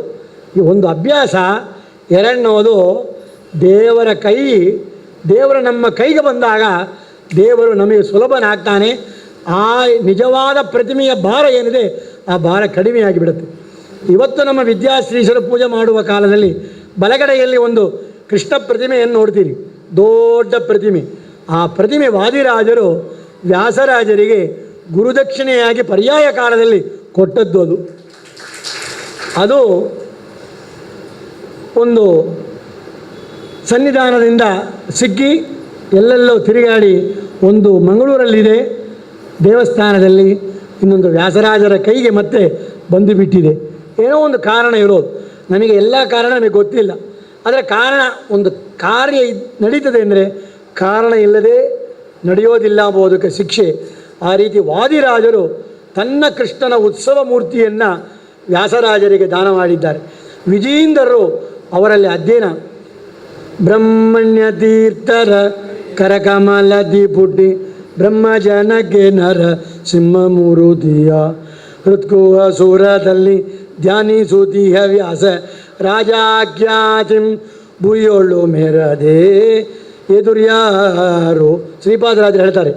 ಈ ಒಂದು ಅಭ್ಯಾಸ. ಎರಡನೇದು ದೇವರ ಕೈ, ದೇವರು ನಮ್ಮ ಕೈಗೆ ಬಂದಾಗ ದೇವರು ನಮಗೆ ಸುಲಭನಾಗ್ತಾನೆ. ಆ ನಿಜವಾದ ಪ್ರತಿಮೆಯ ಭಾರ ಏನಿದೆ ಆ ಭಾರ ಕಡಿಮೆಯಾಗಿಬಿಡುತ್ತೆ. ಇವತ್ತು ನಮ್ಮ ವಿದ್ಯಾಶ್ರೀಶ್ವರ ಪೂಜೆ ಮಾಡುವ ಕಾಲದಲ್ಲಿ ಬಲಗಡೆಯಲ್ಲಿ ಒಂದು ಕೃಷ್ಣ ಪ್ರತಿಮೆಯನ್ನು ನೋಡ್ತೀರಿ, ದೊಡ್ಡ ಪ್ರತಿಮೆ. ಆ ಪ್ರತಿಮೆ ವಾದಿರಾಜರು ವ್ಯಾಸರಾಜರಿಗೆ ಗುರುದಕ್ಷಿಣೆಯಾಗಿ ಪರ್ಯಾಯ ಕಾಲದಲ್ಲಿ ಕೊಟ್ಟದ್ದು. ಅದು ಒಂದು ಸನ್ನಿಧಾನದಿಂದ ಸಿಕ್ಕಿ ಎಲ್ಲೆಲ್ಲೋ ತಿರುಗಾಡಿ ಒಂದು ಮಂಗಳೂರಲ್ಲಿದೆ ದೇವಸ್ಥಾನದಲ್ಲಿ, ಇನ್ನೊಂದು ವ್ಯಾಸರಾಜರ ಕೈಗೆ ಮತ್ತೆ ಬಂದು ಬಿಟ್ಟಿದೆ. ಏನೋ ಒಂದು ಕಾರಣ ಇರೋದು, ನನಗೆ ಎಲ್ಲ ಕಾರಣ ನಮಗೆ ಗೊತ್ತಿಲ್ಲ. ಆದರೆ ಕಾರಣ, ಒಂದು ಕಾರ್ಯ ನಡೀತದೆ ಅಂದರೆ ಕಾರಣ ಇಲ್ಲದೆ ನಡೆಯೋದಿಲ್ಲ ಎಂಬುದಕ್ಕೆ ಶಿಕ್ಷೆ. ಆ ರೀತಿ ವಾದಿರಾಜರು ತನ್ನ ಕೃಷ್ಣನ ಉತ್ಸವ ಮೂರ್ತಿಯನ್ನು ವ್ಯಾಸರಾಜರಿಗೆ ದಾನ ಮಾಡಿದ್ದಾರೆ. ವಿಜಯೀಂದ್ರರು ಅವರಲ್ಲಿ ಅಧ್ಯಯನ. ಬ್ರಹ್ಮಣ್ಯ ತೀರ್ಥರ ಕರಕಮಲದಿ ಪುಟ್ಟಿ ಬ್ರಹ್ಮಜನಕ್ಕೆ ನರ ಸಿಂಹ ಮೂರುತಿಯ ಹೃತ್ಕುವ ಸೂರದಲ್ಲಿ ಧ್ಯಾನಿಸುತ್ತೀಯ ವ್ಯಾಸ ರಾಜಾಖ್ಯಾತಿಂ ಭೂಯೋಳು ಮೇರದೆ ಎದುರ್ಯಾರು. ಶ್ರೀಪಾದರಾಜರು ಹೇಳ್ತಾರೆ,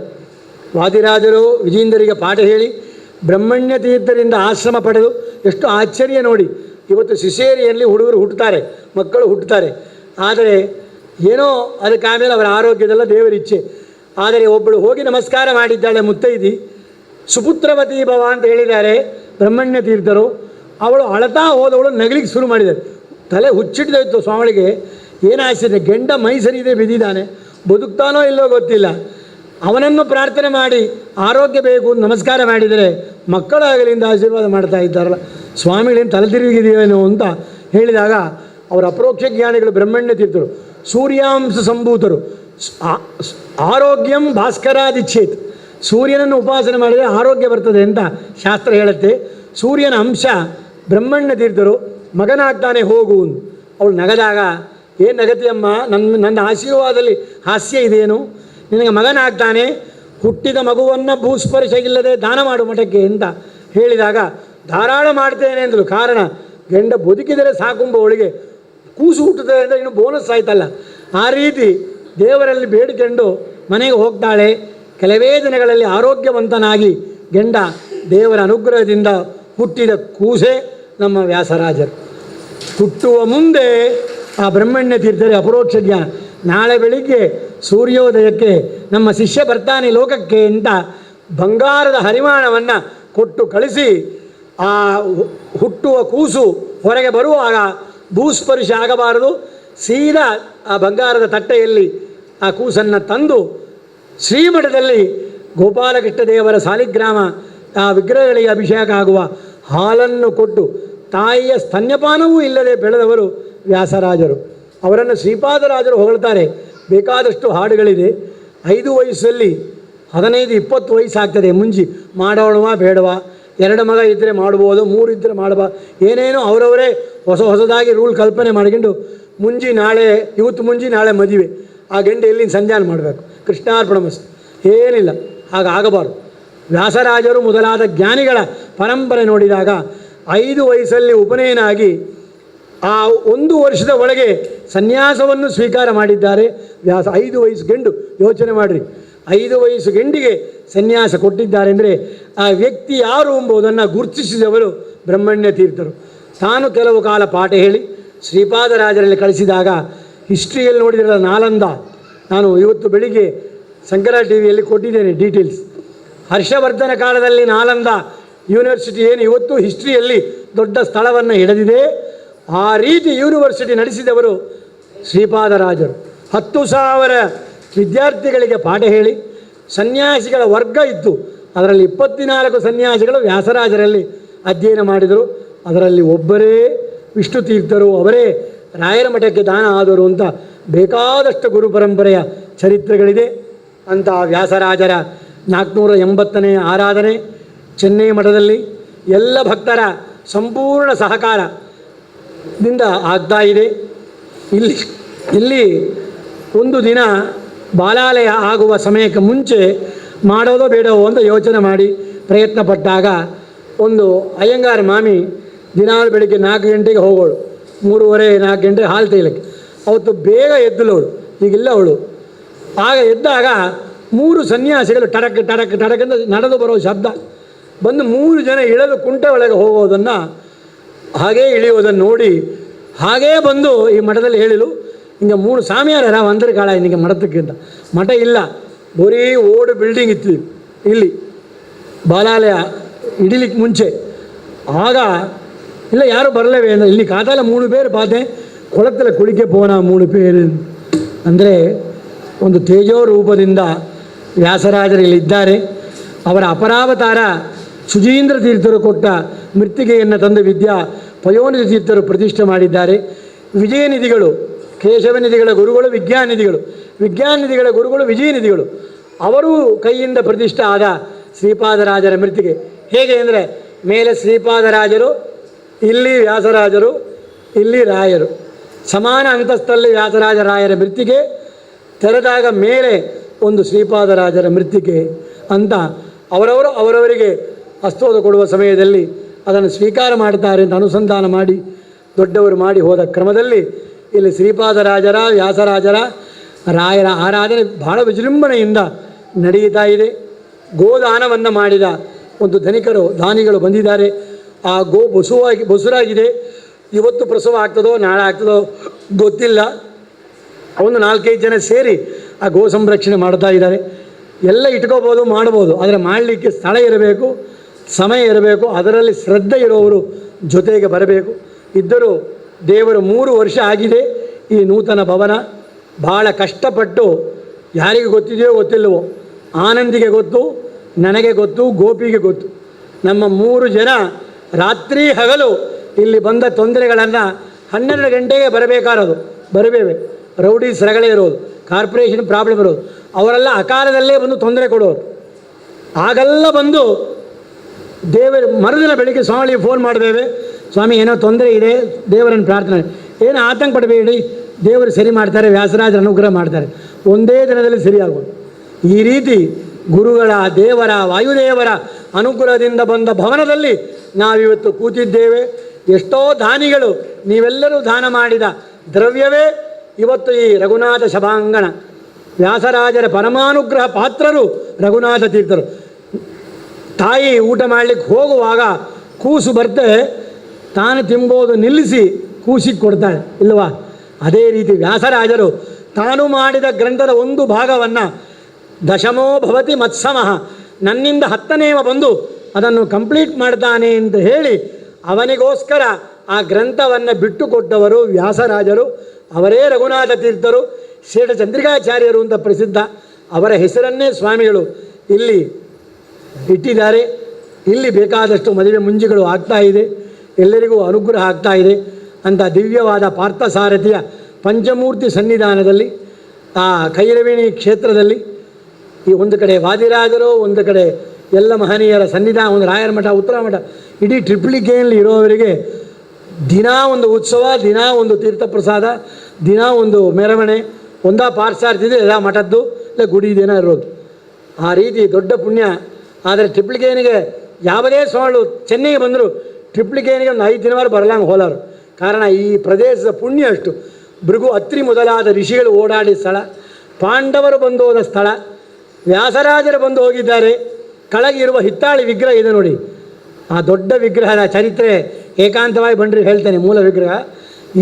ವಾದಿರಾಜರು ವಿಜೇಂದ್ರರಿಗೆ ಪಾಠ ಹೇಳಿ ಬ್ರಹ್ಮಣ್ಯ ತೀರ್ಥರಿಂದ ಆಶ್ರಮ ಪಡೆದು ಎಷ್ಟು ಆಶ್ಚರ್ಯ ನೋಡಿ. ಇವತ್ತು ಸಿಸೇರಿಯಲ್ಲಿ ಹುಡುಗರು ಹುಟ್ಟುತ್ತಾರೆ, ಮಕ್ಕಳು ಹುಟ್ಟುತ್ತಾರೆ. ಆದರೆ ಏನೋ ಅದಕ್ಕೆ ಆಮೇಲೆ ಅವರ ಆರೋಗ್ಯದೆಲ್ಲ ದೇವರ ಇಚ್ಛೆ. ಆದರೆ ಒಬ್ಬಳು ಹೋಗಿ ನಮಸ್ಕಾರ ಮಾಡಿದ್ದಾಳೆ, ಮುತ್ತೈದಿ, ಸುಪುತ್ರವತಿ ಭವ ಅಂತ ಹೇಳಿದ್ದಾರೆ ಬ್ರಹ್ಮಣ್ಯ ತೀರ್ಥರು. ಅವಳು ಅಳತಾ ಹೋದವಳು ನಗಲಿಕ್ಕೆ ಶುರು ಮಾಡಿದ್ದಾರೆ. ತಲೆ ಹುಚ್ಚಿಡ್ದಾಯಿತು ಸ್ವಾಮಿಗಳಿಗೆ. ಏನಾಯ್ಸಿದೆ, ಗಂಡ ಮೈ ಸರಿದೆ ಬಿದ್ದಿದ್ದಾನೆ, ಬದುಕ್ತಾನೋ ಇಲ್ಲೋ ಗೊತ್ತಿಲ್ಲ. ಅವನನ್ನು ಪ್ರಾರ್ಥನೆ ಮಾಡಿ ಆರೋಗ್ಯ ಬೇಕು ನಮಸ್ಕಾರ ಮಾಡಿದರೆ ಮಕ್ಕಳಾಗಲಿಂದ ಆಶೀರ್ವಾದ ಮಾಡ್ತಾ ಇದ್ದಾರಲ್ಲ, ಸ್ವಾಮಿಗಳಿಂದ ತಲೆ ತಿರುಗಿದೆಯೇನೋ ಅಂತ ಹೇಳಿದಾಗ ಅವರ ಅಪರೋಕ್ಷ ಜ್ಞಾನಿಗಳು ಬ್ರಹ್ಮಣ್ಯ ತೀರ್ಥರು, ಸೂರ್ಯಾಂಶ ಸಂಭೂತರು. ಆರೋಗ್ಯಂ ಭಾಸ್ಕರಾದಿಚ್ಛೇತ್, ಸೂರ್ಯನನ್ನು ಉಪಾಸನೆ ಮಾಡಿದರೆ ಆರೋಗ್ಯ ಬರ್ತದೆ ಅಂತ ಶಾಸ್ತ್ರ ಹೇಳುತ್ತೆ. ಸೂರ್ಯನ ಅಂಶ ಬ್ರಹ್ಮಣ್ಯ ತೀರ್ಥರು. ಮಗನಾಗ್ತಾನೆ ಹೋಗು. ಅವಳು ನಗದಾಗ, ಏನು ನಗತಿಯಮ್ಮ, ನನ್ನ ಆಶೀರ್ವಾದದಲ್ಲಿ ಹಾಸ್ಯ ಇದೇನು, ನಿನಗೆ ಮಗನಾಗ್ತಾನೆ, ಹುಟ್ಟಿದ ಮಗುವನ್ನು ಭೂಸ್ಪರ್ಶ ಇಲ್ಲದೆ ದಾನ ಮಾಡು ಮಠಕ್ಕೆ ಅಂತ ಹೇಳಿದಾಗ ಧಾರಾಳ ಮಾಡ್ತೇನೆ ಅಂದರು. ಕಾರಣ ಗಂಡ ಬದುಕಿದರೆ ಸಾಕುಂಬವಳಿಗೆ ಕೂಸು ಹುಟ್ಟುತ್ತದೆ ಅಂದರೆ ಇನ್ನು ಬೋನಸ್ ಆಯ್ತಲ್ಲ. ಆ ರೀತಿ ದೇವರಲ್ಲಿ ಬೇಡಿಕೊಂಡು ಮನೆಗೆ ಹೋಗ್ತಾಳೆ. ಕೆಲವೇ ದಿನಗಳಲ್ಲಿ ಆರೋಗ್ಯವಂತನಾಗಿ ಗಂಡ ದೇವರ ಅನುಗ್ರಹದಿಂದ ಹುಟ್ಟಿದ ಕೂಸೆ ನಮ್ಮ ವ್ಯಾಸರಾಜರು. ಹುಟ್ಟುವ ಮುಂದೆ ಆ ಬ್ರಹ್ಮಣ್ಯ ತೀರ್ಥರೇ ಅಪರೋಕ್ಷ ಜ್ಞಾನ. ನಾಳೆ ಬೆಳಿಗ್ಗೆ ಸೂರ್ಯೋದಯಕ್ಕೆ ನಮ್ಮ ಶಿಷ್ಯ ಬರ್ತಾನೆ ಲೋಕಕ್ಕೆ ಅಂತ ಬಂಗಾರದ ಹರಿಮಾಣವನ್ನು ಕೊಟ್ಟು ಕಳಿಸಿ, ಆ ಹುಟ್ಟುವ ಕೂಸು ಹೊರಗೆ ಬರುವಾಗ ಭೂಸ್ಪರ್ಶ ಆಗಬಾರದು, ಸೀದಾ ಆ ಬಂಗಾರದ ತಟ್ಟೆಯಲ್ಲಿ ಆ ಕೂಸನ್ನು ತಂದು ಶ್ರೀಮಠದಲ್ಲಿ ಗೋಪಾಲಕೃಷ್ಣ ದೇವರ ಸಾಲಿಗ್ರಾಮ ಆ ವಿಗ್ರಹಗಳಿಗೆ ಅಭಿಷೇಕ ಆಗುವ ಹಾಲನ್ನು ಕೊಟ್ಟು, ತಾಯಿಯ ಸ್ತನ್ಯಪಾನವೂ ಇಲ್ಲದೆ ಬೆಳೆದವರು ವ್ಯಾಸರಾಜರು. ಅವರನ್ನು ಶ್ರೀಪಾದರಾಜರು ಹೊಗಳ್ತಾರೆ. ಬೇಕಾದಷ್ಟು ಹಾಡುಗಳಿದೆ. 5 ವಯಸ್ಸಲ್ಲಿ 15-20 ವಯಸ್ಸಾಗ್ತದೆ. ಮುಂಜಿ ಮಾಡೋಣವಾ ಬೇಡವಾ, 2 ಮಗ ಇದ್ದರೆ ಮಾಡ್ಬೋದು, 3 ಇದ್ದರೆ ಮಾಡಬಾ, ಏನೇನೋ ಅವರವರೇ ಹೊಸದಾಗಿ ರೂಲ್ ಕಲ್ಪನೆ ಮಾಡಿಕೊಂಡು ಮುಂಜಿ ನಾಳೆ ಇವತ್ತು ಮುಂಜಿ ನಾಳೆ ಮದುವೆ, ಆ ಗಂಟೆ ಎಲ್ಲಿಂದ ಸಂಧಾನ ಮಾಡಬೇಕು, ಕೃಷ್ಣಾರ್ಪಣ ಮಸ್ತು, ಏನಿಲ್ಲ. ಹಾಗಾಗಬಾರ್ದು. ವ್ಯಾಸರಾಜರು ಮೊದಲಾದ ಜ್ಞಾನಿಗಳ ಪರಂಪರೆ ನೋಡಿದಾಗ 5 ವಯಸ್ಸಲ್ಲಿ ಉಪನಯನ ಆಗಿ ಆ 1 ವರ್ಷದ ಒಳಗೆ ಸನ್ಯಾಸವನ್ನು ಸ್ವೀಕಾರ ಮಾಡಿದ್ದಾರೆ ವ್ಯಾಸ. 5 ವಯಸ್ಸು ಗಂಡು, ಯೋಚನೆ ಮಾಡಿರಿ, 5 ವಯಸ್ಸು ಗಂಡಿಗೆ ಸನ್ಯಾಸ ಕೊಟ್ಟಿದ್ದಾರೆ ಅಂದರೆ ಆ ವ್ಯಕ್ತಿ ಯಾರು ಎಂಬುದನ್ನು ಗುರುತಿಸಿದವರು ಬ್ರಹ್ಮಣ್ಯ ತೀರ್ಥರು. ತಾನು ಕೆಲವು ಕಾಲ ಪಾಠ ಹೇಳಿ ಶ್ರೀಪಾದರಾಜರಲ್ಲಿ ಕಳಿಸಿದಾಗ ಹಿಸ್ಟ್ರಿಯಲ್ಲಿ ನೋಡಿದಿರಲ್ಲ ನಾಲಂದ, ನಾನು ಇವತ್ತು ಬೆಳಿಗ್ಗೆ ಶಂಕರ ಟಿ ವಿಯಲ್ಲಿ ಕೊಟ್ಟಿದ್ದೇನೆ ಡೀಟೇಲ್ಸ್. ಹರ್ಷವರ್ಧನ ಕಾಲದಲ್ಲಿ ನಾಲಂದ ಯೂನಿವರ್ಸಿಟಿ ಏನು ಇವತ್ತು ಹಿಸ್ಟ್ರಿಯಲ್ಲಿ ದೊಡ್ಡ ಸ್ಥಳವನ್ನು ಹಿಡಿದಿದೆ, ಆ ರೀತಿ ಯೂನಿವರ್ಸಿಟಿ ನಡೆಸಿದವರು ಶ್ರೀಪಾದರಾಜರು. 10,000 ವಿದ್ಯಾರ್ಥಿಗಳಿಗೆ ಪಾಠ ಹೇಳಿ, ಸನ್ಯಾಸಿಗಳ ವರ್ಗ ಇತ್ತು, ಅದರಲ್ಲಿ 24 ಸನ್ಯಾಸಿಗಳು ವ್ಯಾಸರಾಜರಲ್ಲಿ ಅಧ್ಯಯನ ಮಾಡಿದರು. ಅದರಲ್ಲಿ ಒಬ್ಬರೇ ವಿಷ್ಣು ತೀರ್ಥರು, ಅವರೇ ರಾಯರ ಮಠಕ್ಕೆ ದಾನ ಆದರು ಅಂತ ಬೇಕಾದಷ್ಟು ಗುರು ಪರಂಪರೆಯ ಚರಿತ್ರೆಗಳಿದೆ. ಅಂತ ವ್ಯಾಸರಾಜರ 480ನೇ ಆರಾಧನೆ ಚೆನ್ನೈ ಮಠದಲ್ಲಿ ಎಲ್ಲ ಭಕ್ತರ ಸಂಪೂರ್ಣ ಸಹಕಾರದಿಂದ ಆಗ್ತಾ ಇದೆ. ಇಲ್ಲಿ ಒಂದು ದಿನ ಬಾಲಾಲಯ ಆಗುವ ಸಮಯಕ್ಕೆ ಮುಂಚೆ ಮಾಡೋದೋ ಬೇಡವೋ ಅಂತ ಯೋಚನೆ ಮಾಡಿ ಪ್ರಯತ್ನ ಪಟ್ಟಾಗ ಒಂದು ಅಯ್ಯಂಗಾರ ಮಾಮಿ ದಿನಾಲು ಬೆಳಿಗ್ಗೆ 4 ಗಂಟೆಗೆ ಹೋಗೋಳು, 3:30-4 ಗಂಟೆಗೆ ಹಾಲು ತೆಗಿಲಿಕ್ಕೆ. ಅವತ್ತು ಬೇಗ ಎದ್ದಲವಳು, ಈಗಿಲ್ಲ ಅವಳು. ಆಗ ಎದ್ದಾಗ 3 ಸನ್ಯಾಸಿಗಳು ಟಡಕ್ ಟಡಕ್ ಟಡಕ್ ಅಂತ ನಡೆದು ಬರೋ ಶಬ್ದ ಬಂದು 3 ಜನ ಇಳಿದು ಕುಂಟೆ ಒಳಗೆ ಹೋಗೋದನ್ನು ಹಾಗೇ ಇಳಿಯೋದನ್ನು ನೋಡಿ ಹಾಗೇ ಬಂದು ಈ ಮಠದಲ್ಲಿ ಹೇಳಿಲು, ಹಿಂಗೆ 3 ಸ್ವಾಮಿಯಾರ ಒಂದರ ಕಾಲ ನಿನಗೆ ಮಠದಕ್ಕಿಂತ ಮಠ ಇಲ್ಲ, ಬರೀ ಓಡು ಬಿಲ್ಡಿಂಗ್ ಇತ್ತು ಇಲ್ಲಿ ಬಾಲಾಲಯ ಇಡಿಲಿಕ್ಕೆ ಮುಂಚೆ. ಆಗ ಇಲ್ಲ ಯಾರು ಬರಲೇವೇ ಅಂದರೆ ಇಲ್ಲಿ ಕಾತಾಲ 3 பேர் பார்த்தேன், குளத்தில் குளிக்க போனா 3 பேர் ಅಂದರೆ ಒಂದು ತೇಜೋ ರೂಪದಿಂದ ವ್ಯಾಸರಾಜರಲ್ಲಿದ್ದಾರೆ. ಅವರ ಅಪರಾವತಾರ ಸುಜೀಂದ್ರ ತೀರ್ಥರು ಕೊಟ್ಟ ಮೃತ್ತಿಗೆಯನ್ನು ತಂದು ಪಯೋನಿಧಿ ತೀರ್ಥರು ಪ್ರತಿಷ್ಠೆ ಮಾಡಿದ್ದಾರೆ. ವಿಜಯನಿಧಿಗಳು ಕೇಶವನಿಧಿಗಳ ಗುರುಗಳು, ವಿಜ್ಞಾನನಿಧಿಗಳ ಗುರುಗಳು ವಿಜಯನಿಧಿಗಳು. ಅವರು ಕೈಯಿಂದ ಪ್ರತಿಷ್ಠೆ ಆದ ಶ್ರೀಪಾದರಾಜರ ಮೃತ್ತಿಗೆ ಹೇಗೆ ಅಂದರೆ ಮೇಲೆ ಶ್ರೀಪಾದರಾಜರು, ಇಲ್ಲಿ ವ್ಯಾಸರಾಜರು, ಇಲ್ಲಿ ರಾಯರು, ಸಮಾನ ಅಂತಸ್ತಲ್ಲಿ ವ್ಯಾಸರಾಜರಾಯರ ಮೃತ್ತಿಗೆ, ತೆರೆದಾಗ ಮೇಲೆ ಒಂದು ಶ್ರೀಪಾದರಾಜರ ಮೃತ್ತಿಗೆ ಅಂತ ಅವರವರಿಗೆ ಹಸ್ತೋದ ಕೊಡುವ ಸಮಯದಲ್ಲಿ ಅದನ್ನು ಸ್ವೀಕಾರ ಮಾಡ್ತಾರೆ ಅಂತ ಅನುಸಂಧಾನ ಮಾಡಿ ದೊಡ್ಡವರು ಮಾಡಿ ಹೋದ ಕ್ರಮದಲ್ಲಿ ಇಲ್ಲಿ ಶ್ರೀಪಾದರಾಜರ ವ್ಯಾಸರಾಜರ ರಾಯರ ಆರಾಧನೆ ಬಹಳ ವಿಜೃಂಭಣೆಯಿಂದ ನಡೆಯುತ್ತಾ ಇದೆ. ಗೋದಾನವನ್ನು ಮಾಡಿದ ಒಂದು ದಾನಿಗಳು ಬಂದಿದ್ದಾರೆ. ಆ ಗೋ ಬಸುರಾಗಿದೆ. ಇವತ್ತು ಪ್ರಸವ ಆಗ್ತದೋ ನಾಳೆ ಆಗ್ತದೋ ಗೊತ್ತಿಲ್ಲ. ಒಂದು 4-5 ಜನ ಸೇರಿ ಆ ಗೋ ಸಂರಕ್ಷಣೆ ಮಾಡ್ತಾ ಇದ್ದಾರೆ. ಎಲ್ಲ ಇಟ್ಕೋಬೋದು, ಮಾಡ್ಬೋದು, ಆದರೆ ಮಾಡಲಿಕ್ಕೆ ಸ್ಥಳ ಇರಬೇಕು, ಸಮಯ ಇರಬೇಕು, ಅದರಲ್ಲಿ ಶ್ರದ್ಧೆ ಇರೋವರು ಜೊತೆಗೆ ಬರಬೇಕು. ಇದ್ದರೂ ದೇವರು 3 ವರ್ಷ ಆಗಿದೆ ಈ ನೂತನ ಭವನ. ಭಾಳ ಕಷ್ಟಪಟ್ಟು, ಯಾರಿಗೆ ಗೊತ್ತಿದೆಯೋ ಗೊತ್ತಿಲ್ಲವೋ, ಆನಂದಿಗೆ ಗೊತ್ತು, ನನಗೆ ಗೊತ್ತು, ಗೋಪಿಗೆ ಗೊತ್ತು, ನಮ್ಮ 3 ಜನ ರಾತ್ರಿ ಹಗಲು ಇಲ್ಲಿ ಬಂದ ತೊಂದರೆಗಳನ್ನು 12 ಗಂಟೆಗೆ ಬರಬೇವೆ. ರೌಡಿ ಸರಗಳೇ ಇರೋದು, ಕಾರ್ಪೊರೇಷನ್ ಪ್ರಾಬ್ಲಮ್ ಇರೋದು, ಅವರೆಲ್ಲ ಅಕಾಲದಲ್ಲೇ ಬಂದು ತೊಂದರೆ ಕೊಡೋರು. ಆಗೆಲ್ಲ ಬಂದು ಮರುದಿನ ಬೆಳಿಗ್ಗೆ ಸ್ವಾಮಿಗೆ ಫೋನ್ ಮಾಡಿದ್ದೇವೆ, ಸ್ವಾಮಿ ಏನೋ ತೊಂದರೆ ಇದೆ, ದೇವರನ್ನು ಪ್ರಾರ್ಥನೆ, ಏನು ಆತಂಕ ಪಡಬೇಡಿ, ದೇವರು ಸರಿ ಮಾಡ್ತಾರೆ, ವ್ಯಾಸರಾಜರ ಅನುಗ್ರಹ ಮಾಡ್ತಾರೆ, ಒಂದೇ ದಿನದಲ್ಲಿ ಸರಿಯಾಗೋದು. ಈ ರೀತಿ ಗುರುಗಳ, ದೇವರ, ವಾಯುದೇವರ ಅನುಗ್ರಹದಿಂದ ಬಂದ ಭವನದಲ್ಲಿ ನಾವಿವತ್ತು ಕೂತಿದ್ದೇವೆ. ಎಷ್ಟೋ ದಾನಿಗಳು, ನೀವೆಲ್ಲರೂ ದಾನ ಮಾಡಿದ ದ್ರವ್ಯವೇ ಇವತ್ತು ಈ ರಘುನಾಥ ಸಭಾಂಗಣ. ವ್ಯಾಸರಾಜರ ಪರಮಾನುಗ್ರಹ ಪಾತ್ರರು ರಘುನಾಥ ತೀರ್ಥರು. ತಾಯಿ ಊಟ ಮಾಡಲಿಕ್ಕೆ ಹೋಗುವಾಗ ಕೂಸು ಬರ್ತೆ, ತಾನು ತಿಂಬೋದು ನಿಲ್ಲಿಸಿ ಕೂಸಿಗೆ ಕೊಡ್ತಾಳೆ ಇಲ್ವಾ? ಅದೇ ರೀತಿ ವ್ಯಾಸರಾಜರು ತಾನು ಮಾಡಿದ ಗ್ರಂಥದ ಒಂದು ಭಾಗವನ್ನು ದಶಮೋ ಭವತಿ ಮತ್ಸಮಃ, ನನ್ನಿಂದ 10ನೇವ ಬಂದು ಅದನ್ನು ಕಂಪ್ಲೀಟ್ ಮಾಡ್ತಾನೆ ಅಂತ ಹೇಳಿ ಅವನಿಗೋಸ್ಕರ ಆ ಗ್ರಂಥವನ್ನು ಬಿಟ್ಟುಕೊಟ್ಟವರು ವ್ಯಾಸರಾಜರು. ಅವರೇ ರಘುನಾಥ ತೀರ್ಥರು, ಶ್ರೇಷ್ಠ ಚಂದ್ರಿಕಾಚಾರ್ಯರು ಅಂತ ಪ್ರಸಿದ್ಧ. ಅವರ ಹೆಸರನ್ನೇ ಸ್ವಾಮಿಗಳು ಇಲ್ಲಿ ಇಟ್ಟಿದ್ದಾರೆ. ಇಲ್ಲಿ ಬೇಕಾದಷ್ಟು ಮದುವೆ ಮುಂಜಿಗಳು ಆಗ್ತಾ ಇದೆ, ಎಲ್ಲರಿಗೂ ಅನುಗ್ರಹ ಆಗ್ತಾ ಇದೆ ಅಂತ ದಿವ್ಯವಾದ ಪಾರ್ಥಸಾರಥಿಯ ಪಂಚಮೂರ್ತಿ ಸನ್ನಿಧಾನದಲ್ಲಿ, ಆ ಕೈರವಿಣಿ ಕ್ಷೇತ್ರದಲ್ಲಿ ಈ ಒಂದು ಕಡೆ ವಾದಿರಾಜರು, ಒಂದು ಕಡೆ ಎಲ್ಲ ಮಹನೀಯರ ಸನ್ನಿಧಾನ, ಒಂದು ರಾಯರ ಮಠ, ಉತ್ತರ ಮಠ, ಇಡೀ ಟ್ರಿಪ್ಲಿಕೇನಲ್ಲಿ ಇರೋವರಿಗೆ ದಿನ ಒಂದು ಉತ್ಸವ, ದಿನ ಒಂದು ತೀರ್ಥಪ್ರಸಾದ, ದಿನ ಒಂದು ಮೆರವಣೆ, ಒಂದಾ ಪಾರ್ಸಾರ್ತಿದೆ, ಎಲ್ಲ ಮಠದ್ದು, ಇಲ್ಲ ಗುಡಿ ದಿನ ಇರೋದು. ಆ ರೀತಿ ದೊಡ್ಡ ಪುಣ್ಯ. ಆದರೆ ಟ್ರಿಪ್ಲಿಕೇನಿಗೆ ಯಾವುದೇ ಸ್ವಾಮಿಗಳು ಚೆನ್ನೈಗೆ ಬಂದರು, ಟ್ರಿಪ್ಲಿಕೇನಿಗೆ ಒಂದು 5 ದಿನವಾರು ಬರಲಾಂಗೆ ಹೋಲಾರು. ಕಾರಣ ಈ ಪ್ರದೇಶದ ಪುಣ್ಯ ಅಷ್ಟು. ಭೃಗು, ಅತ್ರಿ ಮೊದಲಾದ ಋಷಿಗಳು ಓಡಾಡಿದ ಸ್ಥಳ, ಪಾಂಡವರು ಬಂದು ಹೋದ ಸ್ಥಳ, ವ್ಯಾಸರಾಜರು ಬಂದು ಹೋಗಿದ್ದಾರೆ. ಕೆಳಗಿರುವ ಹಿತ್ತಾಳಿ ವಿಗ್ರಹ ಇದೆ ನೋಡಿ, ಆ ದೊಡ್ಡ ವಿಗ್ರಹದ ಚರಿತ್ರೆ ಏಕಾಂತವಾಗಿ ಬಂದರೆ ಹೇಳ್ತೇನೆ. ಮೂಲ ವಿಗ್ರಹ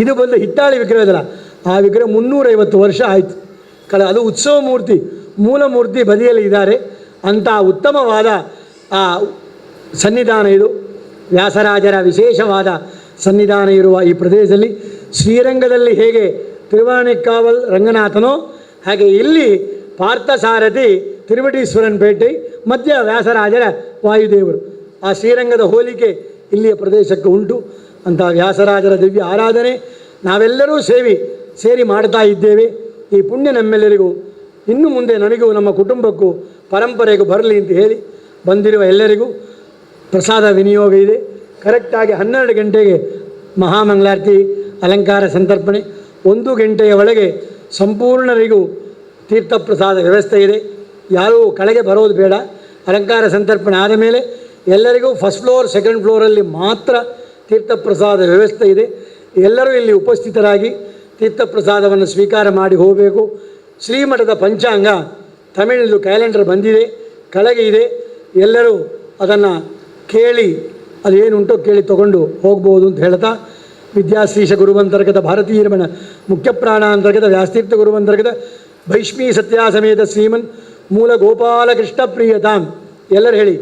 ಇದು ಬಂದು ಹಿತ್ತಾಳಿ ವಿಗ್ರಹ ಇದಲ್ಲ, ಆ ವಿಗ್ರಹ 350 ವರ್ಷ ಆಯಿತು. ಅದು ಉತ್ಸವ ಮೂರ್ತಿ, ಮೂಲ ಮೂರ್ತಿ ಬದಿಯಲ್ಲಿ ಇದ್ದಾರೆ. ಅಂಥ ಉತ್ತಮವಾದ ಆ ಸನ್ನಿಧಾನ ಇದು. ವ್ಯಾಸರಾಜರ ವಿಶೇಷವಾದ ಸನ್ನಿಧಾನ ಇರುವ ಈ ಪ್ರದೇಶದಲ್ಲಿ ಶ್ರೀರಂಗದಲ್ಲಿ ಹೇಗೆ ತಿರುವಾಣಿಕ್ಕಾವಲ್ ರಂಗನಾಥನೋ ಹಾಗೆ ಇಲ್ಲಿ ಪಾರ್ಥಸಾರಥಿ ತಿರುವಟೀಶ್ವರನ್ ಪೇಟೆ ಮಧ್ಯ ವ್ಯಾಸರಾಜರ ವಾಯುದೇವರು. ಆ ಶ್ರೀರಂಗದ ಹೋಲಿಕೆ ಇಲ್ಲಿಯ ಪ್ರದೇಶಕ್ಕೆ ಉಂಟು. ಅಂಥ ವ್ಯಾಸರಾಜರ ದಿವ್ಯ ಆರಾಧನೆ ನಾವೆಲ್ಲರೂ ಸೇರಿ ಮಾಡ್ತಾ ಇದ್ದೇವೆ. ಈ ಪುಣ್ಯ ನಮ್ಮೆಲ್ಲರಿಗೂ ಇನ್ನು ಮುಂದೆ ನನಗೂ ನಮ್ಮ ಕುಟುಂಬಕ್ಕೂ ಪರಂಪರೆಗೂ ಬರಲಿ ಅಂತ ಹೇಳಿ ಬಂದಿರುವ ಎಲ್ಲರಿಗೂ ಪ್ರಸಾದ ವಿನಿಯೋಗ ಇದೆ. ಕರೆಕ್ಟಾಗಿ 12 ಗಂಟೆಗೆ ಮಹಾಮಂಗಳಾರತಿ ಅಲಂಕಾರ ಸಂತರ್ಪಣೆ, 1 ಗಂಟೆಯ ಒಳಗೆ ಸಂಪೂರ್ಣರಿಗೂ ತೀರ್ಥಪ್ರಸಾದ ವ್ಯವಸ್ಥೆ ಇದೆ. ಯಾರೂ ಕೆಳಗೆ ಬರೋದು ಬೇಡ. ಅಲಂಕಾರ ಸಂತರ್ಪಣೆ ಆದ ಮೇಲೆ ಎಲ್ಲರಿಗೂ ಫಸ್ಟ್ ಫ್ಲೋರ್ ಸೆಕೆಂಡ್ ಫ್ಲೋರಲ್ಲಿ ಮಾತ್ರ ತೀರ್ಥಪ್ರಸಾದ ವ್ಯವಸ್ಥೆ ಇದೆ. ಎಲ್ಲರೂ ಇಲ್ಲಿ ಉಪಸ್ಥಿತರಾಗಿ ತೀರ್ಥಪ್ರಸಾದವನ್ನು ಸ್ವೀಕಾರ ಮಾಡಿ ಹೋಗಬೇಕು. ಶ್ರೀಮಠದ ಪಂಚಾಂಗ ತಮಿಳಿನದು ಕ್ಯಾಲೆಂಡರ್ ಬಂದಿದೆ, ಕೆಳಗೆ ಇದೆ. ಎಲ್ಲರೂ ಅದನ್ನು ಕೇಳಿ ಅದೇನುಂಟೋ ಕೇಳಿ ತಗೊಂಡು ಹೋಗ್ಬೋದು ಅಂತ ಹೇಳ್ತಾ, ವಿದ್ಯಾಶ್ರೀಷ ಗುರುವಂತರ್ಗತ ಭಾರತೀಯ ರಮಣ ಮುಖ್ಯ ಪ್ರಾಣಾಂತರ್ಗತ ವ್ಯಾಸತೀರ್ಥ ಗುರುವಂತರ್ಗತ ಭೈಷ್ಮೀ ಸತ್ಯಾಸಮೇತ ಶ್ರೀಮನ್ ಮೂಲ ಗೋಪಾಲಕೃಷ್ಣ ಪ್ರಿಯತಾಂ. ಎಲ್ಲರೂ ಹೇಳಿ,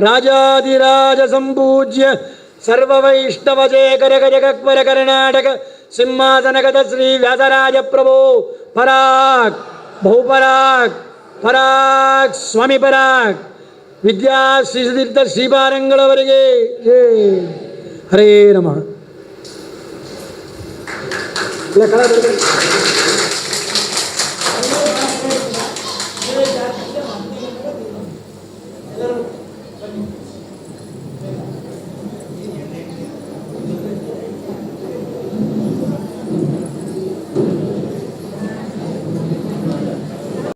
ರಾಜಾದಿರಾಜ ಸಂಪೂಜ್ಯ ಸರ್ವವೈಷ್ಣವಜೇಕರ ಗಜಗಕ್ವರ ಕರ್ನಾಟಕ ಸಿಂಹಾಸನಗತ ಶ್ರೀ ವ್ಯಾಸರಾಜ ಪ್ರಭೋ ಪರಾಕ್ ಬಹುಪರಾಕ್ ಪರಾಕ್ ಸ್ವಾಮಿ ಪರಾಕ್ ವಿದ್ಯಾ ಶ್ರೀತೀರ್ಥ ಶ್ರೀಪಾರಂಗಳವರಿಗೆ ಹರೇ ನಮಃ.